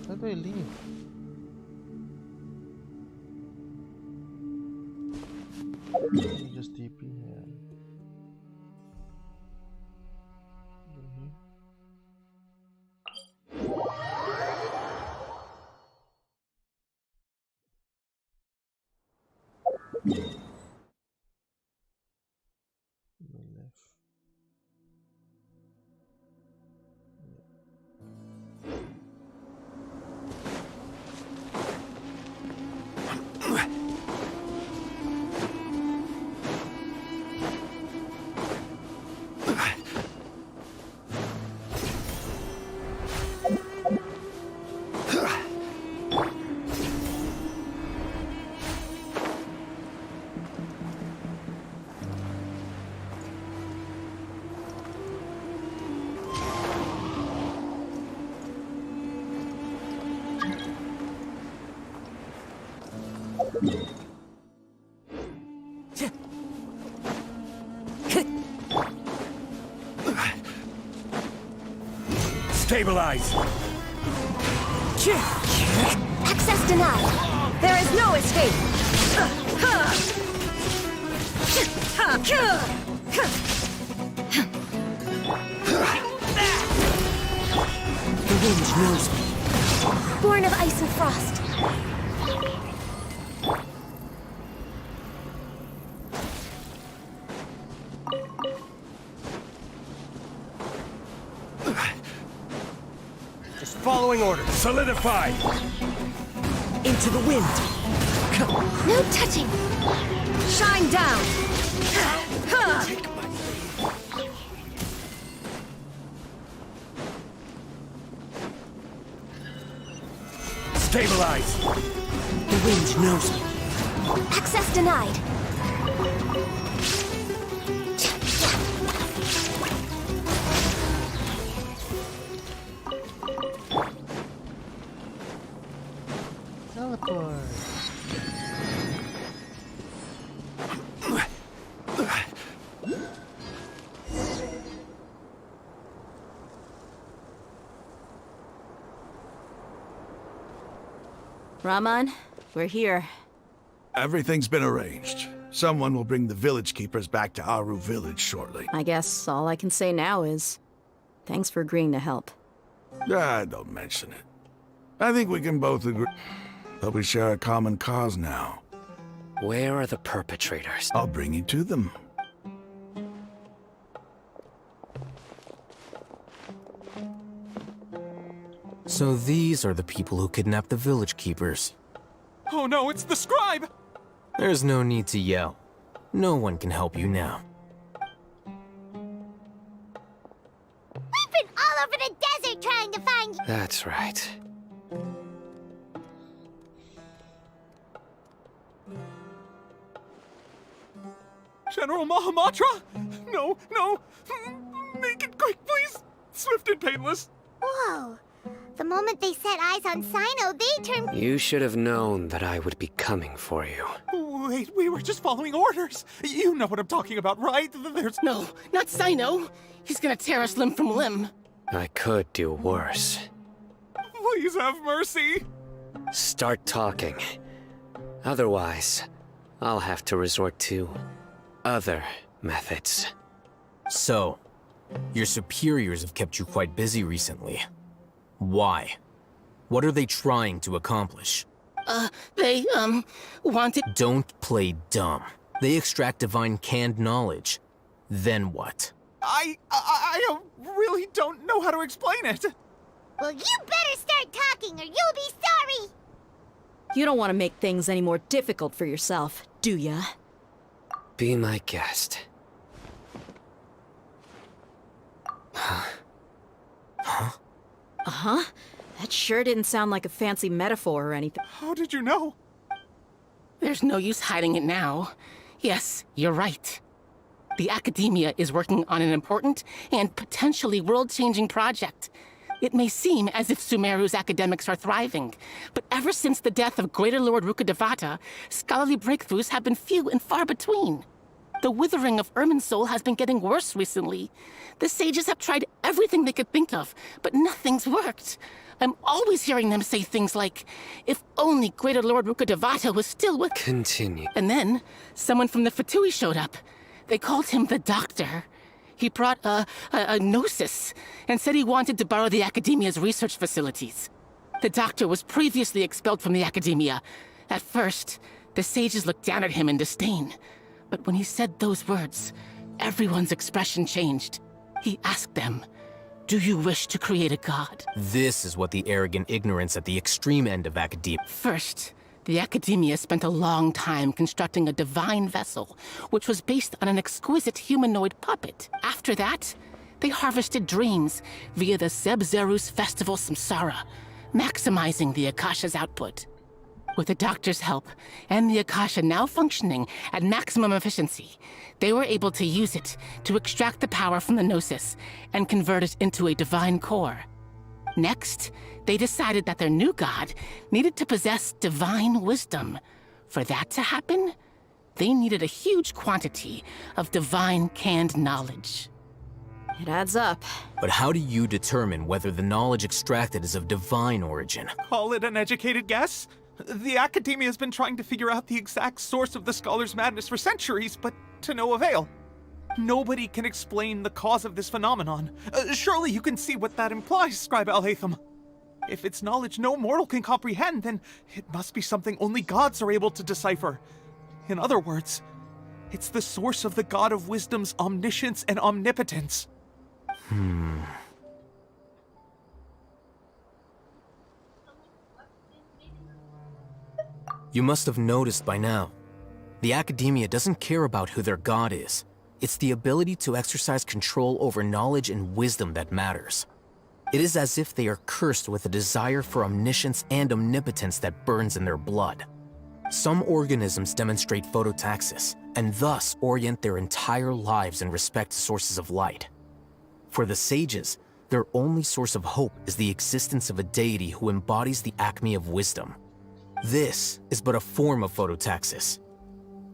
Speaker 8: How do I leave? Let me just TP here.
Speaker 17: Stabilize!
Speaker 15: Access denied. There is no escape.
Speaker 12: The wind knows me.
Speaker 15: Born of ice and frost.
Speaker 17: Just following orders. Solidify!
Speaker 12: Into the wind.
Speaker 15: No touching. Shine down.
Speaker 17: Stabilize!
Speaker 12: The wind knows me.
Speaker 15: Access denied.
Speaker 8: Teleport.
Speaker 3: Raman, we're here.
Speaker 17: Everything's been arranged. Someone will bring the village keepers back to Aru village shortly.
Speaker 3: I guess all I can say now is thanks for agreeing to help.
Speaker 17: Don't mention it. I think we can both agree that we share a common cause now.
Speaker 4: Where are the perpetrators?
Speaker 17: I'll bring you to them.
Speaker 12: So these are the people who kidnapped the village keepers.
Speaker 18: Oh no, it's the scribe!
Speaker 12: There's no need to yell. No one can help you now.
Speaker 2: We've been all over the desert trying to find you.
Speaker 4: That's right.
Speaker 18: General Mahamatra? No, no! Make it quick, please! Swift and painless!
Speaker 2: Whoa. The moment they set eyes on Sino, they turned...
Speaker 4: You should have known that I would be coming for you.
Speaker 18: Wait, we were just following orders. You know what I'm talking about, right? There's...
Speaker 19: No, not Sino. He's gonna tear us limb from limb.
Speaker 4: I could do worse.
Speaker 18: Please have mercy.
Speaker 4: Start talking. Otherwise, I'll have to resort to other methods.
Speaker 12: So, your superiors have kept you quite busy recently. Why? What are they trying to accomplish?
Speaker 19: They, wanted...
Speaker 12: Don't play dumb. They extract divine canned knowledge. Then what?
Speaker 18: I really don't know how to explain it.
Speaker 2: Well, you better start talking or you'll be sorry.
Speaker 3: You don't want to make things any more difficult for yourself, do ya?
Speaker 4: Be my guest.
Speaker 3: Uh-huh. That sure didn't sound like a fancy metaphor or anything.
Speaker 18: How did you know?
Speaker 19: There's no use hiding it now. Yes, you're right. The Academia is working on an important and potentially world-changing project. It may seem as if Sumeru's academics are thriving, but ever since the death of Greater Lord Rukkhadevata, scholarly breakthroughs have been few and far between. The withering of Irminsul has been getting worse recently. The sages have tried everything they could think of, but nothing's worked. I'm always hearing them say things like, if only Greater Lord Rukkhadevata was still with—
Speaker 4: Continue.
Speaker 19: And then, someone from the Fatui showed up. They called him the Doctor. He brought a gnosis and said he wanted to borrow the Academia's research facilities. The Doctor was previously expelled from the Academia. At first, the sages looked down at him in disdain. But when he said those words, everyone's expression changed. He asked them, "Do you wish to create a god?"
Speaker 12: This is what the arrogant ignorance at the extreme end of academia.
Speaker 19: First, the Academia spent a long time constructing a divine vessel, which was based on an exquisite humanoid puppet. After that, they harvested dreams via the Zeb-Zerus Festival Samsara, maximizing the Akasha's output. With the Doctor's help, and the Akasha now functioning at maximum efficiency, they were able to use it to extract the power from the Gnosis and convert it into a divine core. Next, they decided that their new god needed to possess divine wisdom. For that to happen, they needed a huge quantity of divine canned knowledge.
Speaker 3: It adds up.
Speaker 12: But how do you determine whether the knowledge extracted is of divine origin?
Speaker 18: Call it an educated guess? The academia has been trying to figure out the exact source of the scholar's madness for centuries, but to no avail. Nobody can explain the cause of this phenomenon. Surely you can see what that implies, Scribe Al-Haytham. If it's knowledge no mortal can comprehend, then it must be something only gods are able to decipher. In other words, it's the source of the God of Wisdom's omniscience and omnipotence.
Speaker 12: You must have noticed by now. The academia doesn't care about who their god is. It's the ability to exercise control over knowledge and wisdom that matters. It is as if they are cursed with a desire for omniscience and omnipotence that burns in their blood. Some organisms demonstrate phototaxis, and thus orient their entire lives in respect to sources of light. For the sages, their only source of hope is the existence of a deity who embodies the acme of wisdom. This is but a form of phototaxis.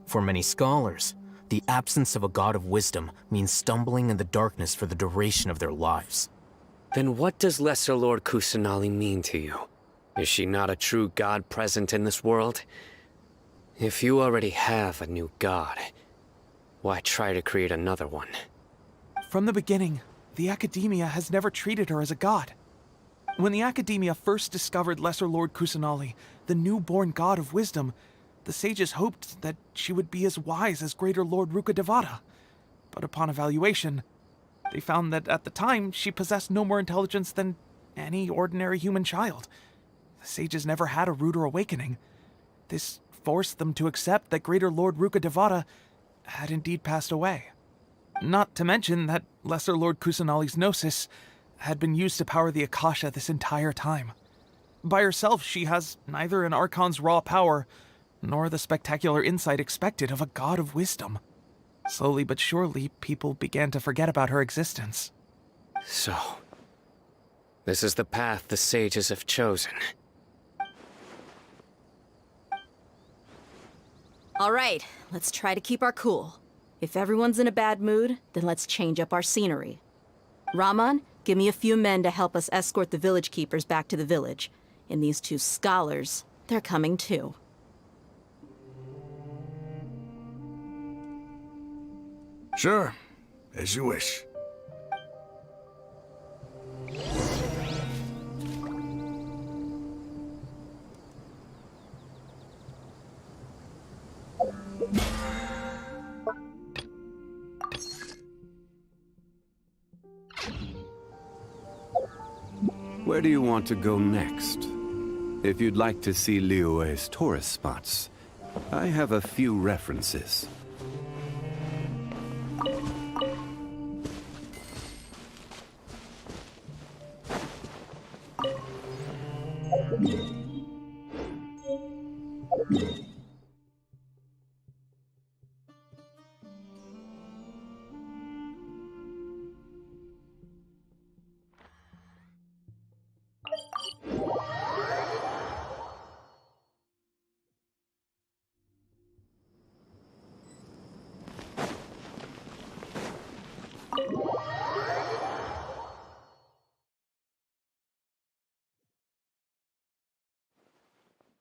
Speaker 12: For many scholars, the absence of a god of wisdom means stumbling in the darkness for the duration of their lives.
Speaker 4: Then what does Lesser Lord Kusanali mean to you? Is she not a true god present in this world? If you already have a new god, why try to create another one?
Speaker 18: From the beginning, the academia has never treated her as a god. When the academia first discovered Lesser Lord Kusanali, the newborn god of wisdom, the sages hoped that she would be as wise as Greater Lord Rukkhadevata. But upon evaluation, they found that at the time she possessed no more intelligence than any ordinary human child. The sages never had a ruder awakening. This forced them to accept that Greater Lord Rukkhadevata had indeed passed away. Not to mention that Lesser Lord Kusanali's gnosis had been used to power the Akasha this entire time. By herself, she has neither an Archon's raw power, nor the spectacular insight expected of a god of wisdom. Slowly but surely, people began to forget about her existence.
Speaker 4: So, this is the path the sages have chosen.
Speaker 3: All right, let's try to keep our cool. If everyone's in a bad mood, then let's change up our scenery. Rahman, give me a few men to help us escort the village keepers back to the village. And these two scholars, they're coming too.
Speaker 17: Sure, as you wish.
Speaker 13: Where do you want to go next? If you'd like to see Liyue's tourist spots, I have a few references.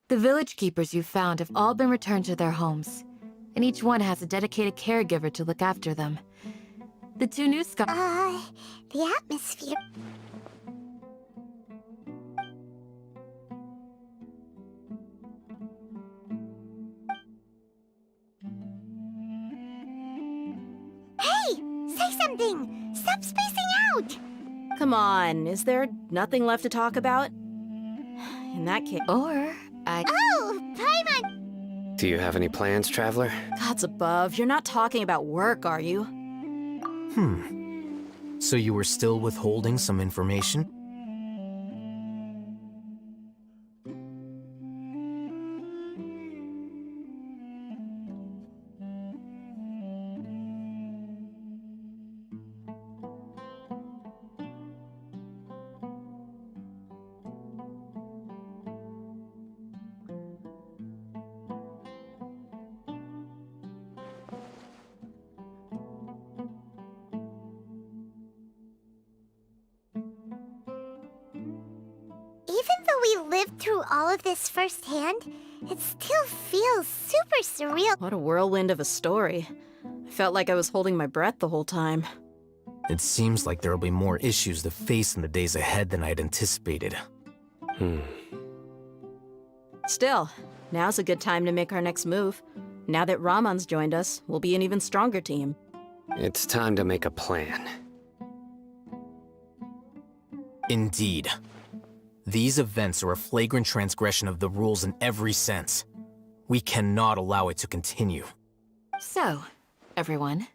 Speaker 7: The village keepers you found have all been returned to their homes, and each one has a dedicated caregiver to look after them. The two new
Speaker 2: The atmosphere. Hey! Say something! Stop spacing out!
Speaker 3: Come on, is there nothing left to talk about? In that case...
Speaker 2: Oh! Paimon!
Speaker 4: Do you have any plans, Traveler?
Speaker 3: Gods above, you're not talking about work, are you?
Speaker 12: So you were still withholding some information?
Speaker 2: we lived through all of this firsthand, it still feels super surreal.
Speaker 3: What a whirlwind of a story. I felt like I was holding my breath the whole time.
Speaker 14: It seems like there'll be more issues to face in the days ahead than I'd anticipated.
Speaker 3: Still, now's a good time to make our next move. Now that Ramon's joined us, we'll be an even stronger team.
Speaker 4: It's time to make a plan.
Speaker 14: Indeed. These events are a flagrant transgression of the rules in every sense. We cannot allow it to continue.
Speaker 5: So, everyone,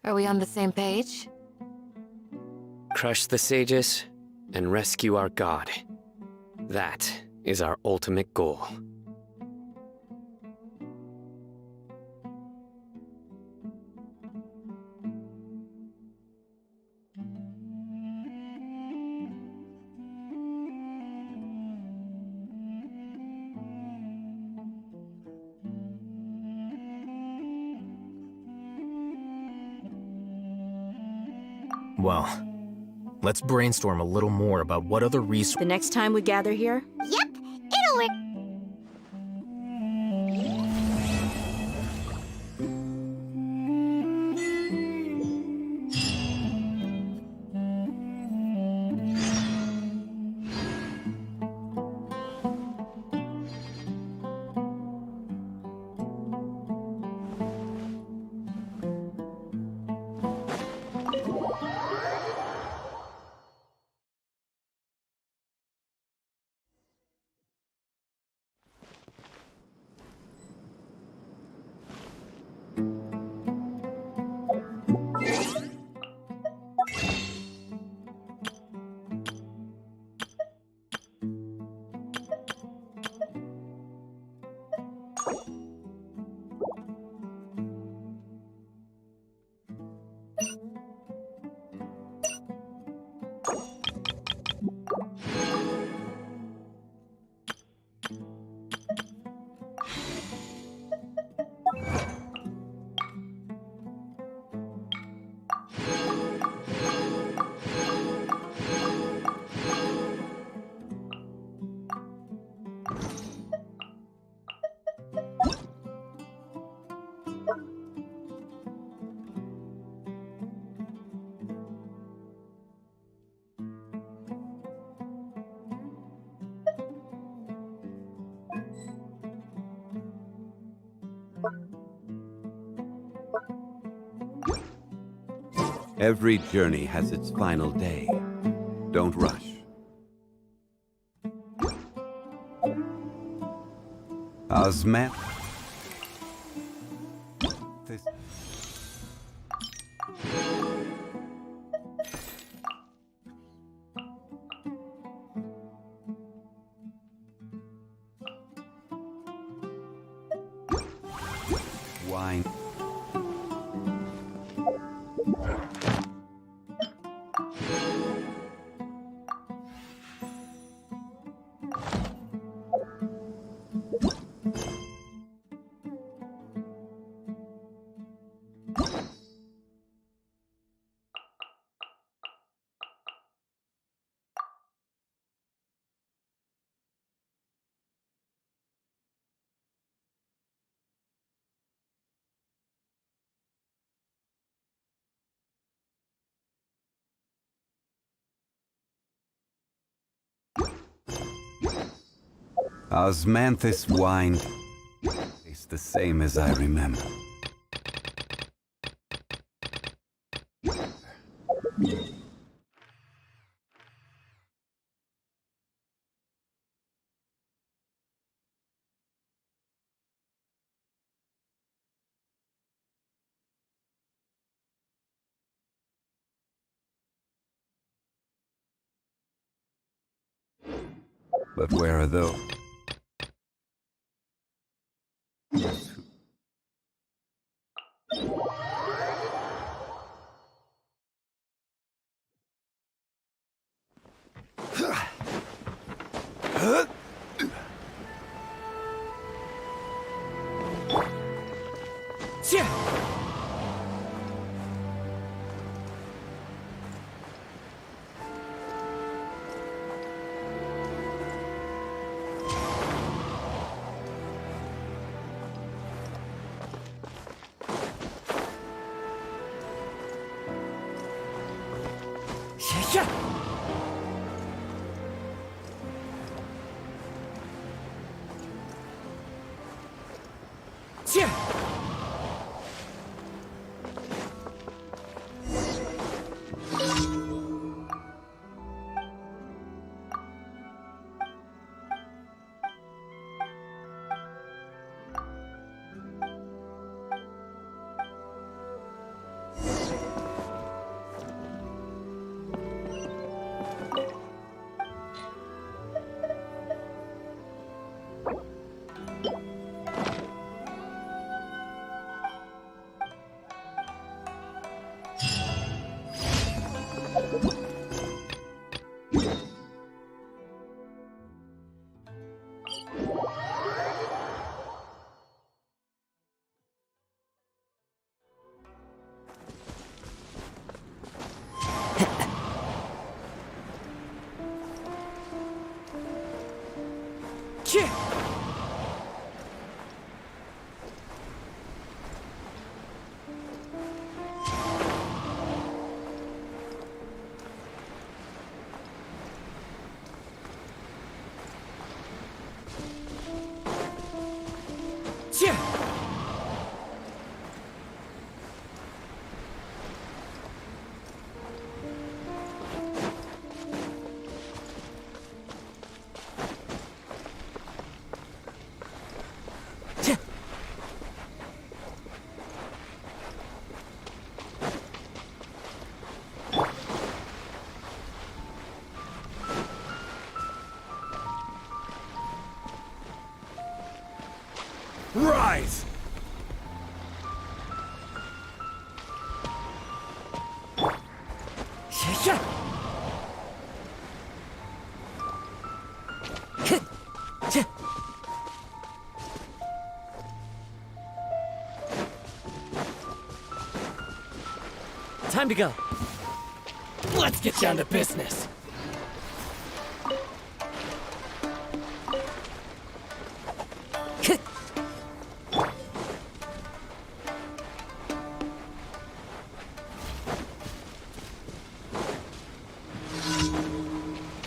Speaker 5: are we on the same page?
Speaker 4: Crush the sages and rescue our god. That is our ultimate goal.
Speaker 14: Well, let's brainstorm a little more about what other resources.
Speaker 3: The next time we gather here?
Speaker 2: Yep, it'll work.
Speaker 13: Every journey has its final day. Don't rush. Osman. This. Wine. Osmanthus wine tastes the same as I remember. But where are those?
Speaker 17: Rise!
Speaker 20: Time to go. Let's get down to business.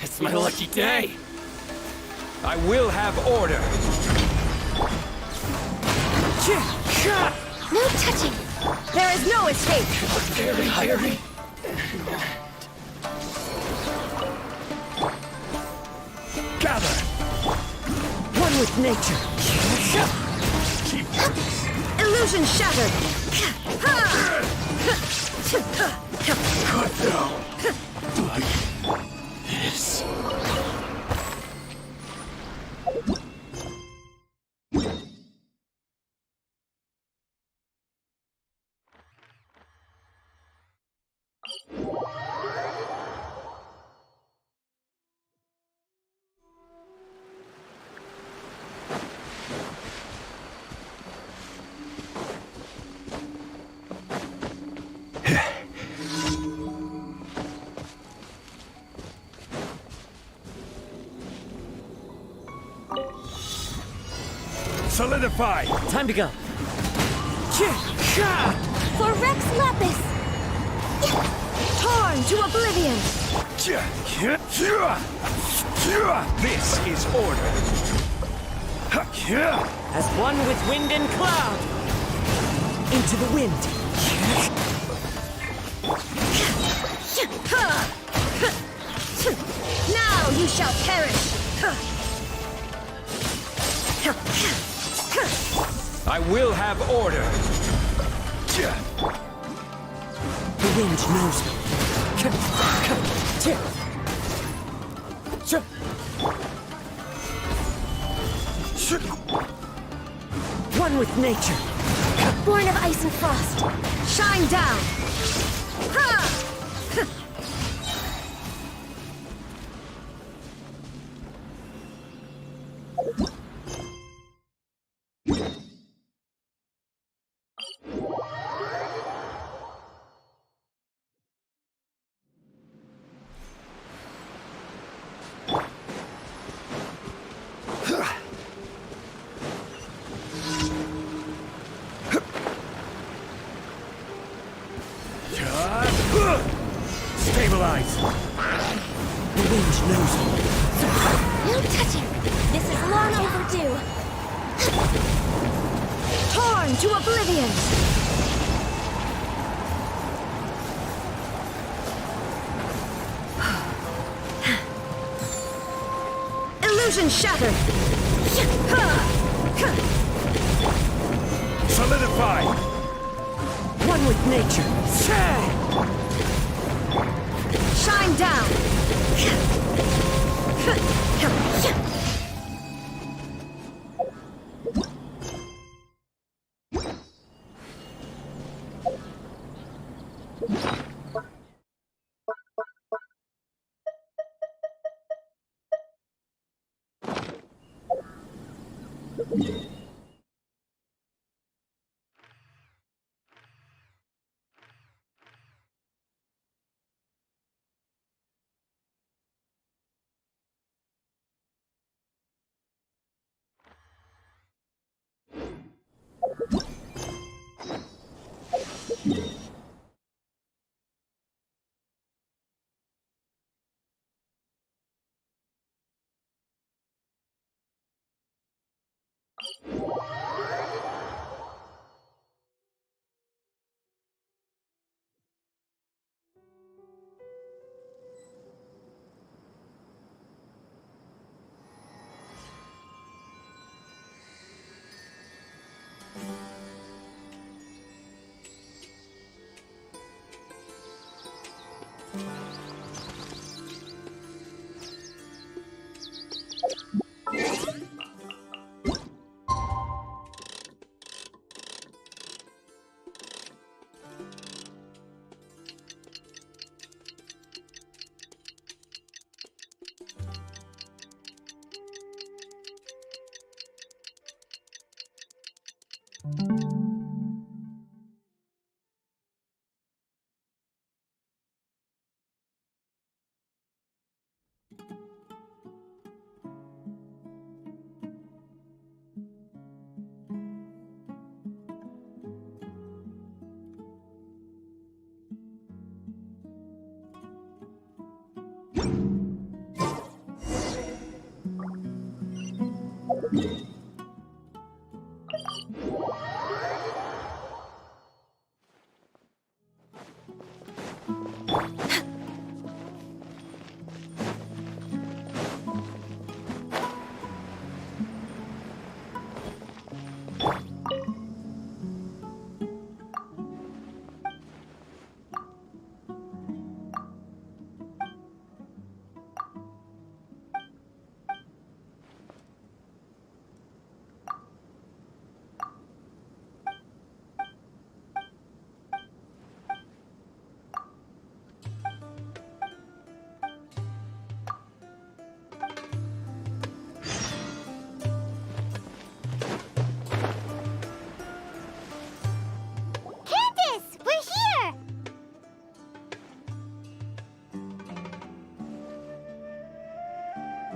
Speaker 10: It's my lucky day.
Speaker 17: I will have order.
Speaker 15: No touching! There is no escape!
Speaker 10: Very hurry.
Speaker 17: Gather!
Speaker 20: One with nature.
Speaker 15: Illusion shattered!
Speaker 17: Cut down! Like this. Solidify!
Speaker 20: Time to go.
Speaker 15: For Rex Lapis! Torn to oblivion!
Speaker 17: This is order.
Speaker 20: As one with wind and cloud. Into the wind.
Speaker 15: Now you shall perish!
Speaker 17: I will have order.
Speaker 20: The wind knows me. One with nature.
Speaker 15: Born of ice and frost, shine down!
Speaker 17: Stabilize!
Speaker 20: The wind knows me.
Speaker 15: No touching! This is long overdue! Torn into oblivion! Illusion shattered!
Speaker 17: Solidify!
Speaker 15: One with nature! Shine down!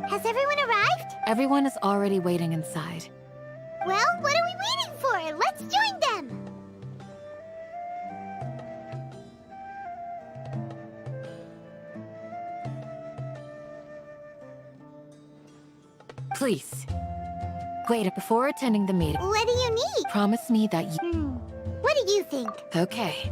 Speaker 2: Has everyone arrived?
Speaker 7: Everyone is already waiting inside.
Speaker 2: Well, what are we waiting for? Let's join them!
Speaker 7: Please. Wait, before attending the meeting,
Speaker 2: What do you need?
Speaker 7: promise me that you...
Speaker 2: What do you think?
Speaker 7: Okay.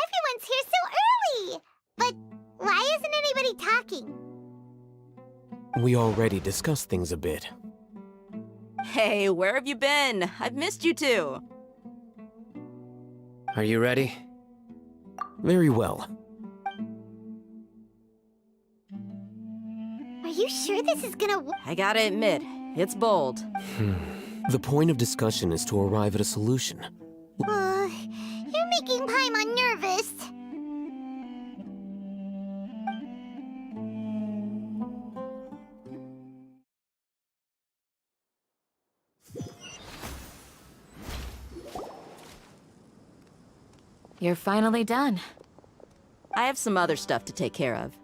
Speaker 2: Everyone's here so early! But why isn't anybody talking?
Speaker 12: We already discussed things a bit.
Speaker 11: Hey, where have you been? I've missed you two.
Speaker 4: Are you ready?
Speaker 12: Very well.
Speaker 2: Are you sure this is gonna work?
Speaker 11: I gotta admit, it's bold.
Speaker 12: The point of discussion is to arrive at a solution.
Speaker 2: You're making Paimon nervous.
Speaker 5: You're finally done.
Speaker 11: I have some other stuff to take care of.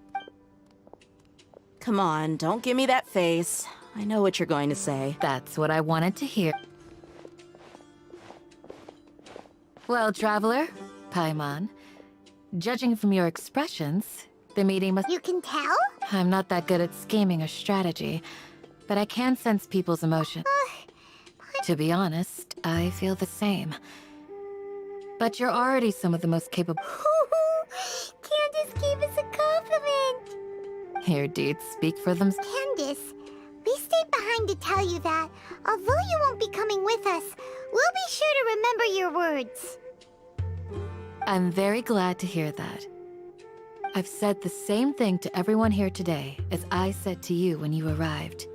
Speaker 11: Come on, don't give me that face. I know what you're going to say.
Speaker 5: That's what I wanted to hear. Well, Traveler, Paimon, judging from your expressions, the meeting must—
Speaker 2: You can tell?
Speaker 5: I'm not that good at scheming or strategy, but I can sense people's emotion. To be honest, I feel the same. But you're already some of the most capable—
Speaker 2: Candace gave us a compliment!
Speaker 5: Your deeds speak for themselves.
Speaker 2: Candace, we stayed behind to tell you that, although you won't be coming with us, we'll be sure to remember your words.
Speaker 5: I'm very glad to hear that. I've said the same thing to everyone here today as I said to you when you arrived.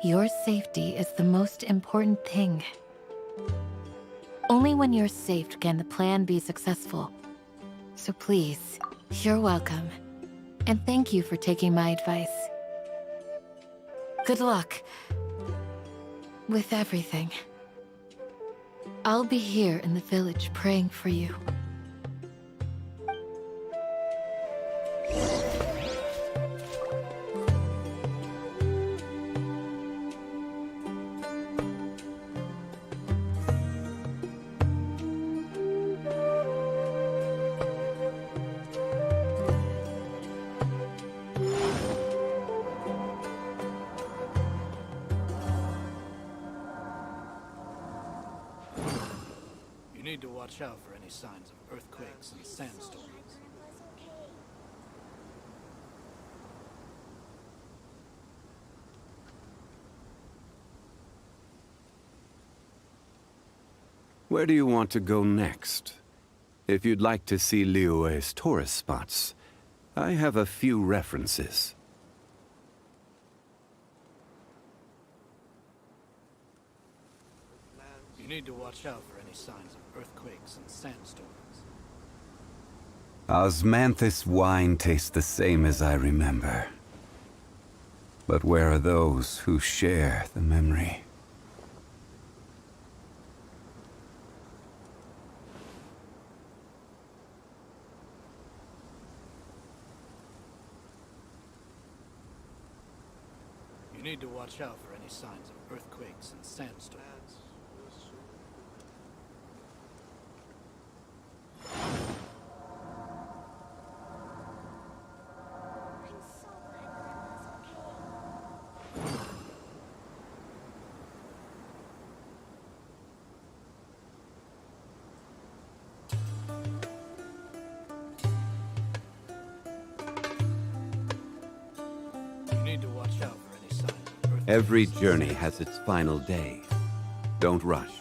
Speaker 5: Your safety is the most important thing. Only when you're safe can the plan be successful. So please, you're welcome. And thank you for taking my advice. Good luck with everything. I'll be here in the village praying for you.
Speaker 10: You need to watch out for any signs of earthquakes and sandstorms.
Speaker 13: Where do you want to go next? If you'd like to see Liyue's tourist spots, I have a few references.
Speaker 10: You need to watch out for any signs of earthquakes and sandstorms.
Speaker 13: Osmanthus wine tastes the same as I remember. But where are those who share the memory?
Speaker 10: You need to watch out for any signs of earthquakes and sandstorms. You need to watch out for any signs of earthquakes.
Speaker 13: Every journey has its final day. Don't rush.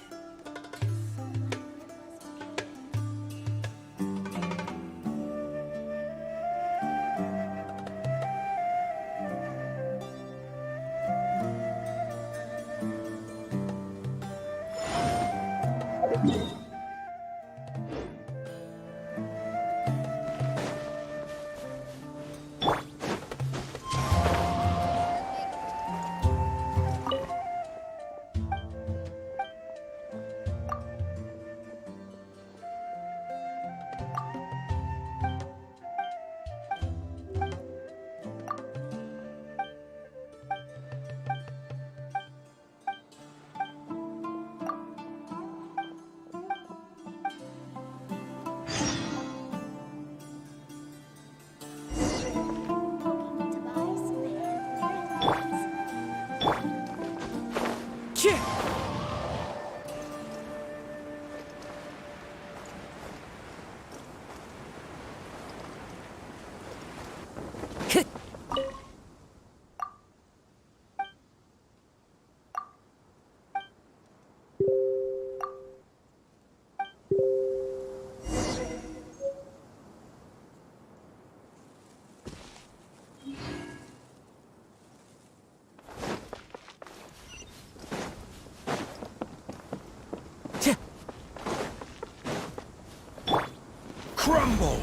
Speaker 17: Crumble!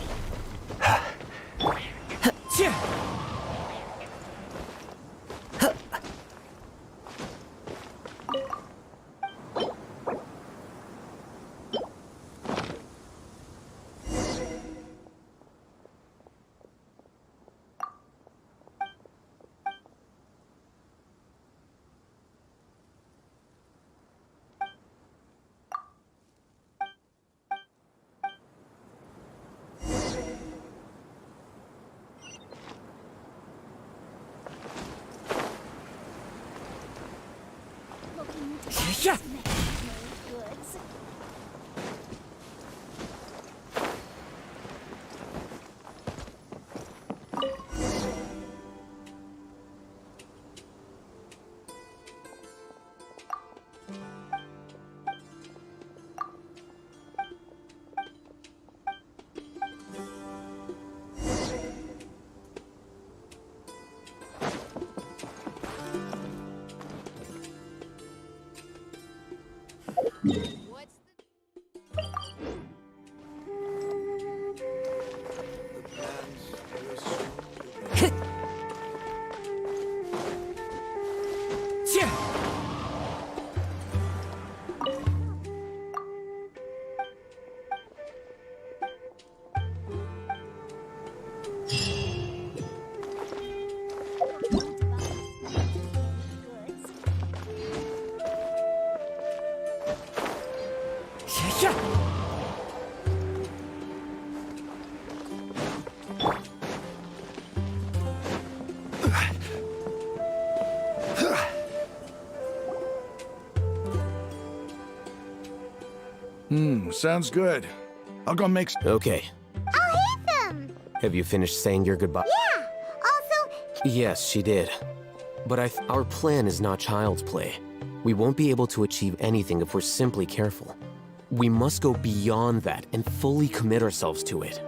Speaker 17: Sounds good. I'll go make
Speaker 12: Okay.
Speaker 2: I'll hit them!
Speaker 12: Have you finished saying your goodbye?
Speaker 2: Yeah! Also,
Speaker 12: Yes, she did. But our plan is not child's play. We won't be able to achieve anything if we're simply careful. We must go beyond that and fully commit ourselves to it.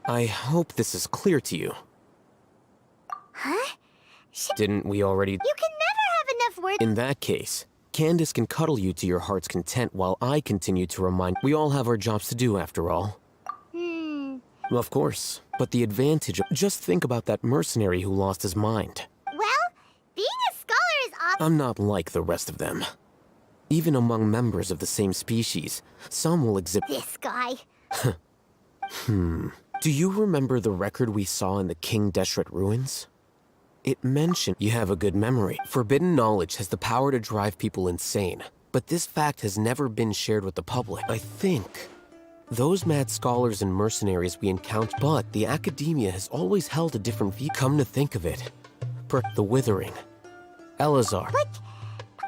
Speaker 12: I hope this is clear to you.
Speaker 2: huh?
Speaker 12: Didn't we already?
Speaker 2: You can never have enough words.
Speaker 12: In that case, Candace can cuddle you to your heart's content while I continue to remind. We all have our jobs to do after all. Of course, but the advantage of. Just think about that mercenary who lost his mind.
Speaker 2: Well, being a scholar is
Speaker 12: I'm not like the rest of them. Even among members of the same species, some will exhibit.
Speaker 2: This guy.
Speaker 12: Do you remember the record we saw in the King Deshret ruins? It mentioned you have a good memory. Forbidden knowledge has the power to drive people insane, but this fact has never been shared with the public. I think those mad scholars and mercenaries we encountered, but the academia has always held a different view. Come to think of it, the Withering, Elazar.
Speaker 2: But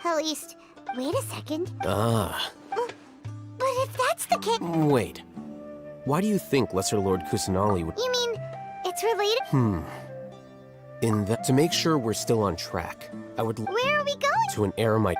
Speaker 2: at least, wait a second.
Speaker 12: Ah.
Speaker 2: But if that's the case,
Speaker 12: Wait. Why do you think Lesser Lord Kusanali would?
Speaker 2: you mean it's related?
Speaker 12: In that, to make sure we're still on track, I would
Speaker 2: Where are we going?
Speaker 12: to an eremite.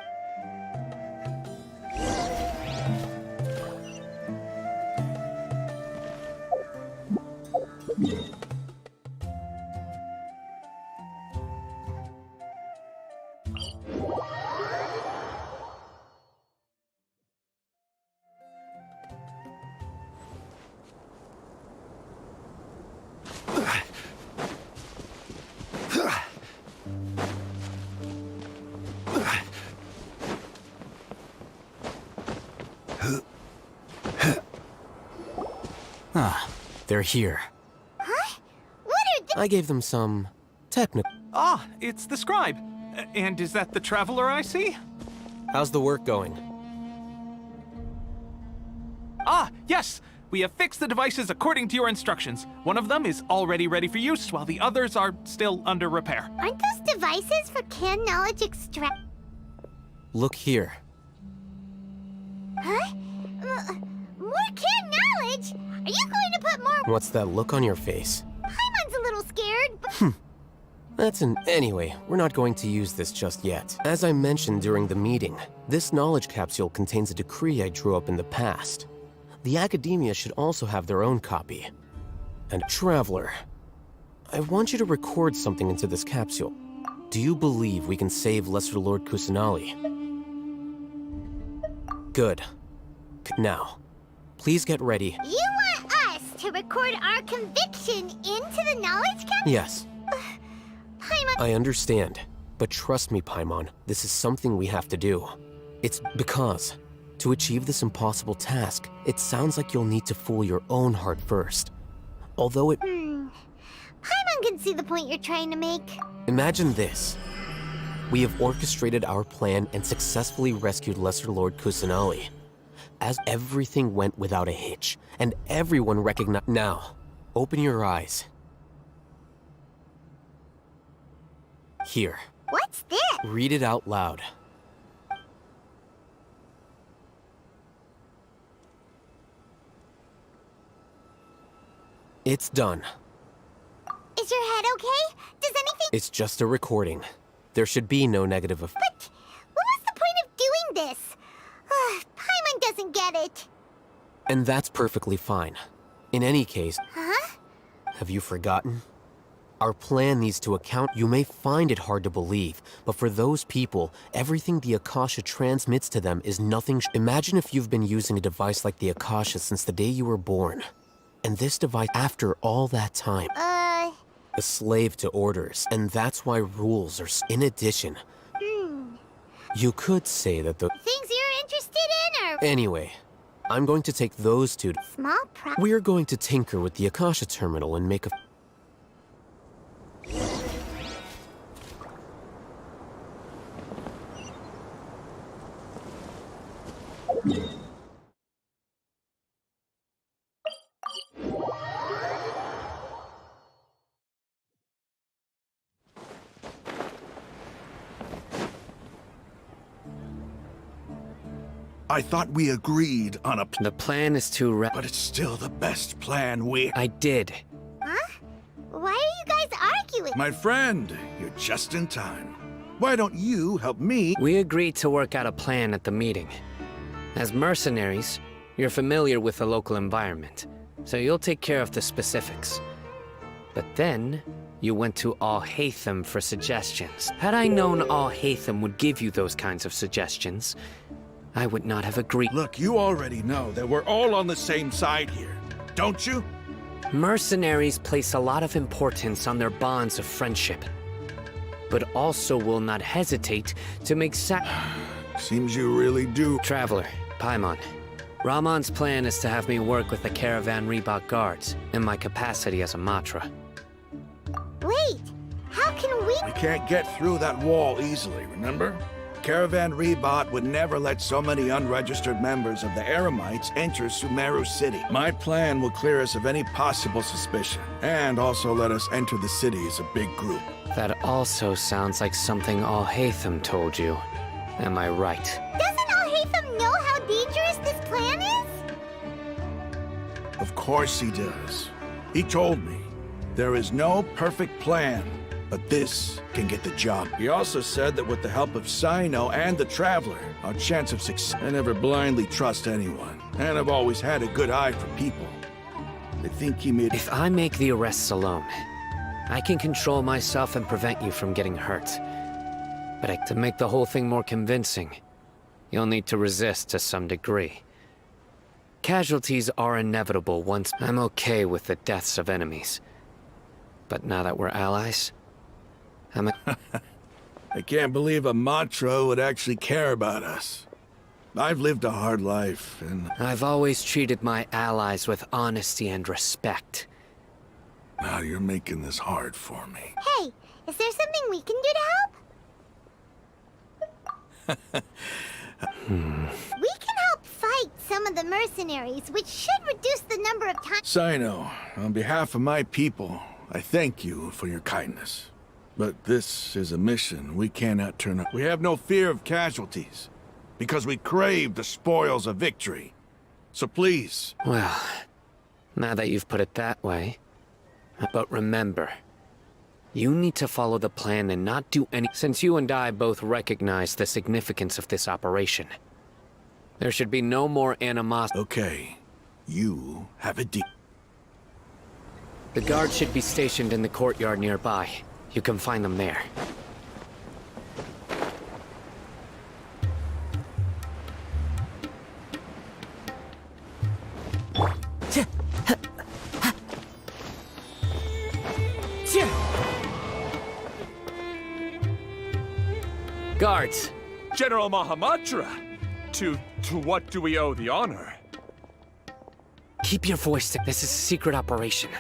Speaker 12: Ah, they're here.
Speaker 2: Huh? What are they?
Speaker 12: I gave them some technical.
Speaker 18: Ah, it's the scribe. And is that the traveler I see?
Speaker 12: How's the work going?
Speaker 18: Ah, yes! We have fixed the devices according to your instructions. One of them is already ready for use, while the others are still under repair.
Speaker 2: Aren't those devices for canned knowledge extract?
Speaker 12: Look here.
Speaker 2: Huh? More canned knowledge? Are you going to put more?
Speaker 12: What's that look on your face?
Speaker 2: Paimon's a little scared, but
Speaker 12: That's an. Anyway, we're not going to use this just yet. As I mentioned during the meeting, this knowledge capsule contains a decree I drew up in the past. The academia should also have their own copy. And Traveler, I want you to record something into this capsule. Do you believe we can save Lesser Lord Kusanali? Good. Now, please get ready.
Speaker 2: you want us to record our conviction into the knowledge capsule?
Speaker 12: Yes,
Speaker 2: Paimon,
Speaker 12: I understand. But trust me, Paimon, this is something we have to do. It's because, to achieve this impossible task, it sounds like you'll need to fool your own heart first. Although it...
Speaker 2: Paimon can see the point you're trying to make.
Speaker 12: Imagine this. We have orchestrated our plan and successfully rescued Lesser Lord Kusanali. As everything went without a hitch, and everyone recognized. Now, open your eyes. Here.
Speaker 2: What's this?
Speaker 12: Read it out loud. It's done.
Speaker 2: Is your head okay? Does anything...
Speaker 12: It's just a recording. There should be no negative effect.
Speaker 2: But what was the point of doing this? Paimon doesn't get it.
Speaker 12: And that's perfectly fine. In any case...
Speaker 2: Huh?
Speaker 12: Have you forgotten? Our plan needs to account. You may find it hard to believe, but for those people, everything the Akasha transmits to them is nothing. Imagine if you've been using a device like the Akasha since the day you were born. And this device, after all that time, a slave to orders, and that's why rules are. In addition, you could say that the
Speaker 2: things you're interested in are
Speaker 12: anyway. I'm going to take those two.
Speaker 2: Small
Speaker 12: We're going to tinker with the Akasha terminal and make a.
Speaker 17: I thought we agreed on a
Speaker 4: The plan is to
Speaker 17: but it's still the best plan we...
Speaker 4: I did.
Speaker 2: Huh? Why are you guys arguing?
Speaker 17: My friend, you're just in time. Why don't you help me?
Speaker 4: We agreed to work out a plan at the meeting. As mercenaries, you're familiar with the local environment, so you'll take care of the specifics. But then, you went to Al-Haytham for suggestions. Had I known Al-Haytham would give you those kinds of suggestions, I would not have agreed.
Speaker 17: Look, you already know that we're all on the same side here, don't you?
Speaker 4: Mercenaries place a lot of importance on their bonds of friendship, but also will not hesitate to make
Speaker 17: Seems you really do.
Speaker 4: Traveler, Paimon. Rahman's plan is to have me work with the Caravan Reebok guards in my capacity as a Matra.
Speaker 2: Wait, how can we...
Speaker 17: We can't get through that wall easily, remember? Caravan Rebot would never let so many unregistered members of the Eremites enter Sumeru City. My plan will clear us of any possible suspicion, and also let us enter the city as a big group.
Speaker 4: That also sounds like something Al-Haytham told you. Am I right?
Speaker 2: Doesn't Al-Haytham know how dangerous this plan is?
Speaker 17: Of course he does. He told me, there is no perfect plan, but this can get the job. He also said that with the help of Sino and the Traveler, our chance of success... I never blindly trust anyone, and I've always had a good eye for people. I think he made...
Speaker 4: If I make the arrests alone, I can control myself and prevent you from getting hurt. But to make the whole thing more convincing, you'll need to resist to some degree. Casualties are inevitable once... I'm okay with the deaths of enemies. But now that we're allies...
Speaker 17: I can't believe a Matra would actually care about us. I've lived a hard life, and...
Speaker 4: I've always treated my allies with honesty and respect.
Speaker 17: Now you're making this hard for me.
Speaker 2: Hey, is there something we can do to help? We can help fight some of the mercenaries, which should reduce the number of times...
Speaker 17: Sino, on behalf of my people, I thank you for your kindness. But this is a mission we cannot turn up. We have no fear of casualties, because we crave the spoils of victory. So please...
Speaker 4: Well, now that you've put it that way... But remember, you need to follow the plan and not do any... Since you and I both recognize the significance of this operation, there should be no more animosity.
Speaker 17: Okay, you have a deal.
Speaker 4: The guards should be stationed in the courtyard nearby. You can find them there. Guards!
Speaker 21: General Mahamatra! To what do we owe the honor?
Speaker 4: Keep your voice down. This is a secret operation.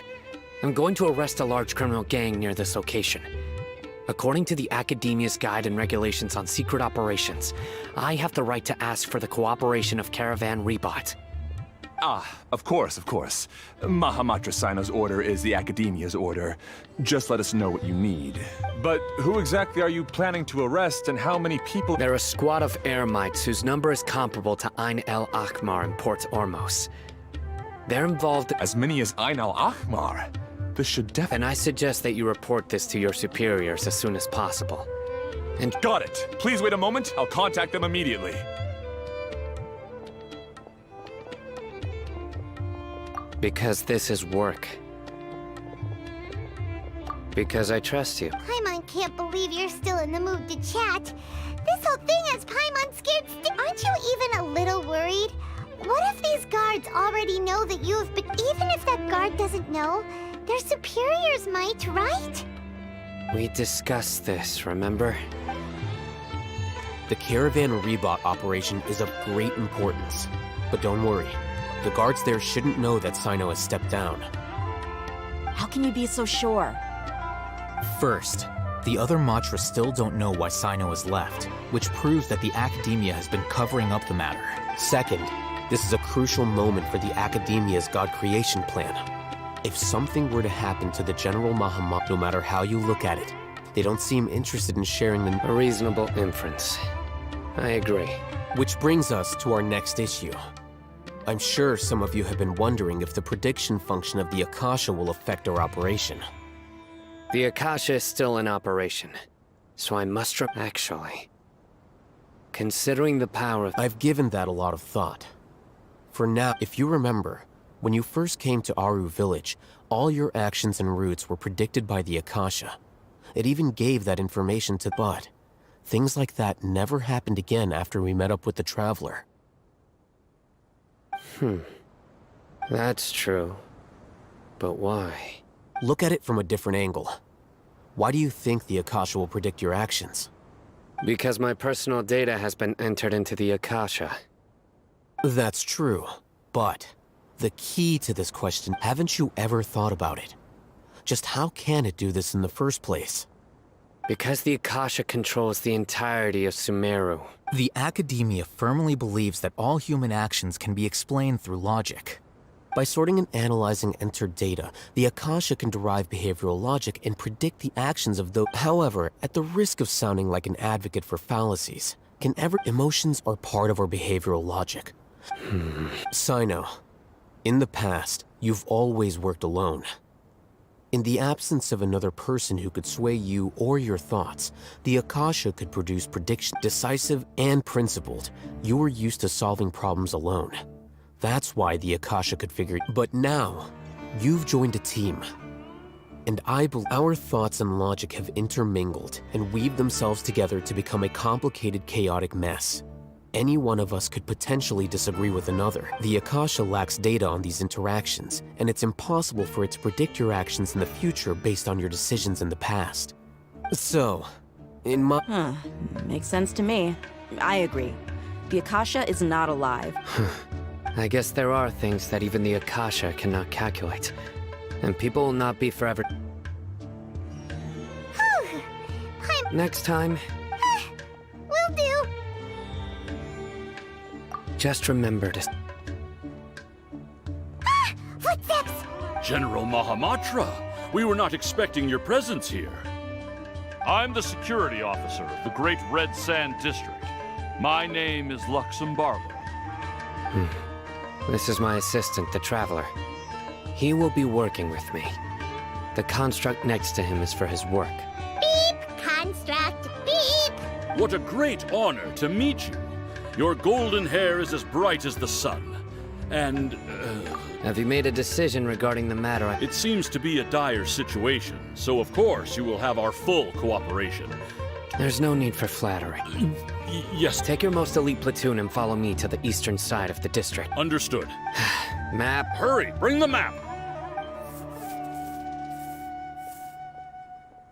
Speaker 4: I'm going to arrest a large criminal gang near this location. According to the Academia's Guide and Regulations on Secret Operations, I have the right to ask for the cooperation of Caravan Rebot.
Speaker 21: Ah, of course. Mahamatra Sino's order is the Academia's order. Just let us know what you need. But who exactly are you planning to arrest, and how many people—
Speaker 4: They're a squad of Eremites whose number is comparable to Ain el Akmar in Port Ormos. They're involved—
Speaker 21: As many as Ain el Akmar? This should definitely—
Speaker 4: And I suggest that you report this to your superiors as soon as possible. And—
Speaker 21: Got it. Please wait a moment. I'll contact them immediately.
Speaker 4: Because this is work. Because I trust you.
Speaker 2: Paimon can't believe you're still in the mood to chat. This whole thing has Paimon scared Aren't you even a little worried? What if these guards already know that you have been— Even if that guard doesn't know, their superiors might, right?
Speaker 4: We discussed this, remember?
Speaker 14: The Caravan Rebot operation is of great importance. But don't worry, the guards there shouldn't know that Sino has stepped down.
Speaker 11: How can you be so sure?
Speaker 14: First, the other Matra still don't know why Sino has left, which proves that the Academia has been covering up the matter. Second, this is a crucial moment for the Academia's God creation plan. If something were to happen to the General Mahamatra, no matter how you look at it, they don't seem interested in sharing
Speaker 4: A reasonable inference. I agree.
Speaker 14: Which brings us to our next issue. I'm sure some of you have been wondering if the prediction function of the Akasha will affect our operation.
Speaker 4: The Akasha is still in operation, so I must actually. Considering the power of—
Speaker 14: I've given that a lot of thought. For now, if you remember, when you first came to Aru Village, all your actions and routes were predicted by the Akasha. It even gave that information to— But things like that never happened again after we met up with the Traveler.
Speaker 4: That's true. But why?
Speaker 14: Look at it from a different angle. Why do you think the Akasha will predict your actions?
Speaker 4: Because my personal data has been entered into the Akasha.
Speaker 14: That's true, but the key to this question, haven't you ever thought about it? Just how can it do this in the first place?
Speaker 4: Because the Akasha controls the entirety of Sumeru.
Speaker 14: The Academia firmly believes that all human actions can be explained through logic. By sorting and analyzing entered data, the Akasha can derive behavioral logic and predict the actions of those. However, at the risk of sounding like an advocate for fallacies, emotions are part of our behavioral logic. Sino, in the past, you've always worked alone. In the absence of another person who could sway you or your thoughts, the Akasha could produce predictions, decisive and principled. You were used to solving problems alone. That's why the Akasha could figure. But now, you've joined a team. And I believe our thoughts and logic have intermingled and weaved themselves together to become a complicated, chaotic mess. Any one of us could potentially disagree with another. The Akasha lacks data on these interactions, and it's impossible for it to predict your actions in the future based on your decisions in the past. So, in my—
Speaker 11: Makes sense to me. I agree. The Akasha is not alive.
Speaker 4: I guess there are things that even the Akasha cannot calculate. And people will not be forever. Next time,
Speaker 2: Will do.
Speaker 4: just remember to—
Speaker 2: Footsteps!
Speaker 6: General Mahamatra, we were not expecting your presence here. I'm the security officer of the Great Red Sand District. My name is Luxembargo.
Speaker 4: This is my assistant, the Traveler. He will be working with me. The construct next to him is for his work.
Speaker 2: Beep! Construct, beep!
Speaker 6: What a great honor to meet you. Your golden hair is as bright as the sun. And,
Speaker 4: Have you made a decision regarding the matter?
Speaker 6: It seems to be a dire situation, so of course you will have our full cooperation.
Speaker 4: There's no need for flattery.
Speaker 6: Yes.
Speaker 4: Take your most elite platoon and follow me to the eastern side of the district.
Speaker 6: Understood.
Speaker 4: Map.
Speaker 6: Hurry, bring the map.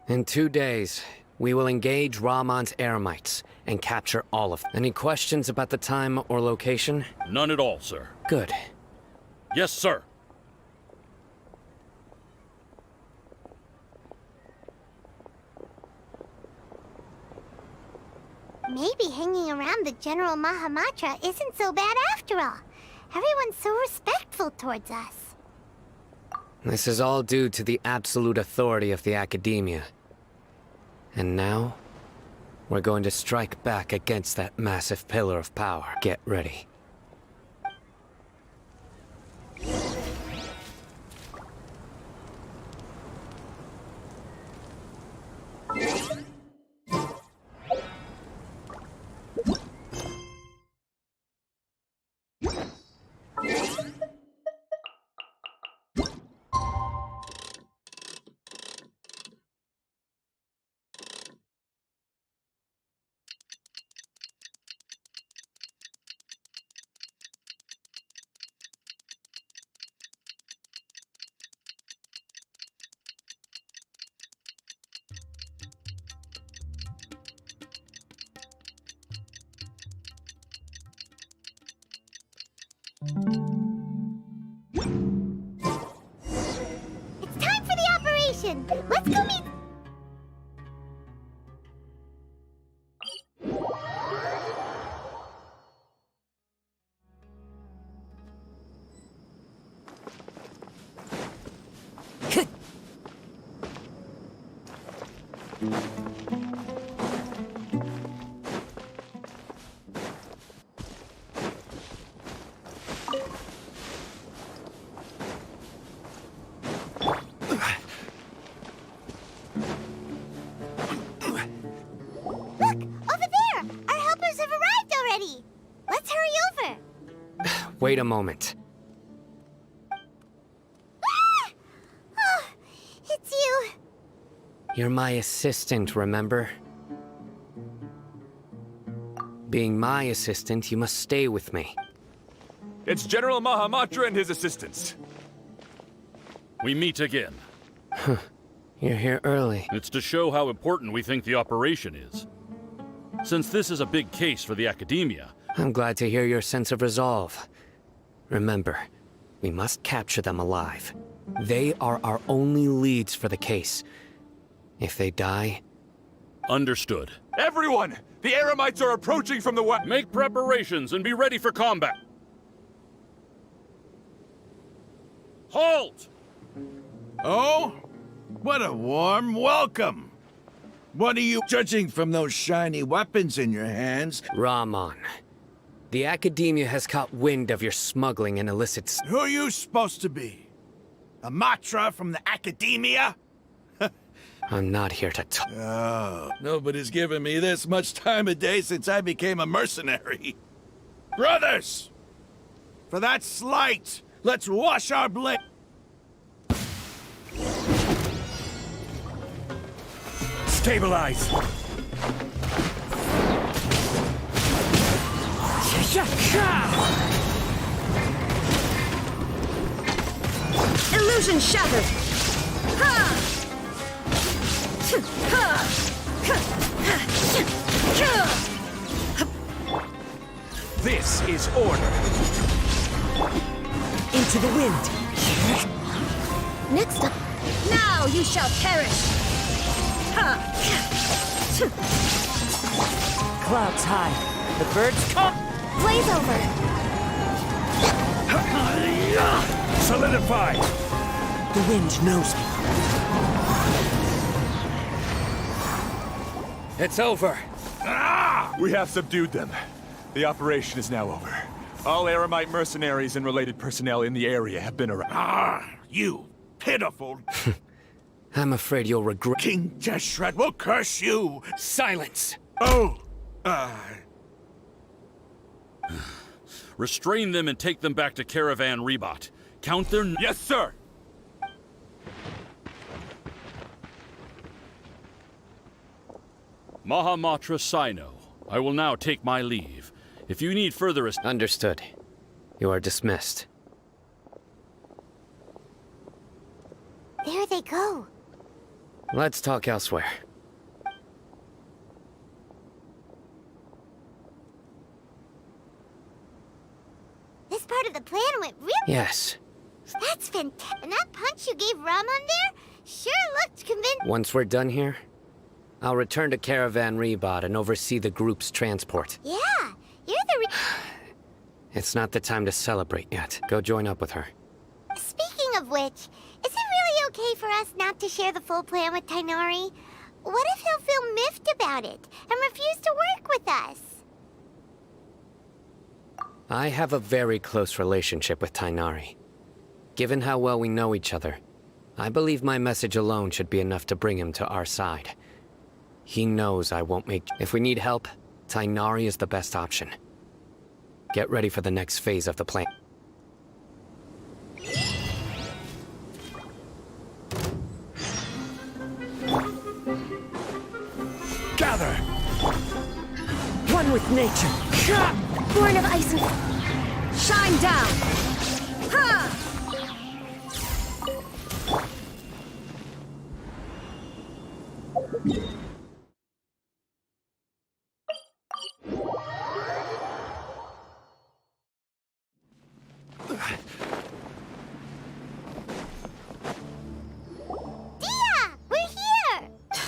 Speaker 4: In 2 days, we will engage Rahman's Eremites and capture all of them. Any questions about the time or location?
Speaker 6: None at all, sir.
Speaker 4: Good.
Speaker 6: Yes, sir.
Speaker 2: Maybe hanging around the General Mahamatra isn't so bad after all. Everyone's so respectful towards us.
Speaker 4: This is all due to the absolute authority of the Academia. And now, we're going to strike back against that massive pillar of power. Get ready.
Speaker 2: It's time for the operation! Let's go meet... Let's hurry over!
Speaker 4: Wait a moment.
Speaker 2: Ah! Oh, it's you.
Speaker 4: You're my assistant, remember? Being my assistant, you must stay with me.
Speaker 21: It's General Mahamatra and his assistants.
Speaker 6: We meet again.
Speaker 4: You're here early.
Speaker 6: It's to show how important we think the operation is. Since this is a big case for the Academia,
Speaker 4: I'm glad to hear your sense of resolve. Remember, we must capture them alive. They are our only leads for the case. If they die...
Speaker 6: Understood.
Speaker 21: Everyone! The Eremites are approaching from the west!
Speaker 6: Make preparations and be ready for combat! Halt!
Speaker 17: Oh? What a warm welcome! What are you judging from those shiny weapons in your hands?
Speaker 4: Rahman. The Academia has caught wind of your smuggling and illicit...
Speaker 17: Who are you supposed to be? A Matra from the Academia?
Speaker 4: I'm not here to talk.
Speaker 17: Oh, nobody's given me this much time of day since I became a mercenary. Brothers! For that slight, let's wash our blade.
Speaker 20: Stabilize!
Speaker 15: Illusion shattered!
Speaker 20: This is order.
Speaker 15: Into the wind. Next up. Now you shall perish!
Speaker 20: Clouds high. The birds come.
Speaker 15: Blaze over!
Speaker 20: Solidify!
Speaker 15: The wind knows me.
Speaker 4: It's over.
Speaker 21: We have subdued them. The operation is now over. All Eremite mercenaries and related personnel in the area have been arrested.
Speaker 17: You pitiful...
Speaker 4: I'm afraid you'll regret...
Speaker 17: King Deshret will curse you!
Speaker 4: Silence!
Speaker 17: Oh!
Speaker 6: restrain them and take them back to Caravan Rebot. Count their...
Speaker 21: Yes, sir!
Speaker 6: Mahamatra Sino, I will now take my leave. If you need further...
Speaker 4: Understood. You are dismissed.
Speaker 2: There they go.
Speaker 4: Let's talk elsewhere.
Speaker 2: This part of the plan went really...
Speaker 4: Yes.
Speaker 2: That's fantastic. And that punch you gave Rahman there sure looked convincing.
Speaker 4: Once we're done here, I'll return to Caravan Rebot and oversee the group's transport.
Speaker 2: Yeah, you're the
Speaker 4: It's not the time to celebrate yet. Go join up with her.
Speaker 2: Speaking of which, is it really okay for us not to share the full plan with Tainari? What if he'll feel miffed about it and refuse to work with us?
Speaker 4: I have a very close relationship with Tainari. Given how well we know each other, I believe my message alone should be enough to bring him to our side. He knows I won't make... If we need help, Tainari is the best option. Get ready for the next phase of the plan.
Speaker 20: Gather! One with nature!
Speaker 15: Born of ice and... Shine down! Ha!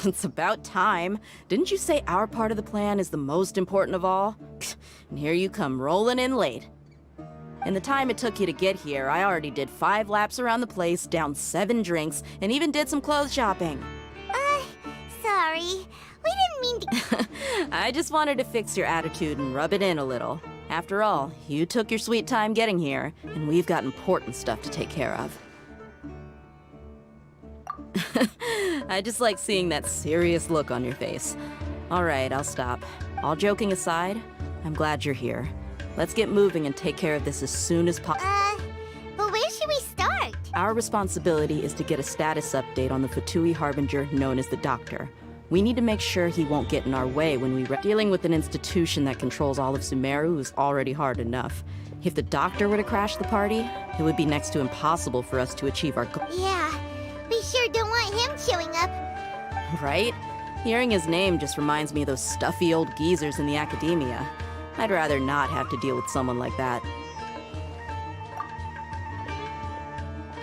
Speaker 11: It's about time. Didn't you say our part of the plan is the most important of all? And here you come rolling in late. In the time it took you to get here, I already did 5 laps around the place, downed 7 drinks, and even did some clothes shopping.
Speaker 2: Sorry. We didn't mean to...
Speaker 11: I just wanted to fix your attitude and rub it in a little. After all, you took your sweet time getting here, and we've got important stuff to take care of. I just like seeing that serious look on your face. All right, I'll stop. All joking aside, I'm glad you're here. Let's get moving and take care of this as soon as possible.
Speaker 2: But where should we start?
Speaker 11: Our responsibility is to get a status update on the Fatui Harbinger known as the Doctor. We need to make sure he won't get in our way when we... Dealing with an institution that controls all of Sumeru is already hard enough. If the Doctor were to crash the party, it would be next to impossible for us to achieve our goal.
Speaker 2: Yeah, we sure don't want him showing up.
Speaker 11: Right? Hearing his name just reminds me of those stuffy old geezers in the academia. I'd rather not have to deal with someone like that.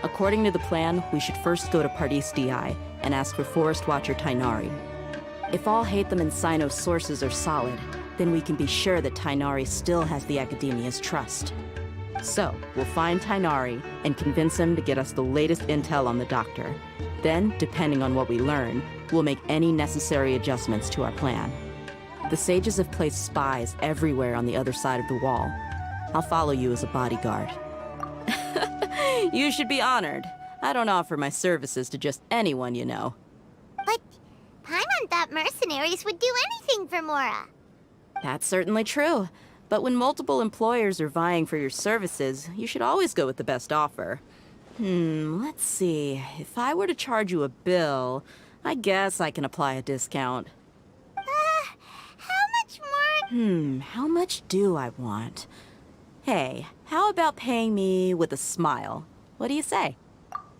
Speaker 11: According to the plan, we should first go to Pardis Di and ask for Forest Watcher Tainari. If all Hatham and Sino's sources are solid, then we can be sure that Tainari still has the Academia's trust. So, we'll find Tainari and convince him to get us the latest intel on the Doctor. Then, depending on what we learn, we'll make any necessary adjustments to our plan. The sages have placed spies everywhere on the other side of the wall. I'll follow you as a bodyguard. You should be honored. I don't offer my services to just anyone you know.
Speaker 2: But Paimon thought mercenaries would do anything for Mora.
Speaker 11: That's certainly true. But when multiple employers are vying for your services, you should always go with the best offer. Let's see. If I were to charge you a bill, I guess I can apply a discount.
Speaker 2: How much more?
Speaker 11: How much do I want? Hey, how about paying me with a smile? What do you say?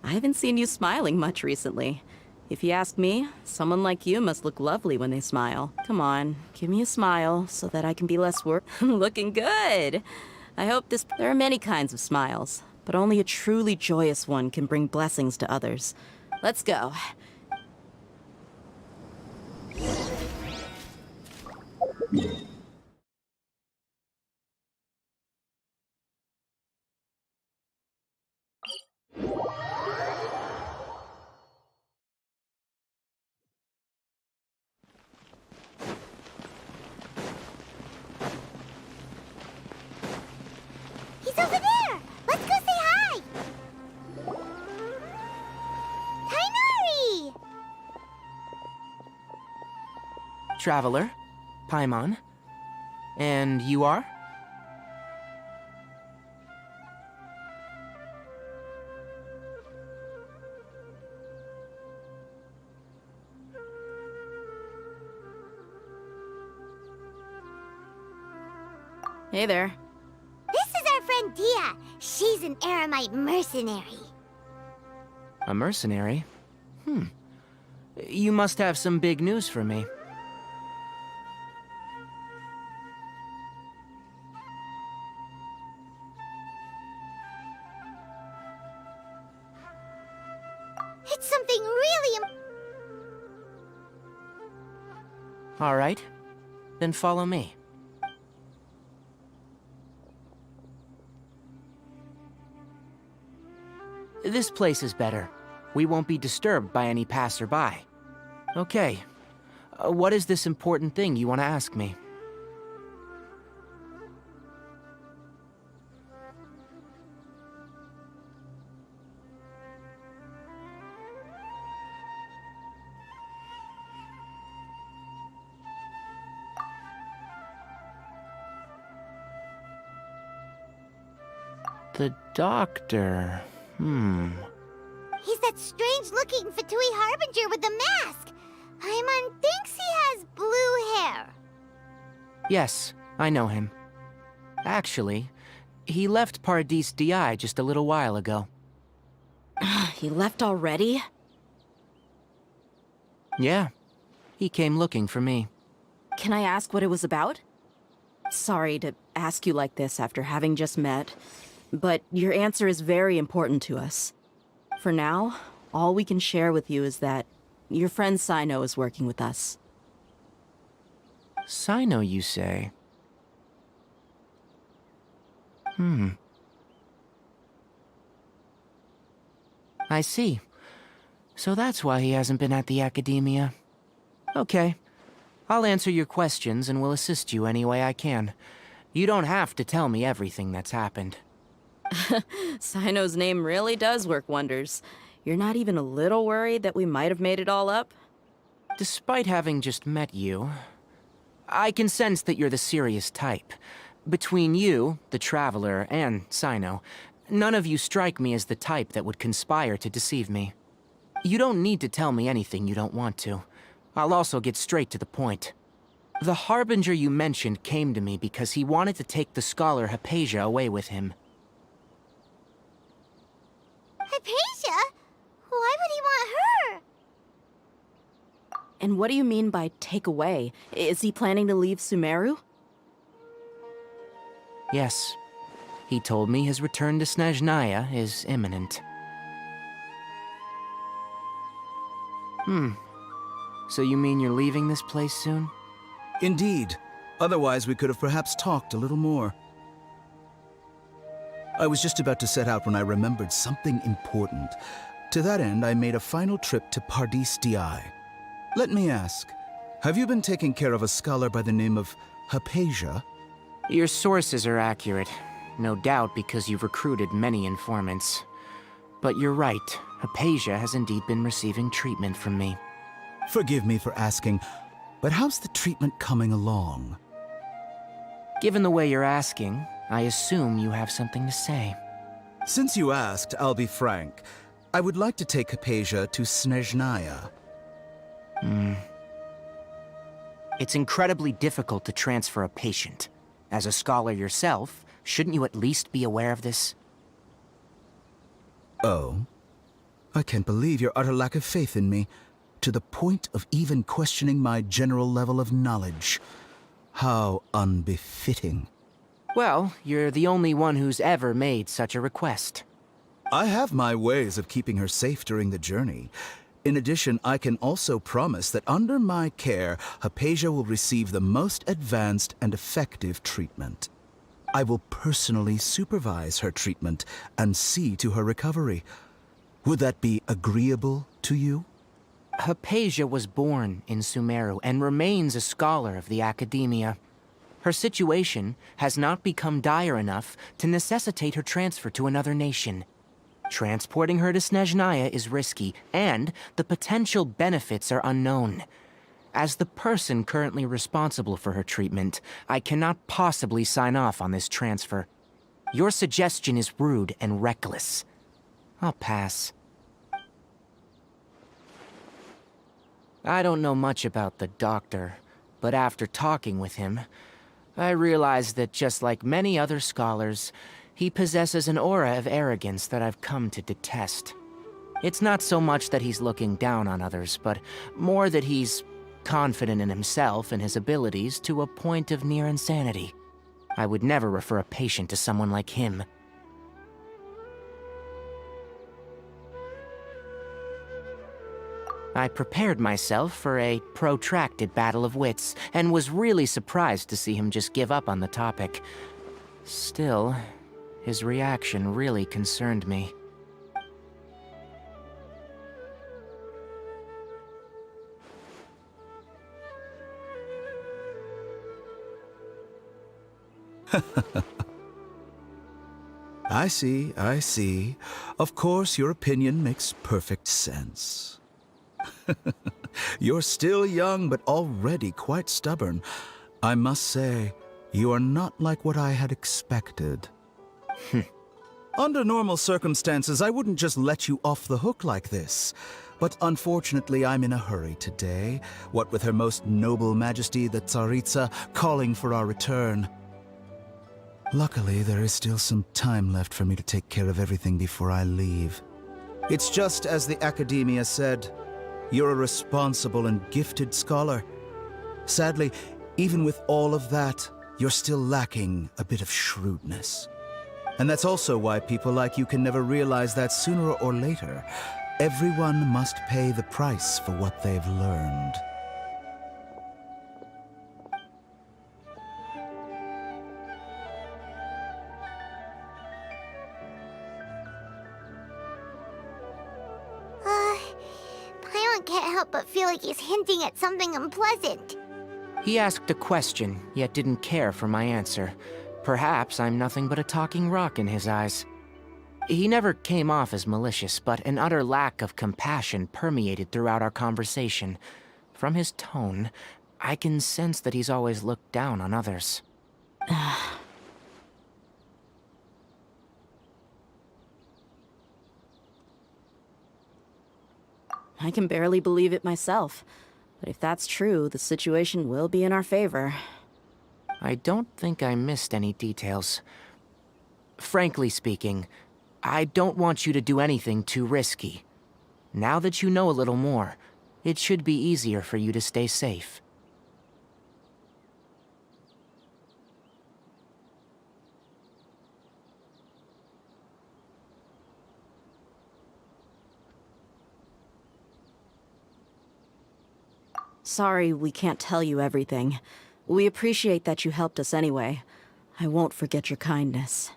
Speaker 11: I haven't seen you smiling much recently. If you ask me, someone like you must look lovely when they smile. Come on, give me a smile so that I can be less looking good. I hope this... There are many kinds of smiles, but only a truly joyous one can bring blessings to others. Let's go.
Speaker 2: He's over there! Let's go say hi! Tainari!
Speaker 20: Traveler, Paimon. And you are?
Speaker 11: Hey there.
Speaker 2: This is our friend Dia. She's an Aramite mercenary.
Speaker 20: A mercenary? You must have some big news for me.
Speaker 2: It's something really
Speaker 20: All right. Then follow me. This place is better. We won't be disturbed by any passerby. Okay. What is this important thing you want to ask me? The doctor.
Speaker 2: He's that strange-looking Fatui Harbinger with the mask. Paimon thinks he has blue hair.
Speaker 20: Yes, I know him. Actually, he left Paradis DI just a little while ago.
Speaker 11: He left already?
Speaker 20: Yeah, he came looking for me.
Speaker 11: Can I ask what it was about? Sorry to ask you like this after having just met, but your answer is very important to us. For now, all we can share with you is that your friend Sino is working with us.
Speaker 20: Sino, you say? I see. So that's why he hasn't been at the Academia. Okay. I'll answer your questions and will assist you any way I can. You don't have to tell me everything that's happened.
Speaker 11: Sino's name really does work wonders. You're not even a little worried that we might have made it all up?
Speaker 20: Despite having just met you, I can sense that you're the serious type. Between you, the Traveler, and Sino, none of you strike me as the type that would conspire to deceive me. You don't need to tell me anything you don't want to. I'll also get straight to the point. The Harbinger you mentioned came to me because he wanted to take the scholar Hypatia away with him.
Speaker 2: Hypatia? Why would he want her?
Speaker 11: And what do you mean by take away? Is he planning to leave Sumeru?
Speaker 20: Yes. He told me his return to Snezhnaya is imminent. So you mean you're leaving this place soon?
Speaker 1: Indeed. Otherwise, we could have perhaps talked a little more. I was just about to set out when I remembered something important. To that end, I made a final trip to Paradis DI. Let me ask, have you been taking care of a scholar by the name of Hypatia?
Speaker 20: Your sources are accurate. No doubt because you've recruited many informants. But you're right. Hypatia has indeed been receiving treatment from me.
Speaker 1: Forgive me for asking, but how's the treatment coming along?
Speaker 20: Given the way you're asking, I assume you have something to say.
Speaker 1: Since you asked, I'll be frank. I would like to take Hypatia to Snezhnaya.
Speaker 20: It's incredibly difficult to transfer a patient. As a scholar yourself, shouldn't you at least be aware of this?
Speaker 1: Oh? I can't believe your utter lack of faith in me, to the point of even questioning my general level of knowledge. How unbefitting.
Speaker 20: Well, you're the only one who's ever made such a request.
Speaker 1: I have my ways of keeping her safe during the journey. In addition, I can also promise that under my care, Hypatia will receive the most advanced and effective treatment. I will personally supervise her treatment and see to her recovery. Would that be agreeable to you?
Speaker 20: Hypatia was born in Sumeru and remains a scholar of the Academia. Her situation has not become dire enough to necessitate her transfer to another nation. Transporting her to Snezhnaya is risky, and the potential benefits are unknown. As the person currently responsible for her treatment, I cannot possibly sign off on this transfer. Your suggestion is rude and reckless. I'll pass. I don't know much about the doctor, but after talking with him, I realized that just like many other scholars, he possesses an aura of arrogance that I've come to detest. It's not so much that he's looking down on others, but more that he's confident in himself and his abilities to a point of near insanity. I would never refer a patient to someone like him. I prepared myself for a protracted battle of wits, and was really surprised to see him just give up on the topic. Still, his reaction really concerned me.
Speaker 1: I see, I see. Of course, your opinion makes perfect sense. You're still young, but already quite stubborn. I must say, you are not like what I had expected. Under normal circumstances, I wouldn't just let you off the hook like this. But unfortunately, I'm in a hurry today, what with Her Most Noble Majesty the Tsaritsa calling for our return. Luckily, there is still some time left for me to take care of everything before I leave. It's just as the Academia said, you're a responsible and gifted scholar. Sadly, even with all of that, you're still lacking a bit of shrewdness. And that's also why people like you can never realize that sooner or later, everyone must pay the price for what they've learned.
Speaker 2: Paimon can't help but feel like he's hinting at something unpleasant.
Speaker 20: He asked a question, yet didn't care for my answer. Perhaps I'm nothing but a talking rock in his eyes. He never came off as malicious, but an utter lack of compassion permeated throughout our conversation. From his tone, I can sense that he's always looked down on others.
Speaker 11: I can barely believe it myself. But if that's true, the situation will be in our favor.
Speaker 20: I don't think I missed any details. Frankly speaking, I don't want you to do anything too risky. Now that you know a little more, it should be easier for you to stay safe.
Speaker 11: Sorry we can't tell you everything. We appreciate that you helped us anyway. I won't forget your kindness.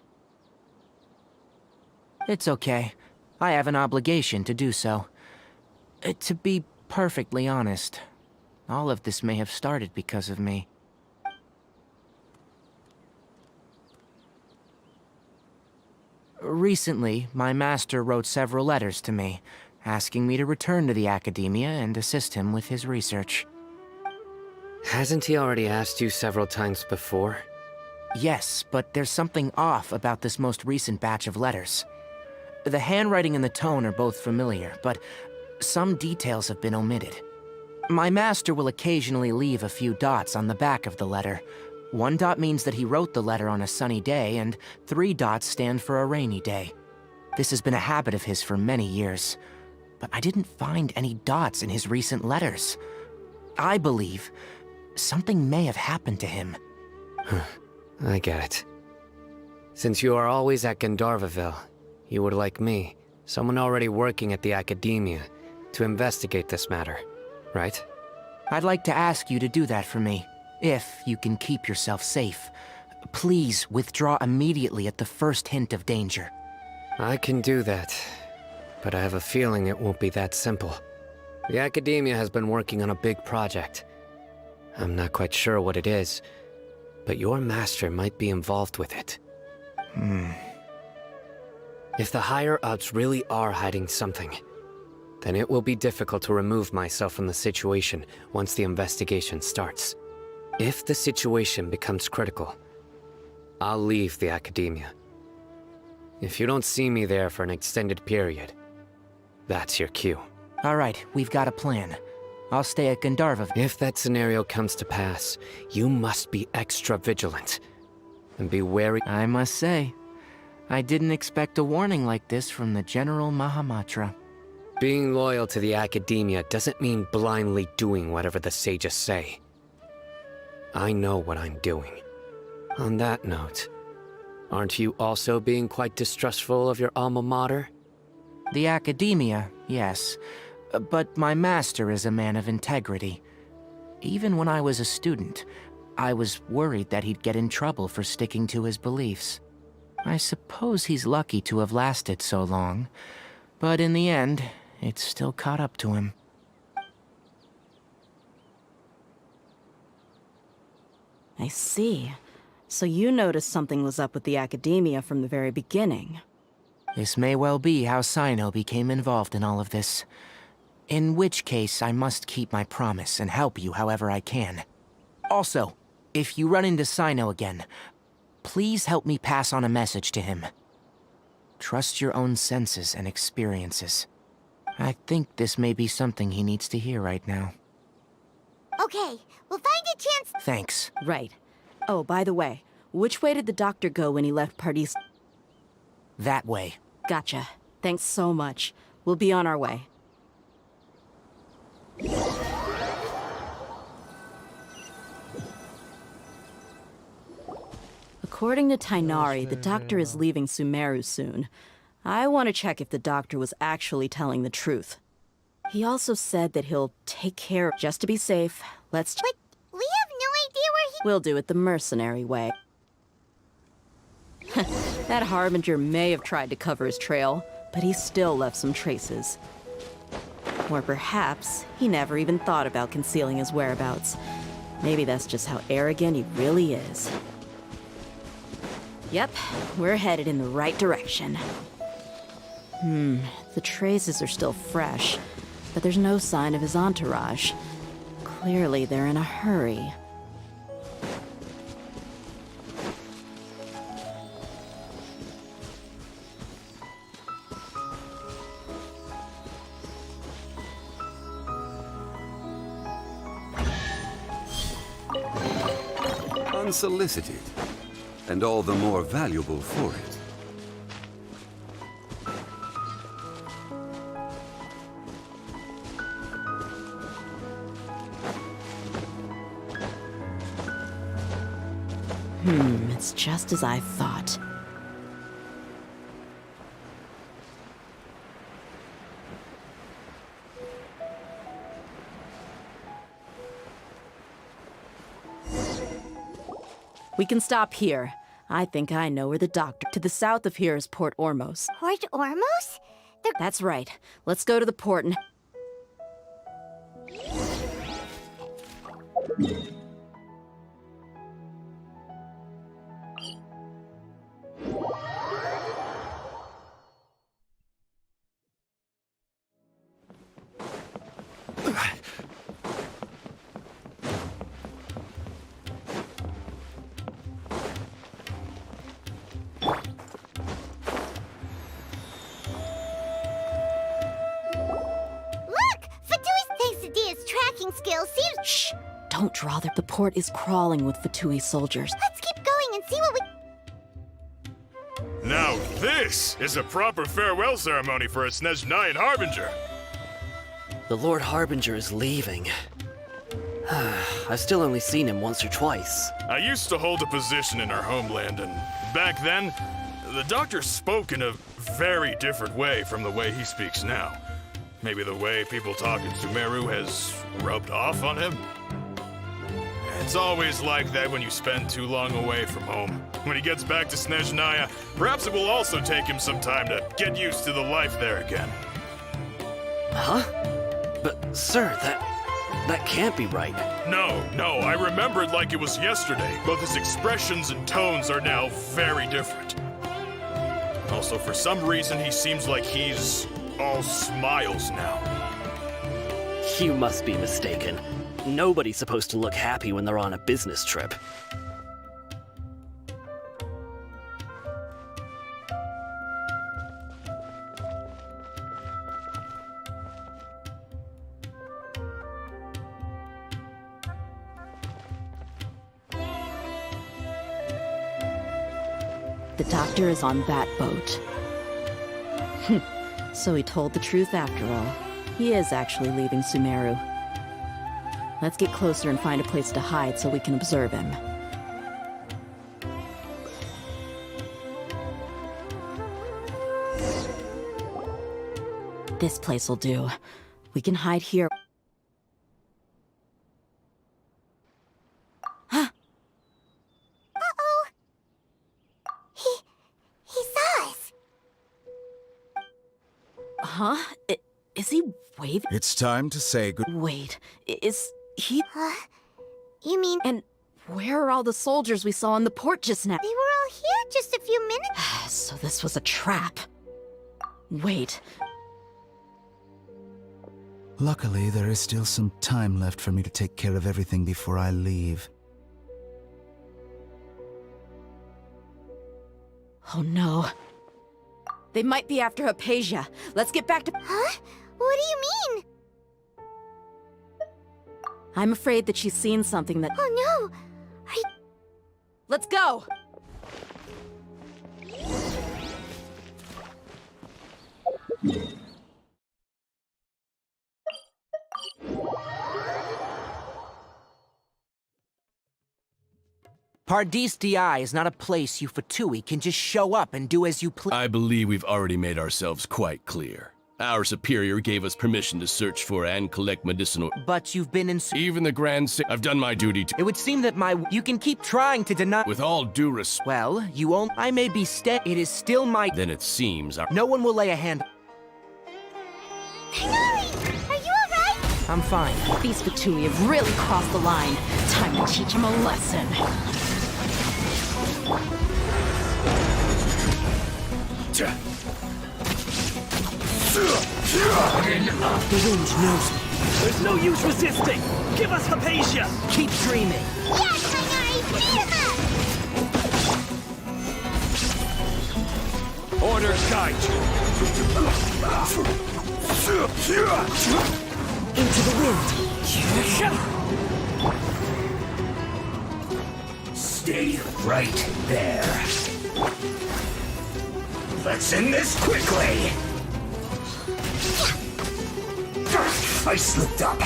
Speaker 20: It's okay. I have an obligation to do so. To be perfectly honest, all of this may have started because of me. Recently, my master wrote several letters to me, asking me to return to the Academia and assist him with his research.
Speaker 4: Hasn't he already asked you several times before?
Speaker 20: Yes, but there's something off about this most recent batch of letters. The handwriting and the tone are both familiar, but some details have been omitted. My master will occasionally leave a few dots on the back of the letter. 1 dot means that he wrote the letter on a sunny day, and 3 dots stand for a rainy day. This has been a habit of his for many years, but I didn't find any dots in his recent letters. I believe something may have happened to him.
Speaker 4: I get it. Since you are always at Gandharvaville, you would like me, someone already working at the Academia, to investigate this matter, right?
Speaker 20: I'd like to ask you to do that for me, if you can keep yourself safe. Please withdraw immediately at the first hint of danger.
Speaker 4: I can do that, but I have a feeling it won't be that simple. The Academia has been working on a big project. I'm not quite sure what it is, but your master might be involved with it. If the higher-ups really are hiding something, then it will be difficult to remove myself from the situation once the investigation starts. If the situation becomes critical, I'll leave the Academia. If you don't see me there for an extended period, that's your cue.
Speaker 20: All right, we've got a plan. I'll stay at Gandharva.
Speaker 4: If that scenario comes to pass, you must be extra vigilant. And be wary.
Speaker 20: I must say, I didn't expect a warning like this from the General Mahamatra.
Speaker 4: Being loyal to the Academia doesn't mean blindly doing whatever the sages say. I know what I'm doing. On that note, aren't you also being quite distrustful of your alma mater?
Speaker 20: The Academia, yes. But my master is a man of integrity. Even when I was a student, I was worried that he'd get in trouble for sticking to his beliefs. I suppose he's lucky to have lasted so long, but in the end, it's still caught up to him.
Speaker 11: I see. So you noticed something was up with the Academia from the very beginning.
Speaker 20: This may well be how Sino became involved in all of this. In which case, I must keep my promise and help you however I can. Also, if you run into Sino again, please help me pass on a message to him. Trust your own senses and experiences. I think this may be something he needs to hear right now.
Speaker 2: Okay, we'll find a chance.
Speaker 20: Thanks.
Speaker 11: Right. Oh, by the way, which way did the doctor go when he left Pardis?
Speaker 20: That way.
Speaker 11: Gotcha. Thanks so much. We'll be on our way. According to Tainari, the doctor is leaving Sumeru soon. I want to check if the doctor was actually telling the truth. He also said that he'll take care just to be safe. Let's
Speaker 2: But we have no idea where he...
Speaker 11: We'll do it the mercenary way. That Harbinger may have tried to cover his trail, but he still left some traces. Or perhaps he never even thought about concealing his whereabouts. Maybe that's just how arrogant he really is. Yep, we're headed in the right direction. The traces are still fresh, but there's no sign of his entourage. Clearly, they're in a hurry.
Speaker 13: Unsolicited, and all the more valuable for it.
Speaker 11: It's just as I thought. We can stop here. I think I know where the doctor... To the south of here is Port Ormos.
Speaker 2: Port Ormos?
Speaker 11: That's right. Let's go to the port and...
Speaker 2: Skills seems...
Speaker 11: Shh! Don't draw the port is crawling with Fatui soldiers.
Speaker 2: Let's keep going and see what we...
Speaker 9: Now this is a proper farewell ceremony for a Snezhnayan Harbinger.
Speaker 22: The Lord Harbinger is leaving. I've still only seen him once or twice.
Speaker 9: I used to hold a position in our homeland, and back then, the doctor spoke in a very different way from the way he speaks now. Maybe the way people talk in Sumeru has rubbed off on him? It's always like that when you spend too long away from home. When he gets back to Snezhnaya, perhaps it will also take him some time to get used to the life there again.
Speaker 22: Huh? But, sir, that can't be right.
Speaker 9: No, I remember it like it was yesterday. Both his expressions and tones are now very different. Also, for some reason, he seems like he's all smiles now.
Speaker 22: You must be mistaken. Nobody's supposed to look happy when they're on a business trip.
Speaker 11: The doctor is on that boat. So he told the truth after all. He is actually leaving Sumeru. Let's get closer and find a place to hide so we can observe him. This place will do. We can hide here.
Speaker 2: Uh-oh. He saw us.
Speaker 11: Huh? Is he waving?
Speaker 1: It's time to say good.
Speaker 11: Wait, is he?
Speaker 2: You mean...
Speaker 11: And where are all the soldiers we saw on the port just now?
Speaker 2: They were all here just a few minutes...
Speaker 11: So this was a trap. Wait.
Speaker 1: Luckily, there is still some time left for me to take care of everything before I leave.
Speaker 11: Oh no. They might be after Hypatia. Let's get back to...
Speaker 2: Huh? What do you mean?
Speaker 11: I'm afraid that she's seen something that...
Speaker 2: Oh no!
Speaker 11: Let's go!
Speaker 20: Paradis Di is not a place you Fatui can just show up and do as you please.
Speaker 8: I believe we've already made ourselves quite clear. Our superior gave us permission to search for and collect medicinal...
Speaker 20: But you've been in...
Speaker 8: Even the I've done my duty to...
Speaker 20: It would seem that you can keep trying to deny...
Speaker 8: With all due respect...
Speaker 20: Well, you won't... I may be It is still my...
Speaker 8: Then it seems
Speaker 20: No one will lay a hand...
Speaker 2: Hinari! Are you alright?
Speaker 20: I'm fine.
Speaker 11: These Fatui have really crossed the line. Time to teach them a lesson.
Speaker 20: The wind knows me.
Speaker 16: There's no use resisting! Give us Hypatia!
Speaker 20: Keep dreaming!
Speaker 2: Yes, Hinari! Beat him up!
Speaker 16: Orders guide you!
Speaker 20: Into the wind!
Speaker 23: Stay right there. Let's end this quickly! I slipped up.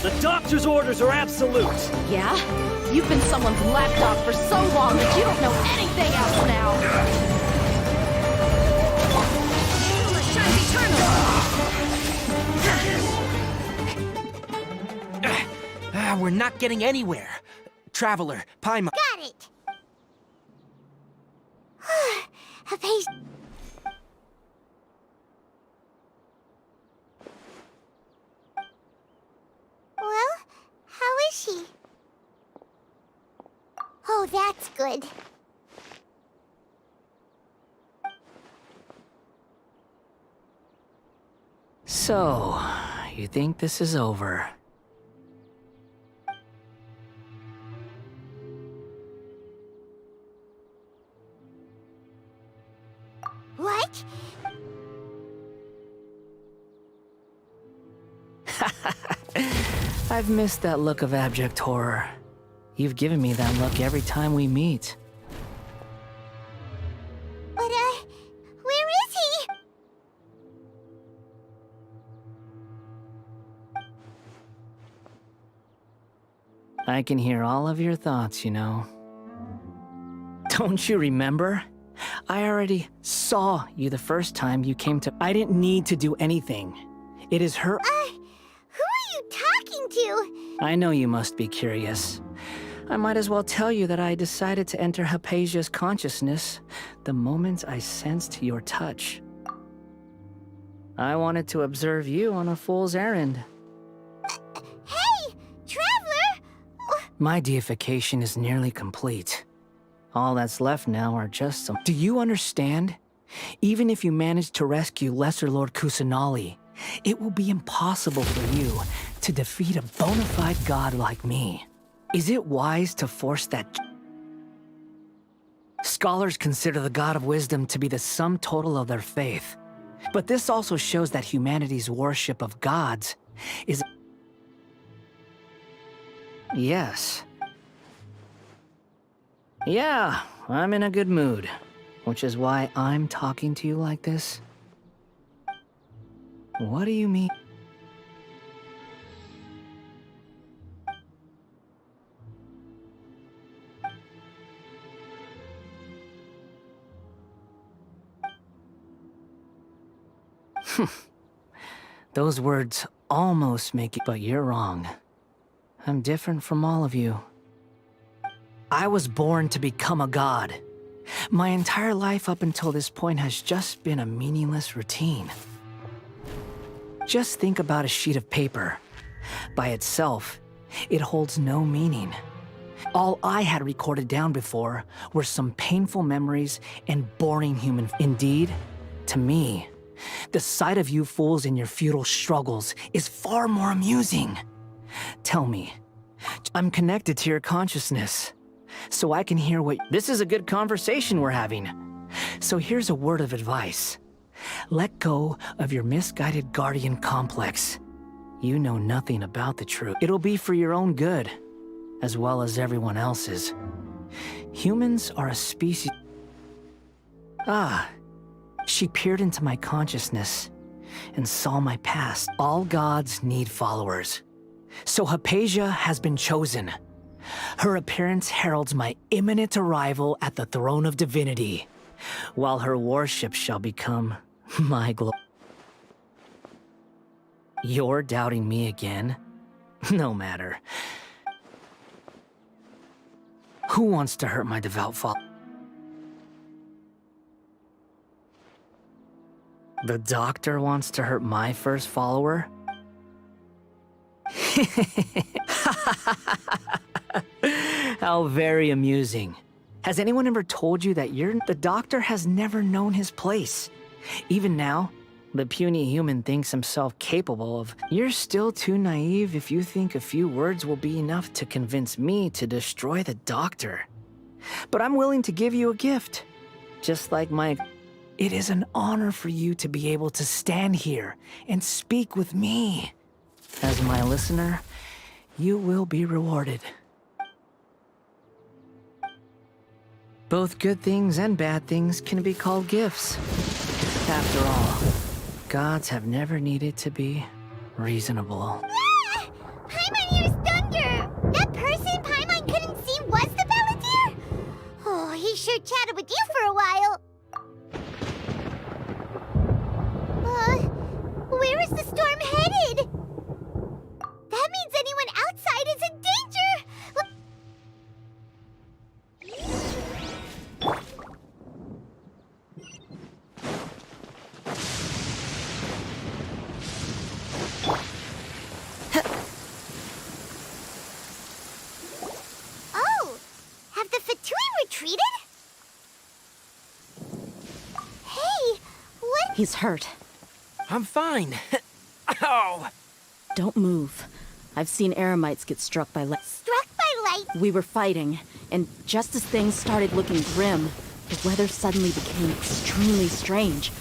Speaker 16: The doctor's orders are absolute!
Speaker 11: Yeah? You've been someone's lapdog for so long that you don't know anything else now!
Speaker 20: We're not getting anywhere. Traveler, Paimon.
Speaker 2: Got it! Hypatia... Well, how is she? Oh, that's good.
Speaker 10: So, you think this is over?
Speaker 2: What?
Speaker 10: I've missed that look of abject horror. You've given me that look every time we meet.
Speaker 2: But, where is he?
Speaker 10: I can hear all of your thoughts, you know. Don't you remember? I already saw you the first time you came to... I didn't need to do anything. It is her...
Speaker 2: Who are you talking to?
Speaker 10: I know you must be curious. I might as well tell you that I decided to enter Hypatia's consciousness the moment I sensed your touch. I wanted to observe you on a fool's errand.
Speaker 2: Hey, Traveler!
Speaker 10: My deification is nearly complete. All that's left now are just some... Do you understand? Even if you manage to rescue Lesser Lord Kusanali, it will be impossible for you to defeat a bona fide god like me. Is it wise to force that... Scholars consider the God of Wisdom to be the sum total of their faith. But this also shows that humanity's worship of gods is... Yes. Yeah, I'm in a good mood, which is why I'm talking to you like this. What do you mean? Those words almost make it, but you're wrong. I'm different from all of you. I was born to become a god. My entire life up until this point has just been a meaningless routine. Just think about a sheet of paper. By itself, it holds no meaning. All I had recorded down before were some painful memories and boring human. Indeed, to me, the sight of you fools in your futile struggles is far more amusing. Tell me, I'm connected to your consciousness, so I can hear what— This is a good conversation we're having. So here's a word of advice. Let go of your misguided guardian complex. You know nothing about the truth. It'll be for your own good, as well as everyone else's. Humans are a species— Ah, she peered into my consciousness and saw my past. All gods need followers. So Hypatia has been chosen. Her appearance heralds my imminent arrival at the throne of divinity, while her worship shall become my glory. You're doubting me again? No matter. Who wants to hurt my devout follower? The doctor wants to hurt my first follower? How very amusing. Has anyone ever told you that the doctor has never known his place? Even now, the puny human thinks himself capable of— You're still too naive if you think a few words will be enough to convince me to destroy the doctor. But I'm willing to give you a gift. Just like my— It is an honor for you to be able to stand here and speak with me. As my listener, you will be rewarded. Both good things and bad things can be called gifts. After all, gods have never needed to be reasonable.
Speaker 2: Ah! Paimon hears thunder! That person Paimon couldn't see was the Balladeer? Oh, he sure chatted with you for a while. Where is the storm headed? That means anyone outside is in danger! Oh! Have the Fatui retreated? Hey! What?
Speaker 11: He's hurt.
Speaker 20: I'm fine. Ow!
Speaker 11: Don't move. I've seen Eremites get struck by light.
Speaker 2: Struck by light?
Speaker 11: We were fighting, and just as things started looking grim, the weather suddenly became extremely strange.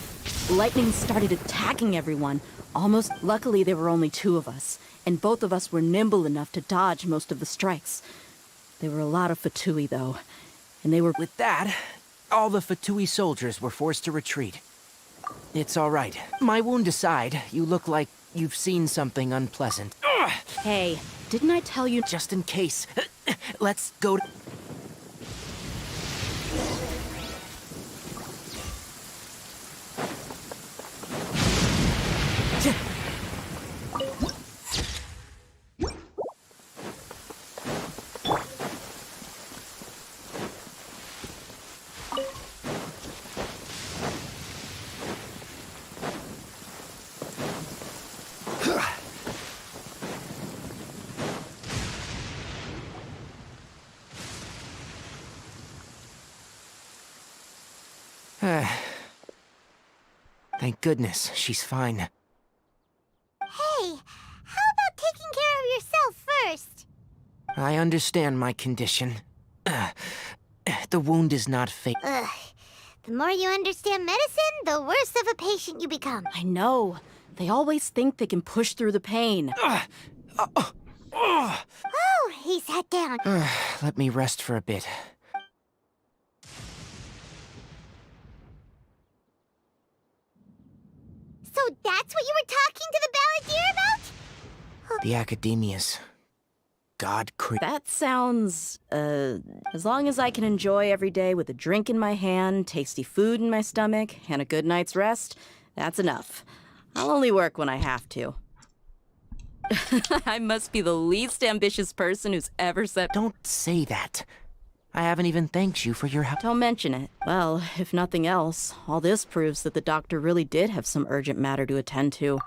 Speaker 11: Lightning started attacking everyone. Luckily, there were only two of us, and both of us were nimble enough to dodge most of the strikes. There were a lot of Fatui, though, and they were—
Speaker 20: With that, all the Fatui soldiers were forced to retreat. It's all right. My wound aside, you look like you've seen something unpleasant. Ugh!
Speaker 11: Hey, didn't I tell you—
Speaker 20: Just in case. Let's go to— Thank goodness, she's fine.
Speaker 2: Hey, how about taking care of yourself first?
Speaker 20: I understand my condition. The wound is not fatal.
Speaker 2: Ugh. The more you understand medicine, the worse of a patient you become.
Speaker 11: I know. They always think they can push through the pain.
Speaker 2: Oh, he sat down.
Speaker 20: Let me rest for a bit.
Speaker 2: So that's what you were talking to the Balladeer about?
Speaker 20: The Academia's God
Speaker 11: That sounds, as long as I can enjoy every day with a drink in my hand, tasty food in my stomach, and a good night's rest, that's enough. I'll only work when I have to. I must be the least ambitious person who's ever set.
Speaker 20: Don't say that. I haven't even thanked you for your help.
Speaker 11: Don't mention it. Well, if nothing else, all this proves that the doctor really did have some urgent matter to attend to.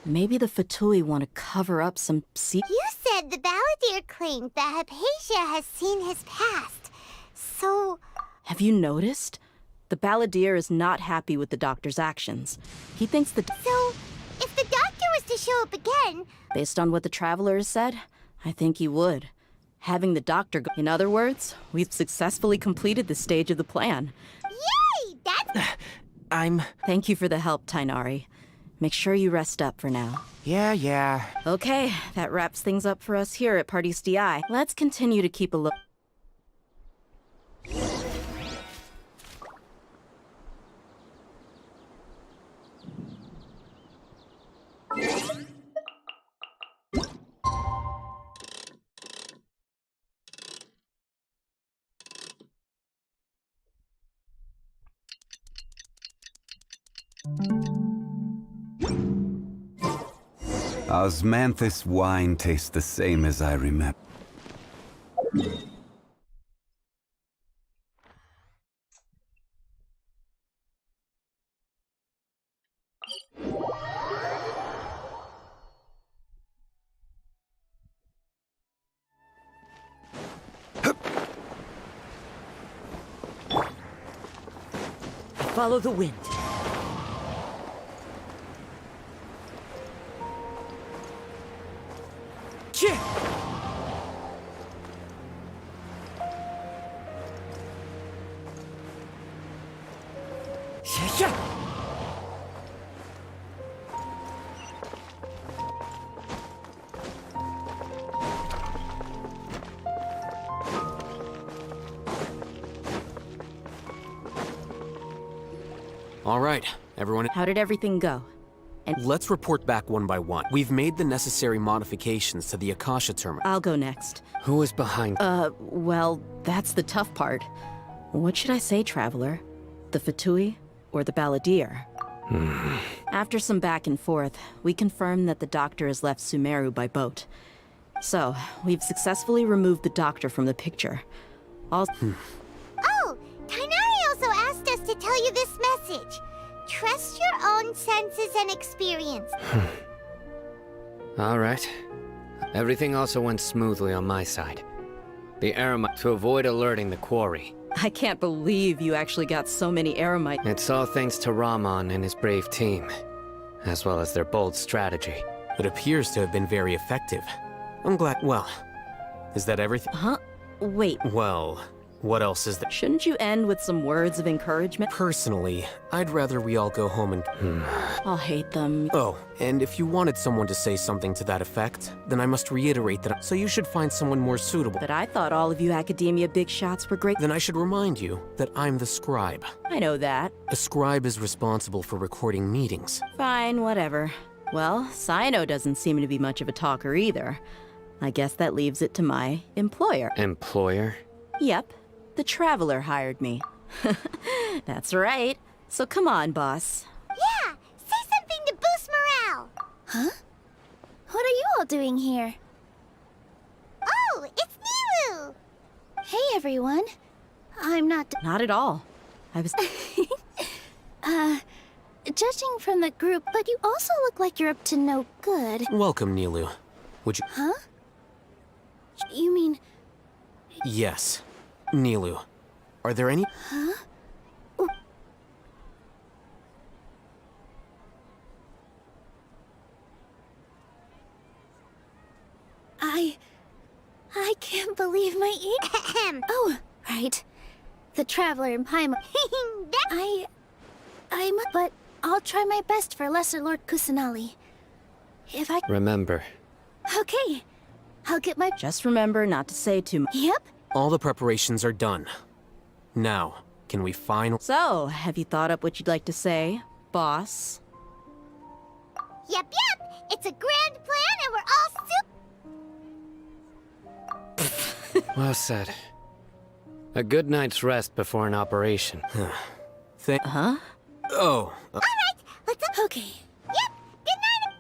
Speaker 11: Maybe the Fatui want to cover up some
Speaker 2: You said the Balladeer claimed that Hypatia has seen his past. So...
Speaker 11: Have you noticed? The Balladeer is not happy with the doctor's actions. He thinks that...
Speaker 2: So, if the doctor was to show up again...
Speaker 11: Based on what the Traveler has said, I think he would. Having the doctor go... In other words, we've successfully completed this stage of the plan.
Speaker 2: Yay! That's...
Speaker 11: Thank you for the help, Tainari. Make sure you rest up for now.
Speaker 20: Yeah.
Speaker 11: Okay, that wraps things up for us here at Parties DI. Let's continue to keep a look.
Speaker 13: Osmanthus wine tastes the same as I remember.
Speaker 16: Follow the wind.
Speaker 3: All right, everyone.
Speaker 11: How did everything go?
Speaker 3: Let's report back one by one. We've made the necessary modifications to the Akasha terminal.
Speaker 11: I'll go next.
Speaker 4: Who is behind?
Speaker 11: Well, that's the tough part. What should I say, Traveler? The Fatui or the Balladeer? After some back and forth, we confirmed that the doctor has left Sumeru by boat. So, we've successfully removed the doctor from the picture.
Speaker 2: Oh, Tainari also asked us to tell you this message. Trust your own senses and experience.
Speaker 4: All right. Everything also went smoothly on my side. The Eremite to avoid alerting the quarry.
Speaker 11: I can't believe you actually got so many Eremite.
Speaker 4: It's all thanks to Rahman and his brave team, as well as their bold strategy.
Speaker 3: It appears to have been very effective. I'm glad. Well, is that everything?
Speaker 11: Huh? Wait.
Speaker 3: Well, what else is there?
Speaker 11: Shouldn't you end with some words of encouragement?
Speaker 3: Personally, I'd rather we all go home and...
Speaker 11: I'll hate them.
Speaker 3: Oh, and if you wanted someone to say something to that effect, then I must reiterate that so you should find someone more suitable.
Speaker 11: But I thought all of you Academia big shots were great.
Speaker 3: Then I should remind you that I'm the scribe.
Speaker 11: I know that.
Speaker 3: A scribe is responsible for recording meetings.
Speaker 11: Fine, whatever. Well, Sino doesn't seem to be much of a talker either. I guess that leaves it to my employer.
Speaker 4: Employer?
Speaker 11: Yep. The Traveler hired me. That's right. So come on, boss.
Speaker 2: Yeah, say something to boost morale.
Speaker 15: Huh? What are you all doing here?
Speaker 2: Oh, it's Nilu!
Speaker 15: Hey, everyone. I'm not...
Speaker 11: Not at all. I was...
Speaker 15: judging from the group, but you also look like you're up to no good.
Speaker 3: Welcome, Nilu. Would you...
Speaker 15: Huh? You mean...
Speaker 3: Yes. Nilu, are there any...
Speaker 15: Huh? Ooh. I can't believe my ear. Oh, right. The Traveler in Paimon. But I'll try my best for Lesser Lord Kusanali. If I...
Speaker 4: Remember.
Speaker 15: Okay. I'll get my...
Speaker 11: Just remember not to say too much.
Speaker 15: Yep.
Speaker 3: All the preparations are done. Now, can we finally...
Speaker 11: So, have you thought up what you'd like to say, boss?
Speaker 2: Yep. It's a grand plan and we're all
Speaker 4: Well said. A good night's rest before an operation.
Speaker 11: Huh?
Speaker 12: Oh.
Speaker 2: Alright, let's...
Speaker 15: Okay.
Speaker 2: Yep, good night.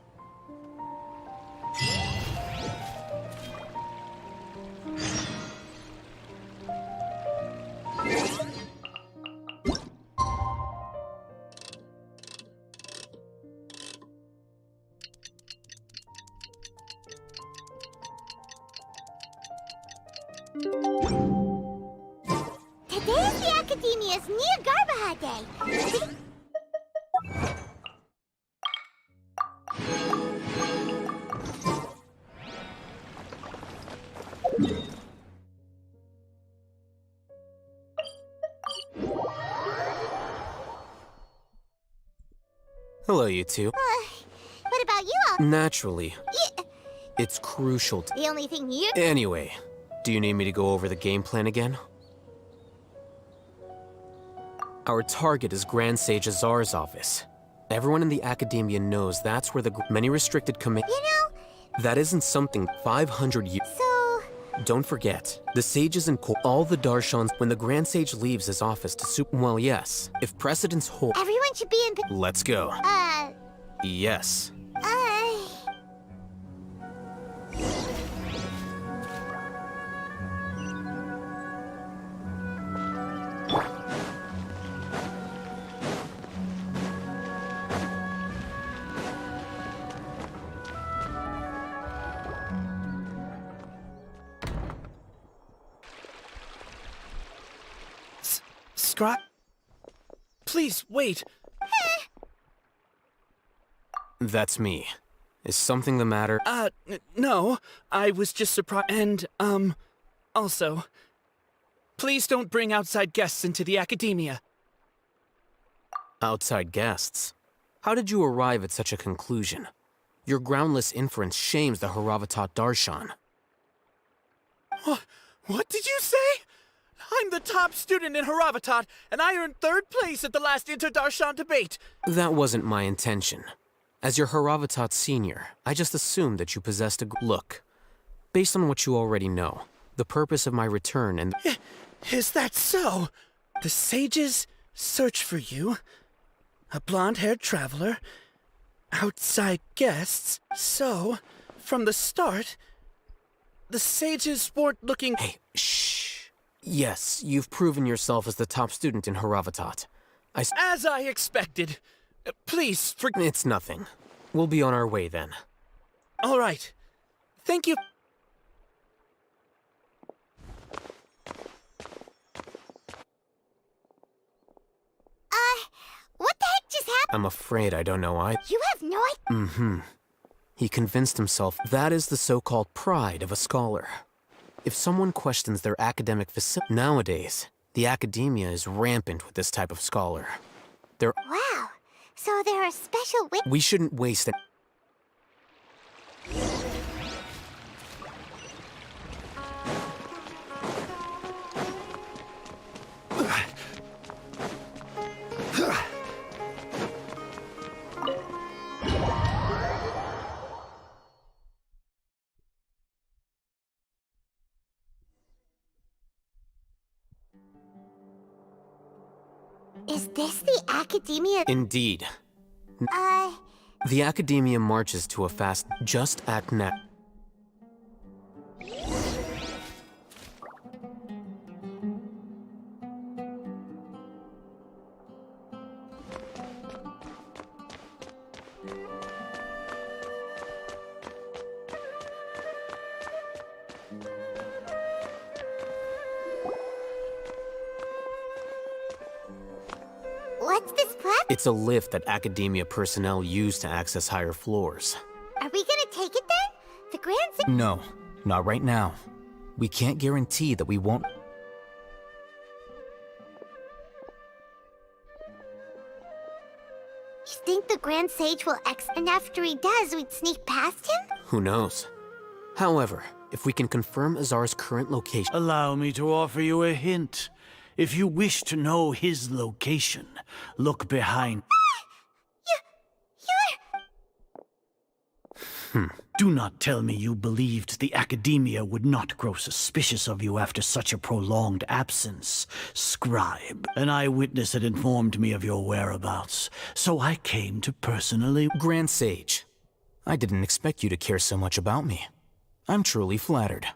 Speaker 2: Today is the Academia's Nia Garbaha Day.
Speaker 3: Hello, you two.
Speaker 2: What about you all?
Speaker 3: Naturally,
Speaker 2: Yeah,
Speaker 3: it's crucial to...
Speaker 2: the only thing you...
Speaker 3: Anyway, do you need me to go over the game plan again? Our target is Grand Sage Azar's office. Everyone in the Academia knows that's where the many restricted command...
Speaker 2: You know...
Speaker 3: That isn't something 500 years...
Speaker 2: So...
Speaker 3: Don't forget, the sages and all the Darshans, when the Grand Sage leaves his office to well, yes, if precedents hold...
Speaker 2: Everyone should be in...
Speaker 3: Let's go. Yes.
Speaker 5: Please, wait.
Speaker 3: That's me. Is something the matter?
Speaker 5: No. I was just surprised. And, also, please don't bring outside guests into the Academia.
Speaker 3: Outside guests? How did you arrive at such a conclusion? Your groundless inference shames the Haravatat Darshan.
Speaker 5: What did you say? I'm the top student in Haravatat, and I earned 3rd place at the last Inter-Darshan debate.
Speaker 3: That wasn't my intention. As your Haravatat senior, I just assumed that you possessed a... Look, based on what you already know, the purpose of my return and...
Speaker 5: Is that so? The sages search for you, a blonde-haired traveler, outside guests. So, from the start, the sages weren't looking...
Speaker 3: Hey, shh. Yes, you've proven yourself as the top student in Haravatat.
Speaker 5: As I expected. Please,
Speaker 3: It's nothing. We'll be on our way then.
Speaker 5: All right. Thank you.
Speaker 2: What the heck just happened?
Speaker 3: I'm afraid I don't know either.
Speaker 2: You have no idea?
Speaker 3: Mm-hmm. He convinced himself that is the so-called pride of a scholar. If someone questions their academic facility... Nowadays, the Academia is rampant with this type of scholar.
Speaker 2: Wow. So there are special...
Speaker 3: We shouldn't waste it.
Speaker 2: Is this the Academia?
Speaker 3: Indeed. The Academia marches to a fast... Just act net.
Speaker 2: What's this platform?
Speaker 3: It's a lift that Academia personnel use to access higher floors.
Speaker 2: Are we gonna take it then? The Grand...
Speaker 14: No, not right now. We can't guarantee that we won't...
Speaker 2: You think the Grand Sage will and after he does, we'd sneak past him?
Speaker 3: Who knows? However, if we can confirm Azar's current location...
Speaker 7: Allow me to offer you a hint. If you wish to know his location, look behind... Do not tell me you believed the Academia would not grow suspicious of you after such a prolonged absence, Scribe. An eyewitness had informed me of your whereabouts, so I came to personally—
Speaker 14: Grand Sage, I didn't expect you to care so much about me. I'm truly flattered.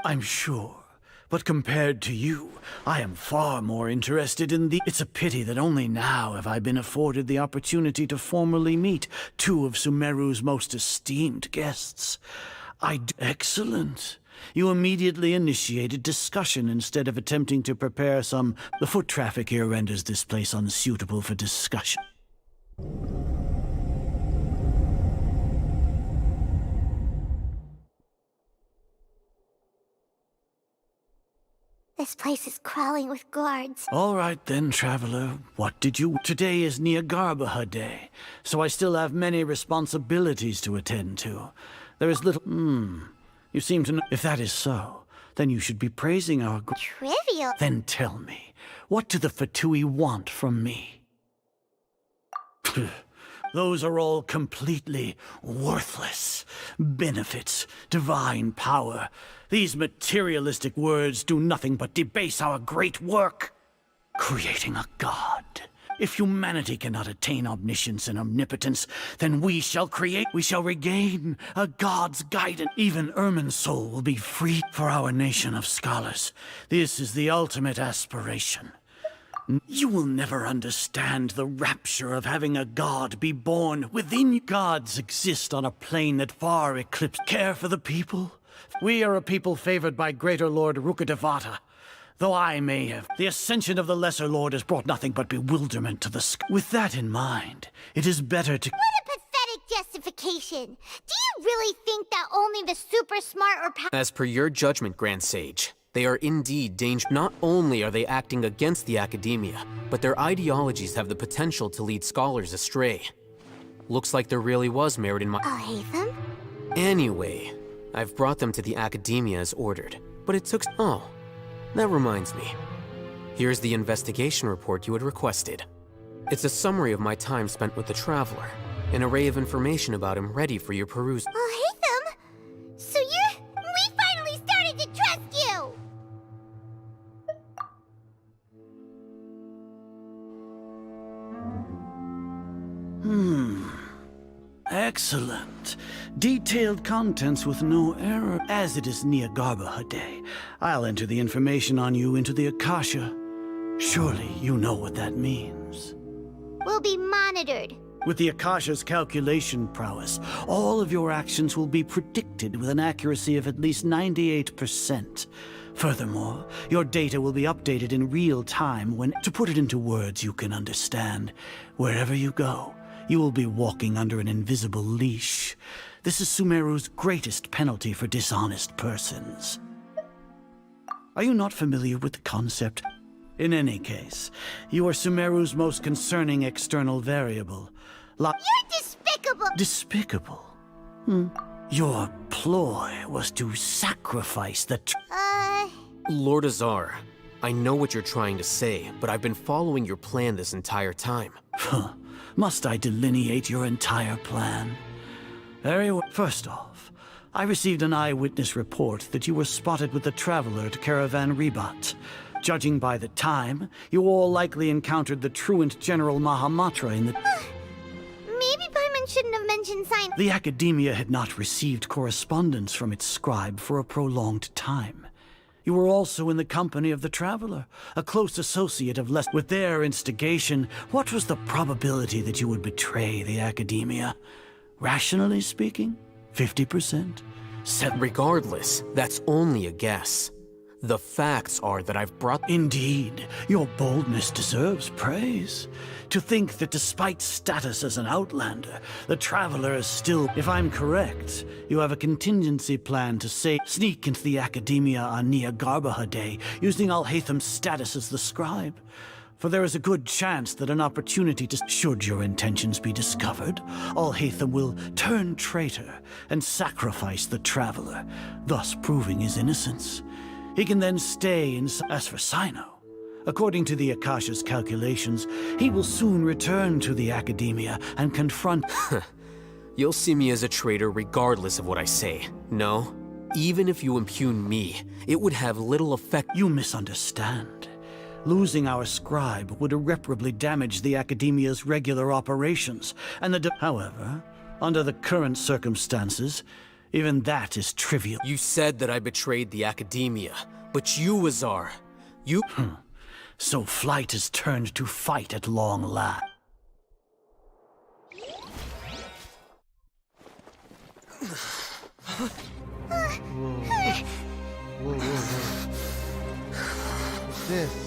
Speaker 7: I'm sure. But compared to you, I am far more interested in the— It's a pity that only now have I been afforded the opportunity to formally meet two of Sumeru's most esteemed guests. Excellent. You immediately initiated discussion instead of attempting to prepare some— The foot traffic here renders this place unsuitable for discussion.
Speaker 2: This place is crawling with guards.
Speaker 7: All right then, traveler. What did you— Today is Neagarbaha Day, so I still have many responsibilities to attend to. There is little— You seem to know— If that is so, then you should be praising our—
Speaker 2: Trivial.
Speaker 7: Then tell me, what do the Fatui want from me? Those are all completely worthless. Benefits, divine power. These materialistic words do nothing but debase our great work. Creating a god. If humanity cannot attain omniscience and omnipotence, then we shall regain a god's guidance. Even Irminsul will be free for our nation of scholars. This is the ultimate aspiration. You will never understand the rapture of having a god be born within you. Gods exist on a plane that far eclipses care for the people. We are a people favored by Greater Lord Rukadevata. Though I may have, the ascension of the Lesser Lord has brought nothing but bewilderment to the sky. With that in mind, it is better to—
Speaker 2: What a pathetic justification! Do you really think that only the super smart or
Speaker 3: As per your judgment, Grand Sage, they are indeed dangerous. Not only are they acting against the Academia, but their ideologies have the potential to lead scholars astray. Looks like there really was merit in my—
Speaker 2: I'll hate them?
Speaker 3: Anyway, I've brought them to the Academia as ordered, but it took— Oh, that reminds me. Here's the investigation report you had requested. It's a summary of my time spent with the Traveler, an array of information about him ready for your perusal.
Speaker 2: I'll hate them? So we finally started to trust you!
Speaker 7: Excellent. Detailed contents with no error. As it is Neagarbaha Day, I'll enter the information on you into the Akasha. Surely you know what that means.
Speaker 2: We'll be monitored.
Speaker 7: With the Akasha's calculation prowess, all of your actions will be predicted with an accuracy of at least 98%. Furthermore, your data will be updated in real time when— To put it into words you can understand, wherever you go, you will be walking under an invisible leash. This is Sumeru's greatest penalty for dishonest persons. Are you not familiar with the concept? In any case, you are Sumeru's most concerning external variable.
Speaker 2: You're despicable!
Speaker 7: Despicable? Your ploy was to sacrifice the—
Speaker 3: Lord Azar, I know what you're trying to say, but I've been following your plan this entire time.
Speaker 7: Must I delineate your entire plan? Very well. First off, I received an eyewitness report that you were spotted with the Traveler at Caravan Ribat. Judging by the time, you all likely encountered the truant General Mahamatra in the—
Speaker 2: Maybe Paimon shouldn't have mentioned sign—
Speaker 7: The Academia had not received correspondence from its scribe for a prolonged time. You were also in the company of the Traveler, a close associate of Les. With their instigation, what was the probability that you would betray the Academia? Rationally speaking, 50%?
Speaker 3: Regardless, that's only a guess. The facts are that I've brought—
Speaker 7: Indeed, your boldness deserves praise. To think that despite status as an outlander, the Traveler is still— If I'm correct, you have a contingency plan to sneak into the Academia on Neagarbaha Day, using Alhaitham's status as the scribe. For there is a good chance that an opportunity to— Should your intentions be discovered, Alhaitham will turn traitor and sacrifice the Traveler, thus proving his innocence. He can then stay in— As for Sino, according to the Akasha's calculations, he will soon return to the Academia and confront—
Speaker 3: You'll see me as a traitor regardless of what I say. No, even if you impugn me, it would have little effect.
Speaker 7: You misunderstand. Losing our scribe would irreparably damage the Academia's regular operations, and however, under the current circumstances, even that is trivial.
Speaker 3: You said that I betrayed the Academia, but you, Azar, you...
Speaker 7: So flight is turned to fight at long last.
Speaker 17: What's this?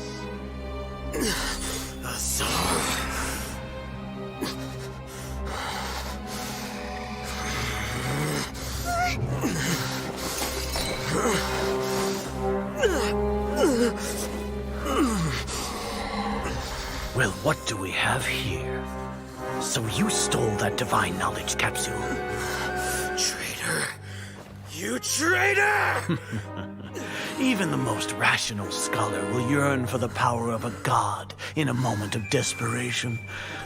Speaker 7: Well, what do we have here? So you stole that divine knowledge capsule?
Speaker 3: Traitor! You traitor!
Speaker 7: Even the most rational scholar will yearn for the power of a god in a moment of desperation.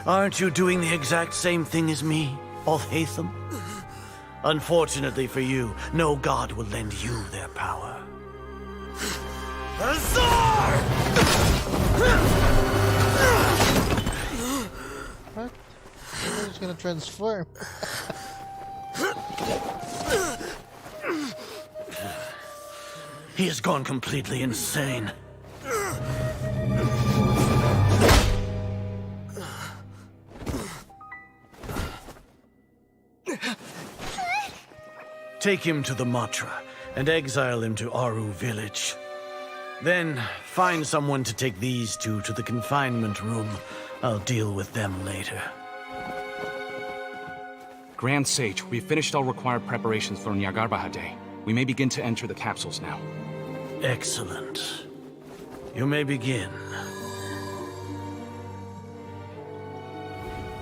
Speaker 7: Aren't you doing the exact same thing as me, Alhaitham? Unfortunately for you, no god will lend you their power.
Speaker 17: Azar! What? I'm just gonna transform.
Speaker 7: He has gone completely insane. Take him to the Matra and exile him to Aru village. Then find someone to take these two to the confinement room. I'll deal with them later.
Speaker 18: Grand Sage, we've finished all required preparations for Nyagarbahar Day. We may begin to enter the capsules now.
Speaker 7: Excellent. You may begin.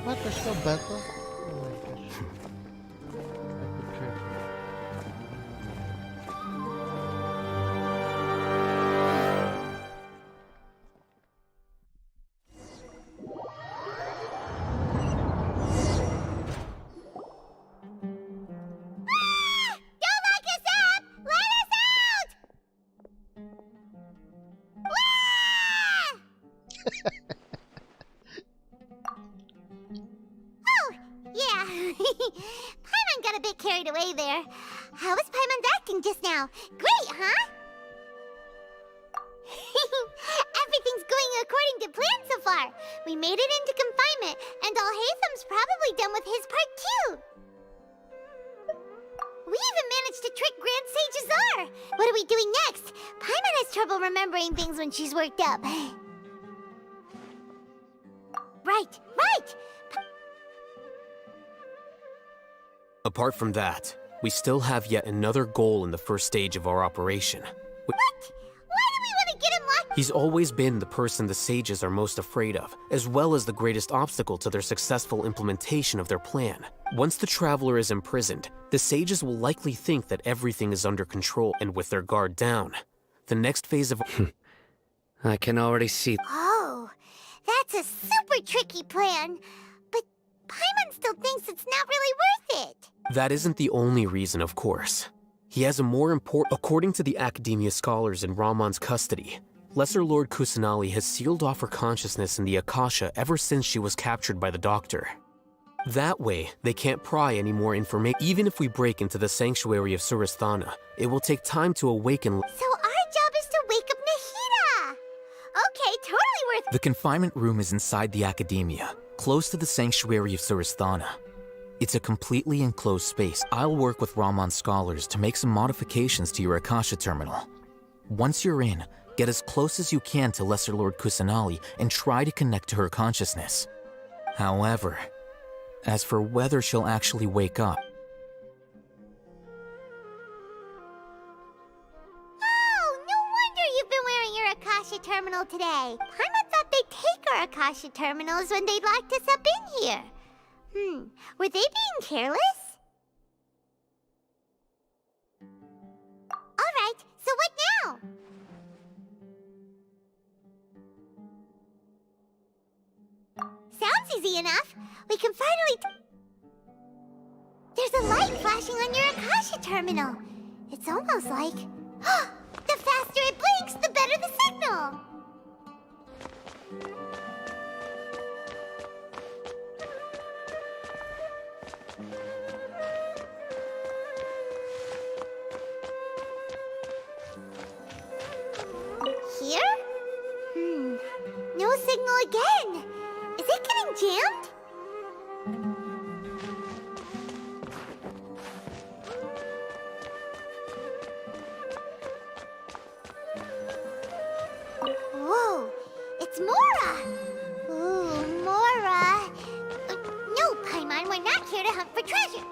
Speaker 17: What? There's no battle? Oh my gosh. Be careful.
Speaker 2: Paimon got a bit carried away there. How was Paimon's acting just now? Great, huh? Everything's going according to plan so far. We made it into confinement, and Alhaitham's probably done with his part too. We even managed to trick Grand Sage Azar. What are we doing next? Paimon has trouble remembering things when she's worked up. Right.
Speaker 3: Apart from that, we still have yet another goal in the first stage of our operation.
Speaker 2: What? Why do we want to get him locked?
Speaker 3: He's always been the person the sages are most afraid of, as well as the greatest obstacle to their successful implementation of their plan. Once the Traveler is imprisoned, the sages will likely think that everything is under control, and with their guard down, the next phase of...
Speaker 4: I can already see...
Speaker 2: Oh, that's a super tricky plan. But Paimon still thinks it's not really worth it.
Speaker 3: That isn't the only reason, of course. He has a more important... According to the Academia scholars in Ramon's custody, Lesser Lord Kusanali has sealed off her consciousness in the Akasha ever since she was captured by the Doctor. That way, they can't pry any more information. Even if we break into the sanctuary of Surasthana, it will take time to awaken...
Speaker 2: So our job is to wake up Nahida! Okay, totally worth...
Speaker 14: The confinement room is inside the Academia, close to the sanctuary of Surasthana. It's a completely enclosed space. I'll work with Ramon's scholars to make some modifications to your Akasha terminal. Once you're in, get as close as you can to Lesser Lord Kusanali and try to connect to her consciousness. However, as for whether she'll actually wake up...
Speaker 2: Oh, no wonder you've been wearing your Akasha terminal today. Paimon thought they'd take our Akasha terminals when they locked us up in here. Were they being careless? Alright, so what now? Sounds easy enough. We can finally... There's a light flashing on your Akasha terminal. It's almost like... the faster it blinks, the better the signal! Here? No signal again! Is it getting jammed? Whoa! It's Mora! Ooh, Mora! No, Paimon, we're not here to hunt for treasure!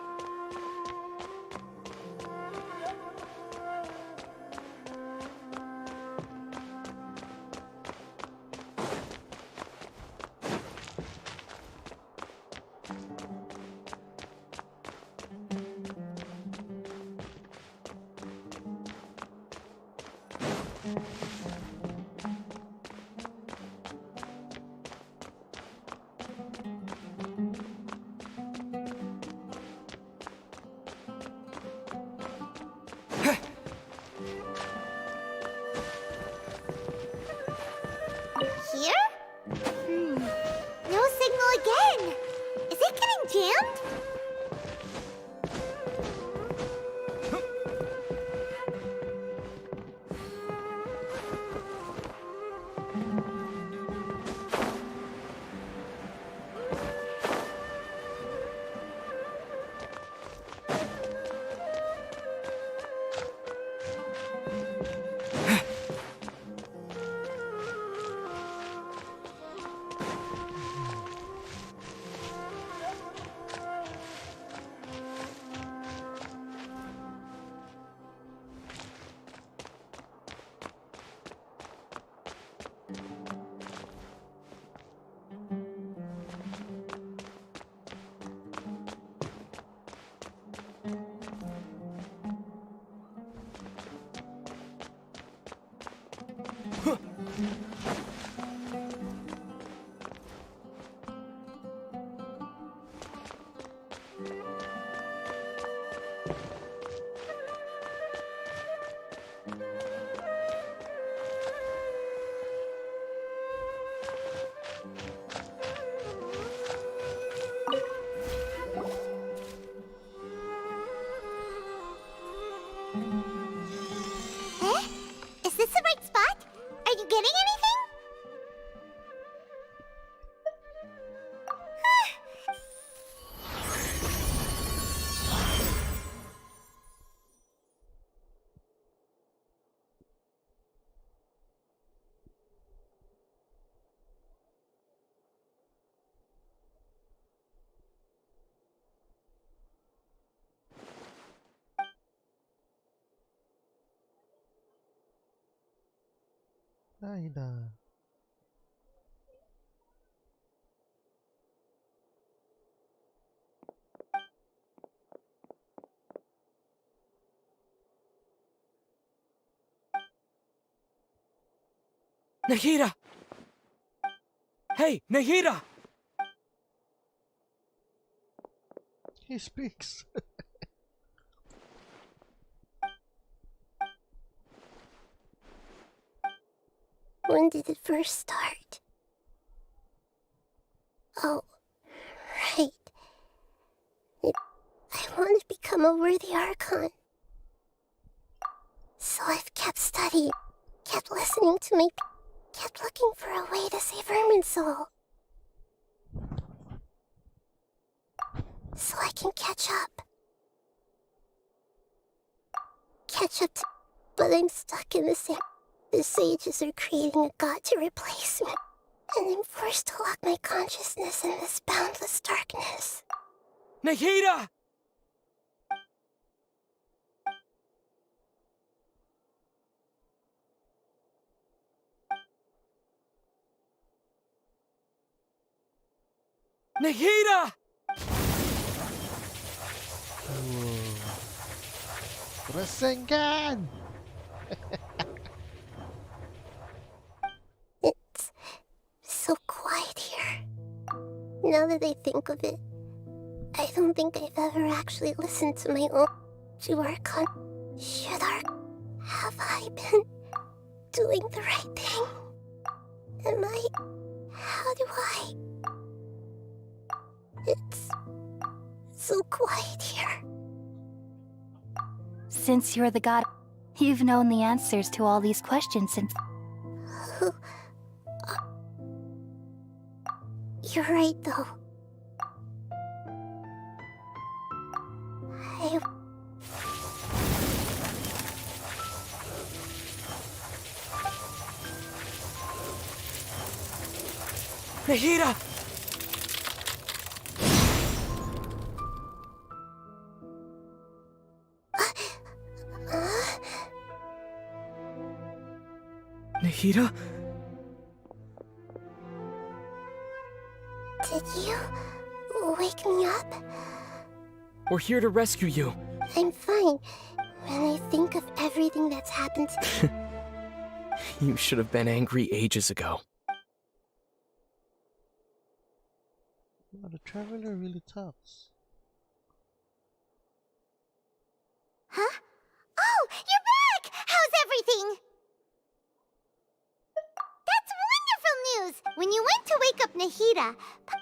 Speaker 2: Here? No signal again! Is it getting jammed? Eh? Is this the right spot? Are you getting anything?
Speaker 17: Ay na.
Speaker 5: Nahida! Hey, Nahida!
Speaker 17: He speaks.
Speaker 2: When did it first start? Oh, right. I want to become a worthy Archon. So I've kept studying, kept listening to my... kept looking for a way to save Irminsul. So I can catch up. Catch up to... But I'm stuck in the same... The sages are creating a god to replace me. And I'm forced to lock my consciousness in this boundless darkness.
Speaker 5: Nahida! Nahida!
Speaker 17: Rasengan!
Speaker 2: It's so quiet here. Now that I think of it,
Speaker 6: I don't think I've ever actually listened to my own Archon. Have I been doing the right thing? How do I? It's so quiet here.
Speaker 19: Since you're the god, you've known the answers to all these questions since...
Speaker 6: You're right, though.
Speaker 20: Nahida! Nahida?
Speaker 6: Did you wake me up?
Speaker 20: We're here to rescue you.
Speaker 6: I'm fine. When I think of everything that's happened to
Speaker 20: You should have been angry ages ago.
Speaker 17: Oh, the traveler really talks.
Speaker 2: Huh? Oh, you're back! How's everything? That's wonderful news! When you went to wake up Nahida,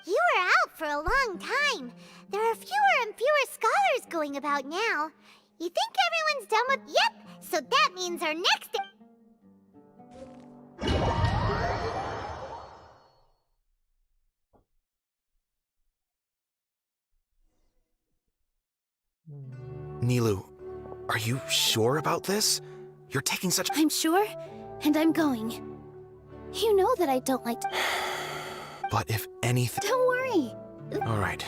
Speaker 2: you were out for a long time. There are fewer and fewer scholars going about now. You think everyone's done with... Yep! So that means our next...
Speaker 21: Nilu, are you sure about this? You're taking such...
Speaker 19: I'm sure, and I'm going. You know that I don't like to...
Speaker 21: But if anything...
Speaker 19: Don't worry.
Speaker 21: All right.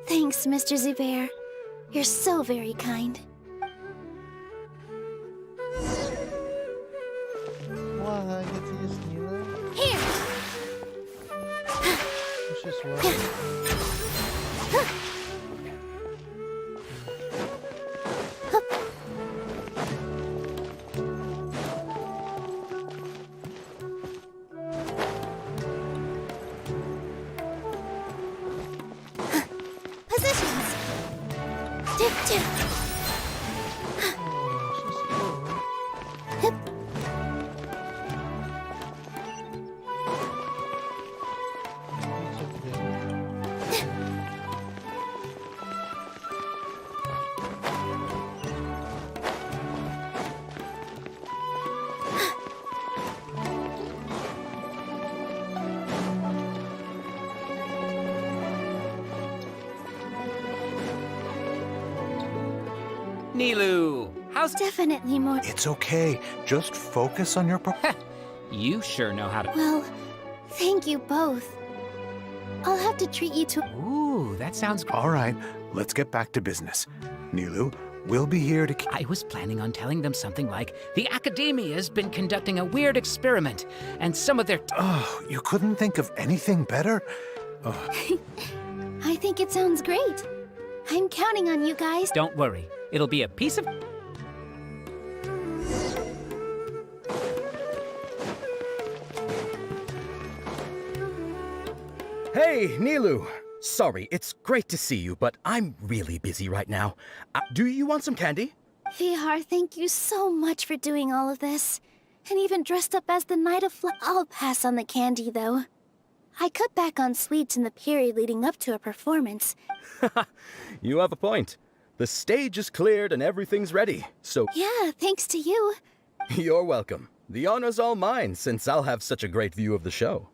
Speaker 19: Thanks, Mr. Zubair. You're so very kind.
Speaker 17: Wow, I get to use Nila.
Speaker 19: Here!
Speaker 17: It's just one.
Speaker 2: Positions! Dip, dip! Hip!
Speaker 20: Nilu, how's...
Speaker 19: Definitely more...
Speaker 24: It's okay. Just focus on your...
Speaker 20: You sure know how to...
Speaker 19: Well, thank you both. I'll have to treat you to...
Speaker 20: Ooh, that sounds...
Speaker 24: All right, let's get back to business. Nilu, we'll be here to...
Speaker 10: I was planning on telling them something like, the Academia's been conducting a weird experiment, and some of their...
Speaker 24: Oh, you couldn't think of anything better?
Speaker 19: I think it sounds great. I'm counting on you guys.
Speaker 10: Don't worry. It'll be a piece of...
Speaker 25: Hey, Nilu. Sorry, it's great to see you, but I'm really busy right now. Do you want some candy?
Speaker 19: Vihar, thank you so much for doing all of this. And even dressed up as the Knight of I'll pass on the candy, though. I cut back on sweets in the period leading up to a performance.
Speaker 25: You have a point. The stage is cleared and everything's ready, so...
Speaker 19: Yeah, thanks to you.
Speaker 25: You're welcome. The honor's all mine, since I'll have such a great view of the show.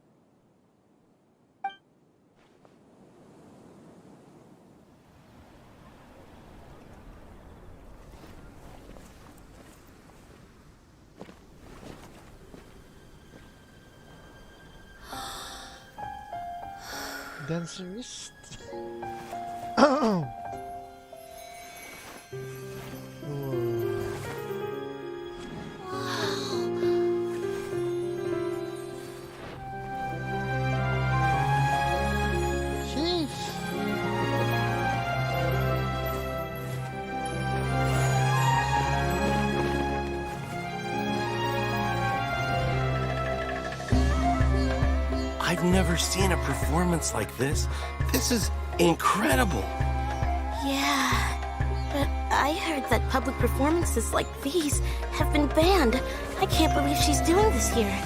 Speaker 17: Dancerist.
Speaker 1: I've never seen a performance like this. This is incredible.
Speaker 6: Yeah, but I heard that public performances like these have been banned. I can't believe she's doing this here.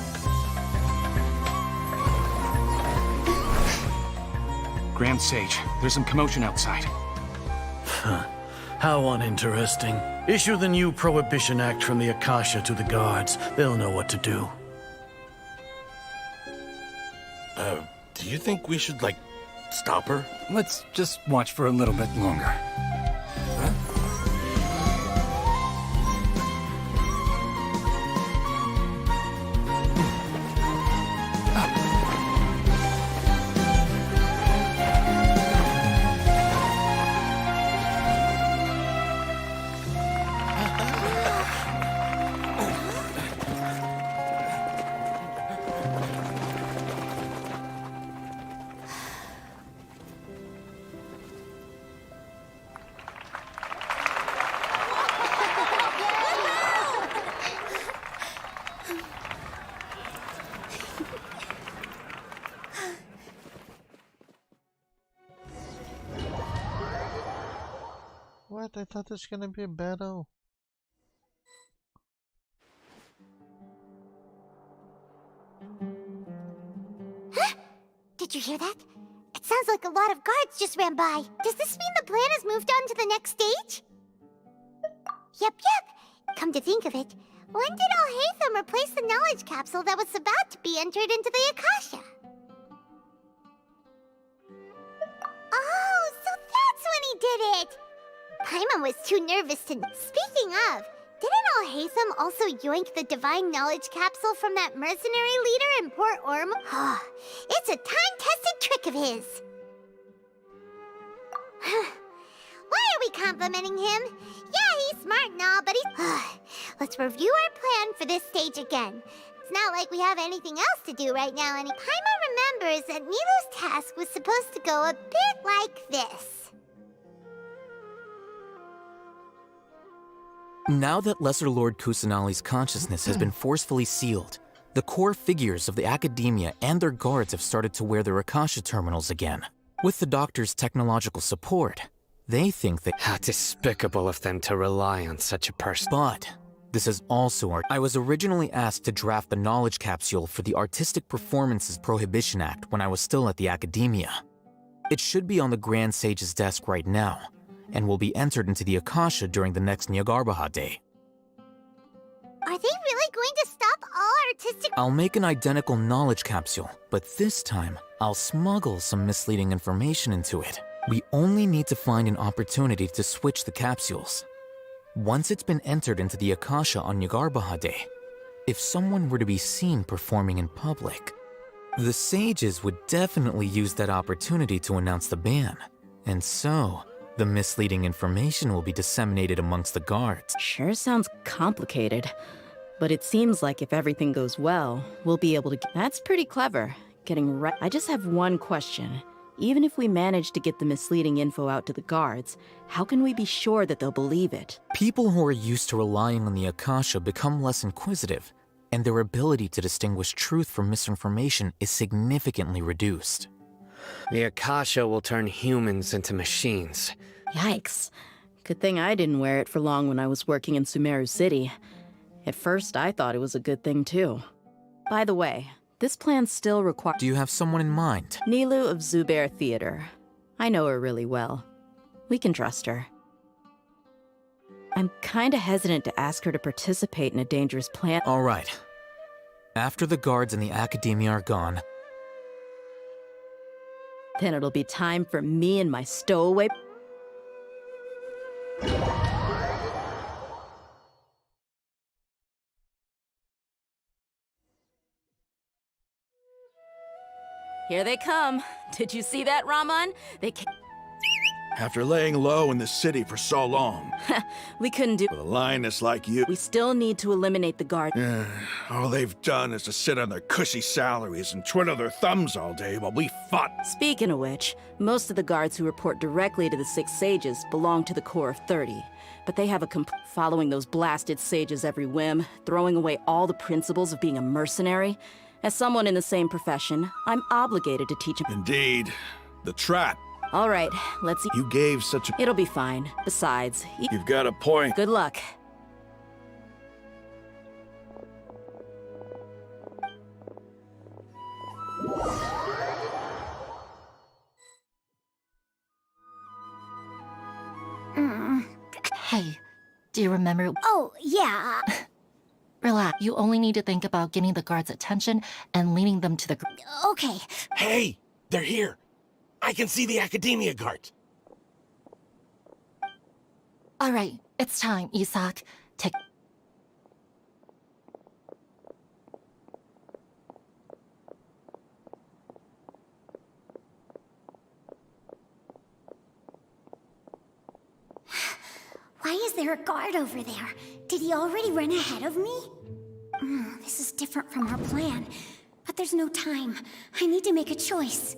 Speaker 18: Grand Sage, there's some commotion outside.
Speaker 7: How uninteresting. Issue the new Prohibition Act from the Akasha to the guards. They'll know what to do.
Speaker 1: Do you think we should, stop her?
Speaker 8: Let's just watch for a little bit longer.
Speaker 17: What? I thought this was gonna be a battle.
Speaker 2: Huh? Did you hear that? It sounds like a lot of guards just ran by. Does this mean the plan has moved on to the next stage? Yep. Come to think of it, when did Alhaitham replace the knowledge capsule that was about to be entered into the Akasha? Oh, so that's when he did it! Paimon was too nervous to... Speaking of, didn't Alhaitham also yoink the divine knowledge capsule from that mercenary leader in Port Orm? It's a time-tested trick of his. Why are we complimenting him? Yeah, he's smart and all, but he's... Let's review our plan for this stage again. It's not like we have anything else to do right now, and Paimon remembers that Nilou's task was supposed to go a bit like this.
Speaker 14: Now that Lesser Lord Kusanali's consciousness has been forcefully sealed, the core figures of the Academia and their guards have started to wear their Akasha terminals again. With the Doctor's technological support, they think that—
Speaker 4: How despicable of them to rely on such a person.
Speaker 14: But this is also our— I was originally asked to draft the knowledge capsule for the Artistic Performances Prohibition Act when I was still at the Academia. It should be on the Grand Sage's desk right now, and will be entered into the Akasha during the next Nyargarbaha Day.
Speaker 2: Are they really going to stop all artistic—
Speaker 14: I'll make an identical knowledge capsule, but this time, I'll smuggle some misleading information into it. We only need to find an opportunity to switch the capsules. Once it's been entered into the Akasha on Nyargarbaha Day, if someone were to be seen performing in public, the sages would definitely use that opportunity to announce the ban, and so the misleading information will be disseminated amongst the guards.
Speaker 11: Sure sounds complicated, but it seems like if everything goes well, we'll be able to— That's pretty clever. Getting right— I just have one question. Even if we manage to get the misleading info out to the guards, how can we be sure that they'll believe it?
Speaker 14: People who are used to relying on the Akasha become less inquisitive, and their ability to distinguish truth from misinformation is significantly reduced.
Speaker 4: The Akasha will turn humans into machines.
Speaker 11: Yikes. Good thing I didn't wear it for long when I was working in Sumeru City. At first, I thought it was a good thing too. By the way, this plan still requires—
Speaker 14: Do you have someone in mind?
Speaker 11: Nilou of Zubair Theater. I know her really well. We can trust her. I'm kinda hesitant to ask her to participate in a dangerous plan—
Speaker 14: All right. After the guards and the Academia are gone,
Speaker 11: then it'll be time for me and my stowaway— Here they come. Did you see that, Raman? They came—
Speaker 9: After laying low in the city for so long.
Speaker 11: We couldn't do—
Speaker 9: With a lioness like you.
Speaker 11: We still need to eliminate the guard—
Speaker 9: All they've done is to sit on their cushy salaries and twiddle their thumbs all day while we fought.
Speaker 11: Speaking of which, most of the guards who report directly to the 6 sages belong to the Corps of 30. But they have a following those blasted sages every whim, throwing away all the principles of being a mercenary. As someone in the same profession, I'm obligated to teach him.
Speaker 9: Indeed. The trap.
Speaker 11: All right, let's see.
Speaker 9: You gave such a...
Speaker 11: It'll be fine. Besides,
Speaker 9: You've got a point.
Speaker 11: Good luck.
Speaker 12: Hey, do you remember?
Speaker 15: Oh, yeah.
Speaker 12: Relax. You only need to think about getting the guards' attention and leading them to the...
Speaker 15: Okay.
Speaker 1: Hey, they're here. I can see the Academia guard.
Speaker 12: All right, it's time, Isak. Take...
Speaker 15: Why is there a guard over there? Did he already run ahead of me? This is different from our plan. But there's no time. I need to make a choice.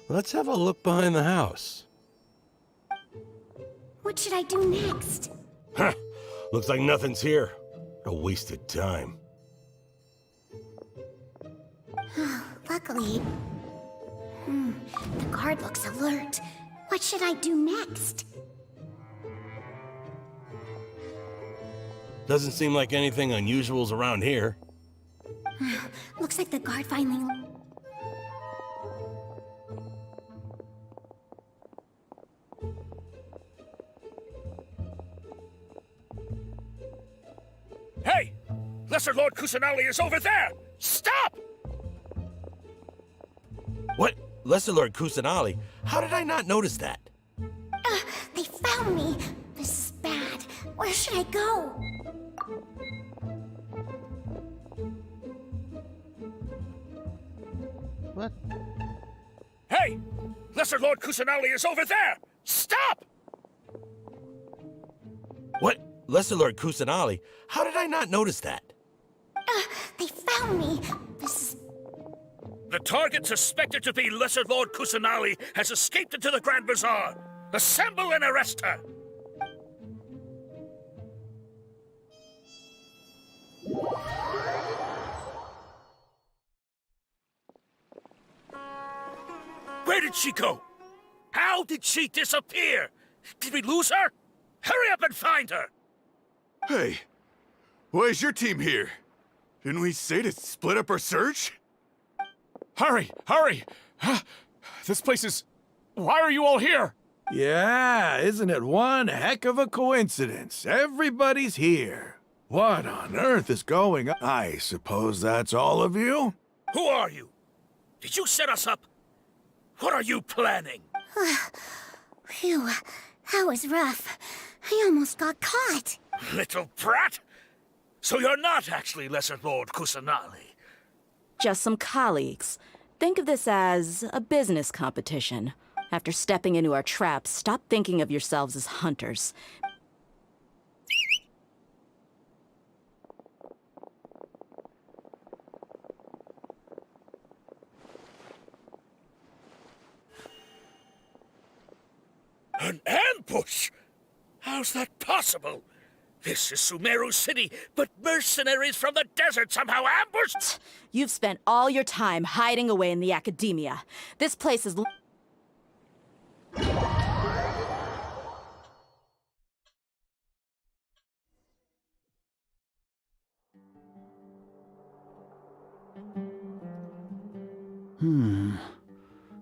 Speaker 1: Let's have a look behind the house.
Speaker 15: What should I do next?
Speaker 1: Huh. Looks like nothing's here. A wasted time.
Speaker 15: Luckily. The guard looks alert. What should I do next?
Speaker 1: Doesn't seem like anything unusual's around here.
Speaker 15: Looks like the guard finally...
Speaker 9: Hey! Lesser Lord Kusanali is over there! Stop!
Speaker 1: What? Lesser Lord Kusanali? How did I not notice that?
Speaker 15: They found me! This is bad. Where should I go?
Speaker 17: What?
Speaker 9: Hey! Lesser Lord Kusanali is over there! Stop!
Speaker 1: What? Lesser Lord Kusanali? How did I not notice that?
Speaker 15: They found me! This is...
Speaker 9: The target suspected to be Lesser Lord Kusanali has escaped into the Grand Bazaar! Assemble and arrest her! Where did she go? How did she disappear? Did we lose her? Hurry up and find her!
Speaker 13: Hey, why is your team here? Didn't we say to split up our search?
Speaker 8: Hurry, hurry! This place is... Why are you all here?
Speaker 9: Yeah, isn't it one heck of a coincidence? Everybody's here. What on earth is going on? I suppose that's all of you?
Speaker 7: Who are you? Did you set us up? What are you planning?
Speaker 15: Phew, that was rough. I almost got caught.
Speaker 7: Little brat! So you're not actually Lesser Lord Kusanali?
Speaker 11: Just some colleagues. Think of this as a business competition. After stepping into our traps, stop thinking of yourselves as hunters.
Speaker 7: An ambush? How's that possible? This is Sumeru City, but mercenaries from the desert somehow ambushed?
Speaker 11: You've spent all your time hiding away in the academia. This place is...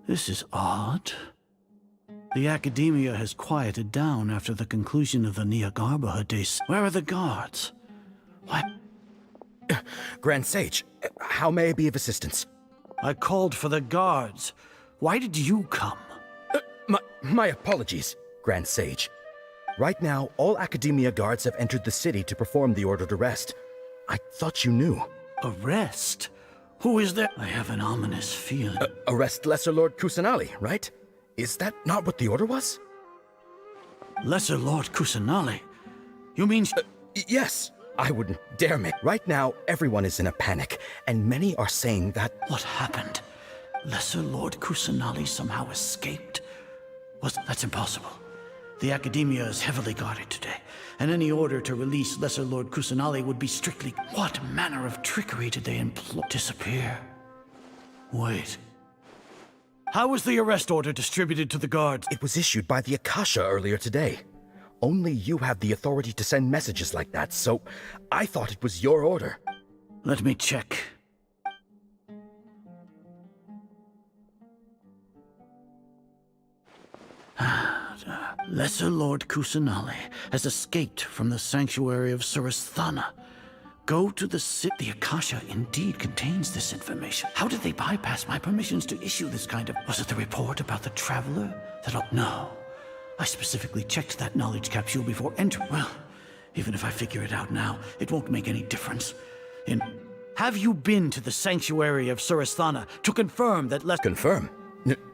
Speaker 7: This is odd. The Academia has quieted down after the conclusion of the Nyagarbha days. Where are the guards? What?
Speaker 25: Grand Sage, how may I be of assistance?
Speaker 7: I called for the guards. Why did you come?
Speaker 25: My apologies, Grand Sage. Right now, all Academia guards have entered the city to perform the ordered arrest. I thought you knew.
Speaker 7: Arrest? Who is there? I have an ominous feeling.
Speaker 25: Arrest Lesser Lord Kusanali, right? Is that not what the order was?
Speaker 7: Lesser Lord Kusanali? You mean...
Speaker 25: yes. I wouldn't dare make. Right now, everyone is in a panic, and many are saying that.
Speaker 7: What happened? Lesser Lord Kusanali somehow escaped? That's impossible. The Academia is heavily guarded today, and any order to release Lesser Lord Kusanali would be strictly... What manner of trickery did they employ? Disappear? Wait. How was the arrest order distributed to the guards?
Speaker 25: It was issued by the Akasha earlier today. Only you have the authority to send messages like that, so I thought it was your order.
Speaker 7: Let me check. Lesser Lord Kusanali has escaped from the sanctuary of Surasthana. Go to the The Akasha indeed contains this information. How did they bypass my permissions to issue this kind of... Was it the report about the traveler? No. I specifically checked that knowledge capsule before entering. Well, even if I figure it out now, it won't make any difference. Have you been to the sanctuary of Surasthana to confirm that
Speaker 25: Confirm?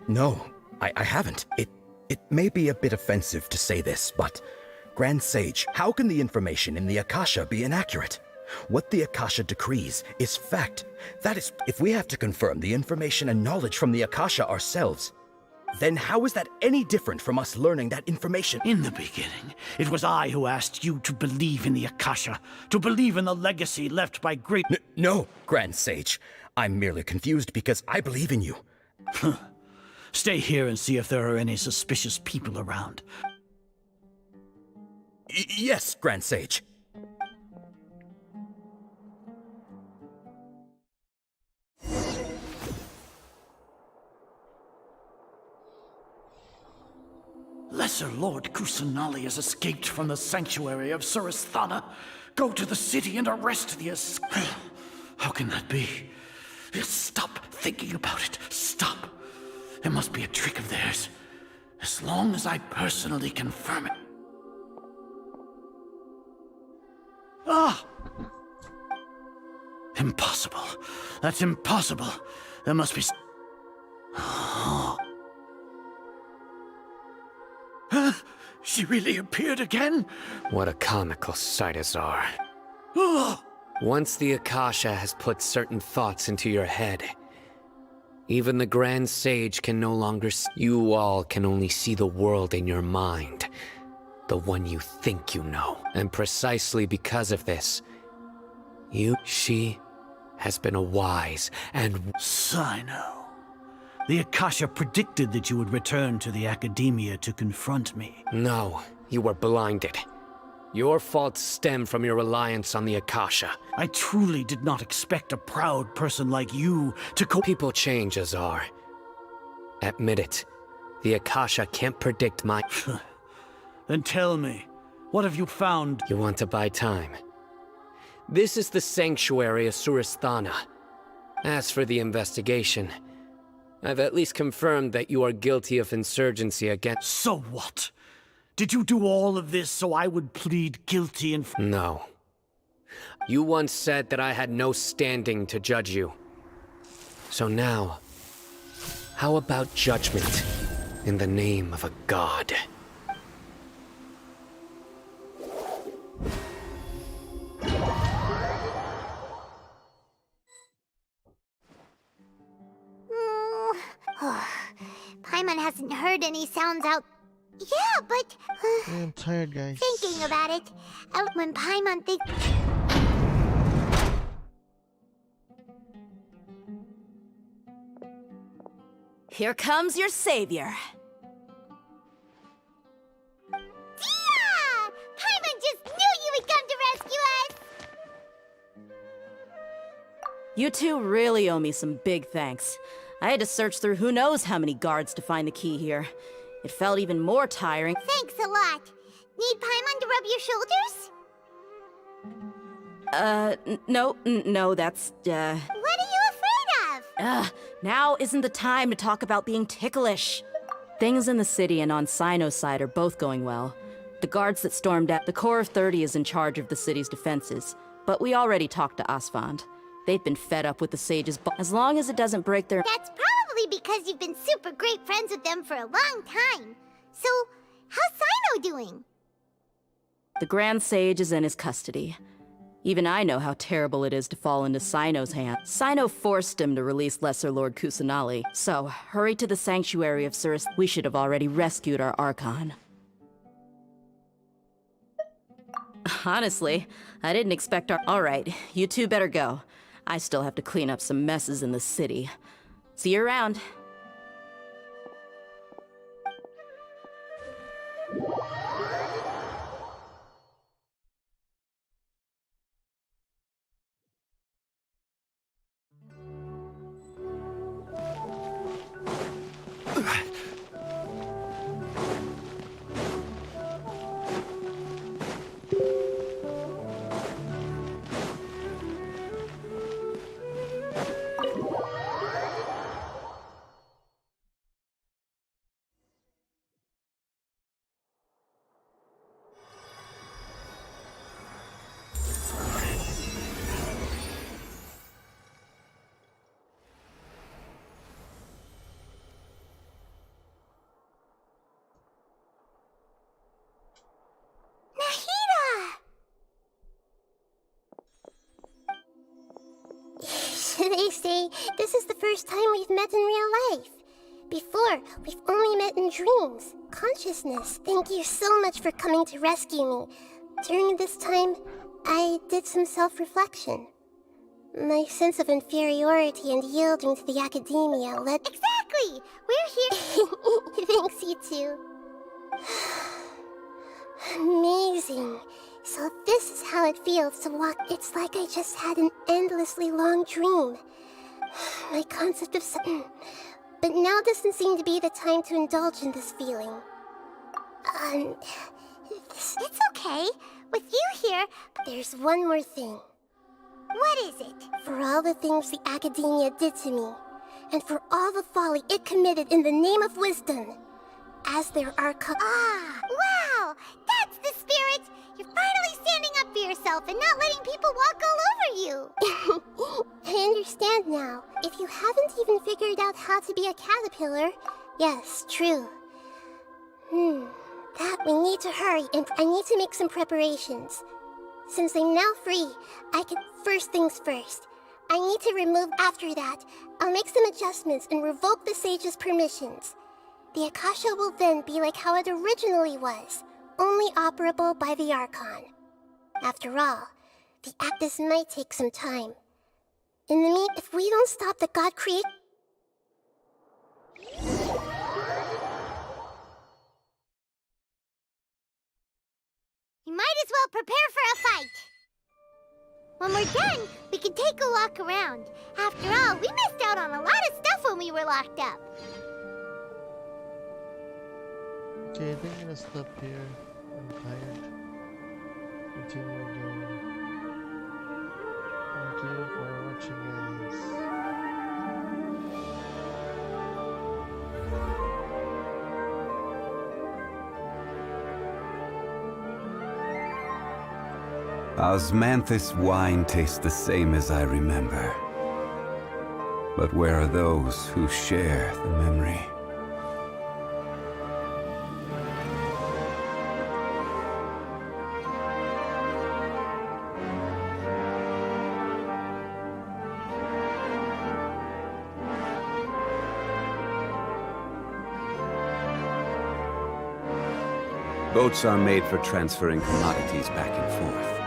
Speaker 25: No, I haven't. It may be a bit offensive to say this, but... Grand Sage, how can the information in the Akasha be inaccurate? What the Akasha decrees is fact. That is, if we have to confirm the information and knowledge from the Akasha ourselves, then how is that any different from us learning that information?
Speaker 7: In the beginning, it was I who asked you to believe in the Akasha, to believe in the legacy left by great...
Speaker 25: No, Grand Sage. I'm merely confused because I believe in you.
Speaker 7: Stay here and see if there are any suspicious people around.
Speaker 25: Yes, Grand Sage.
Speaker 7: Lesser Lord Kusanali has escaped from the sanctuary of Surasthana. Go to the city and arrest the How can that be? Stop thinking about it. Stop. It must be a trick of theirs. As long as I personally confirm it. Ah! Impossible. That's impossible. There must be... She really appeared again?
Speaker 4: What a comical sight, Azar. Once the Akasha has put certain thoughts into your head, even the Grand Sage can no longer you all can only see the world in your mind. The one you think you know. And precisely because of this, she has been a wise and...
Speaker 7: Sino. The Akasha predicted that you would return to the Academia to confront me.
Speaker 4: No, you were blinded. Your faults stem from your reliance on the Akasha.
Speaker 7: I truly did not expect a proud person like you to
Speaker 4: People change, Azar. Admit it. The Akasha can't predict my...
Speaker 7: Then tell me, what have you found?
Speaker 4: You want to buy time? This is the sanctuary of Surasthana. As for the investigation, I've at least confirmed that you are guilty of insurgency against...
Speaker 7: So what? Did you do all of this so I would plead guilty and...
Speaker 4: No. You once said that I had no standing to judge you. So now, how about judgment in the name of a god?
Speaker 2: Paimon hasn't heard any sounds out... Yeah, but...
Speaker 17: I'm tired, guys.
Speaker 2: Thinking about it, when Paimon thinks...
Speaker 11: Here comes your savior.
Speaker 2: Tia! Paimon just knew you would come to rescue us!
Speaker 11: You two really owe me some big thanks. I had to search through who knows how many guards to find the key here. It felt even more tiring.
Speaker 2: Thanks a lot. Need Paimon to rub your shoulders?
Speaker 11: No, that's,
Speaker 2: What are you afraid of?
Speaker 11: Now isn't the time to talk about being ticklish. Things in the city and on Sino's side are both going well. The guards that stormed out, the Corps of 30 is in charge of the city's defenses, but we already talked to Asfand. They've been fed up with the Sages, as long as it doesn't break their...
Speaker 2: That's probably because you've been super great friends with them for a long time. So, how's Sino doing?
Speaker 11: The Grand Sage is in his custody. Even I know how terrible it is to fall into Sino's hands. Sino forced him to release Lesser Lord Kusanali. So, hurry to the Sanctuary of Cirrus. We should have already rescued our Archon. Honestly, I didn't expect our— Alright, you two better go. I still have to clean up some messes in the city. See you around.
Speaker 2: They say this is the first time we've met in real life. Before, we've only met in dreams. Consciousness, thank you so much for coming to rescue me. During this time, I did some self-reflection. My sense of inferiority and yielding to the academia led— Exactly! We're here— Thanks, you two. Amazing. So this is how it feels to walk— It's like I just had an endlessly long dream. My concept of but now doesn't seem to be the time to indulge in this feeling. It's okay. With you here, there's one more thing. What is it? For all the things the academia did to me, and for all the folly it committed in the name of wisdom, as there are wow! That's the spirit! You're finally standing up for yourself and not letting people walk all over you! I understand now. If you haven't even figured out how to be a caterpillar— Yes, true. That we need to hurry, and I need to make some preparations. Since I'm now free, I can— First things first. I need to remove— After that, I'll make some adjustments and revoke the sage's permissions. The Akasha will then be like how it originally was, only operable by the Archon. After all, this might take some time. In the if we don't stop the god create— You might as well prepare for a fight! When we're done, we can take a walk around. After all, we missed out on a lot of stuff when we were locked up.
Speaker 17: Okay, I think I'm gonna stop here. I'm tired. Continue again. Thank you for watching, guys.
Speaker 3: Osmanthus wine tastes the same as I remember. But where are those who share the memory? Boats are made for transferring commodities back and forth,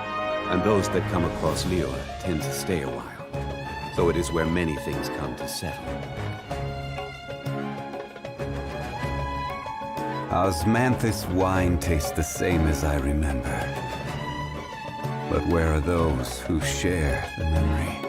Speaker 3: and those that come across Lior tend to stay a while, so it is where many things come to settle. Osmanthus wine tastes the same as I remember, but where are those who share the memory?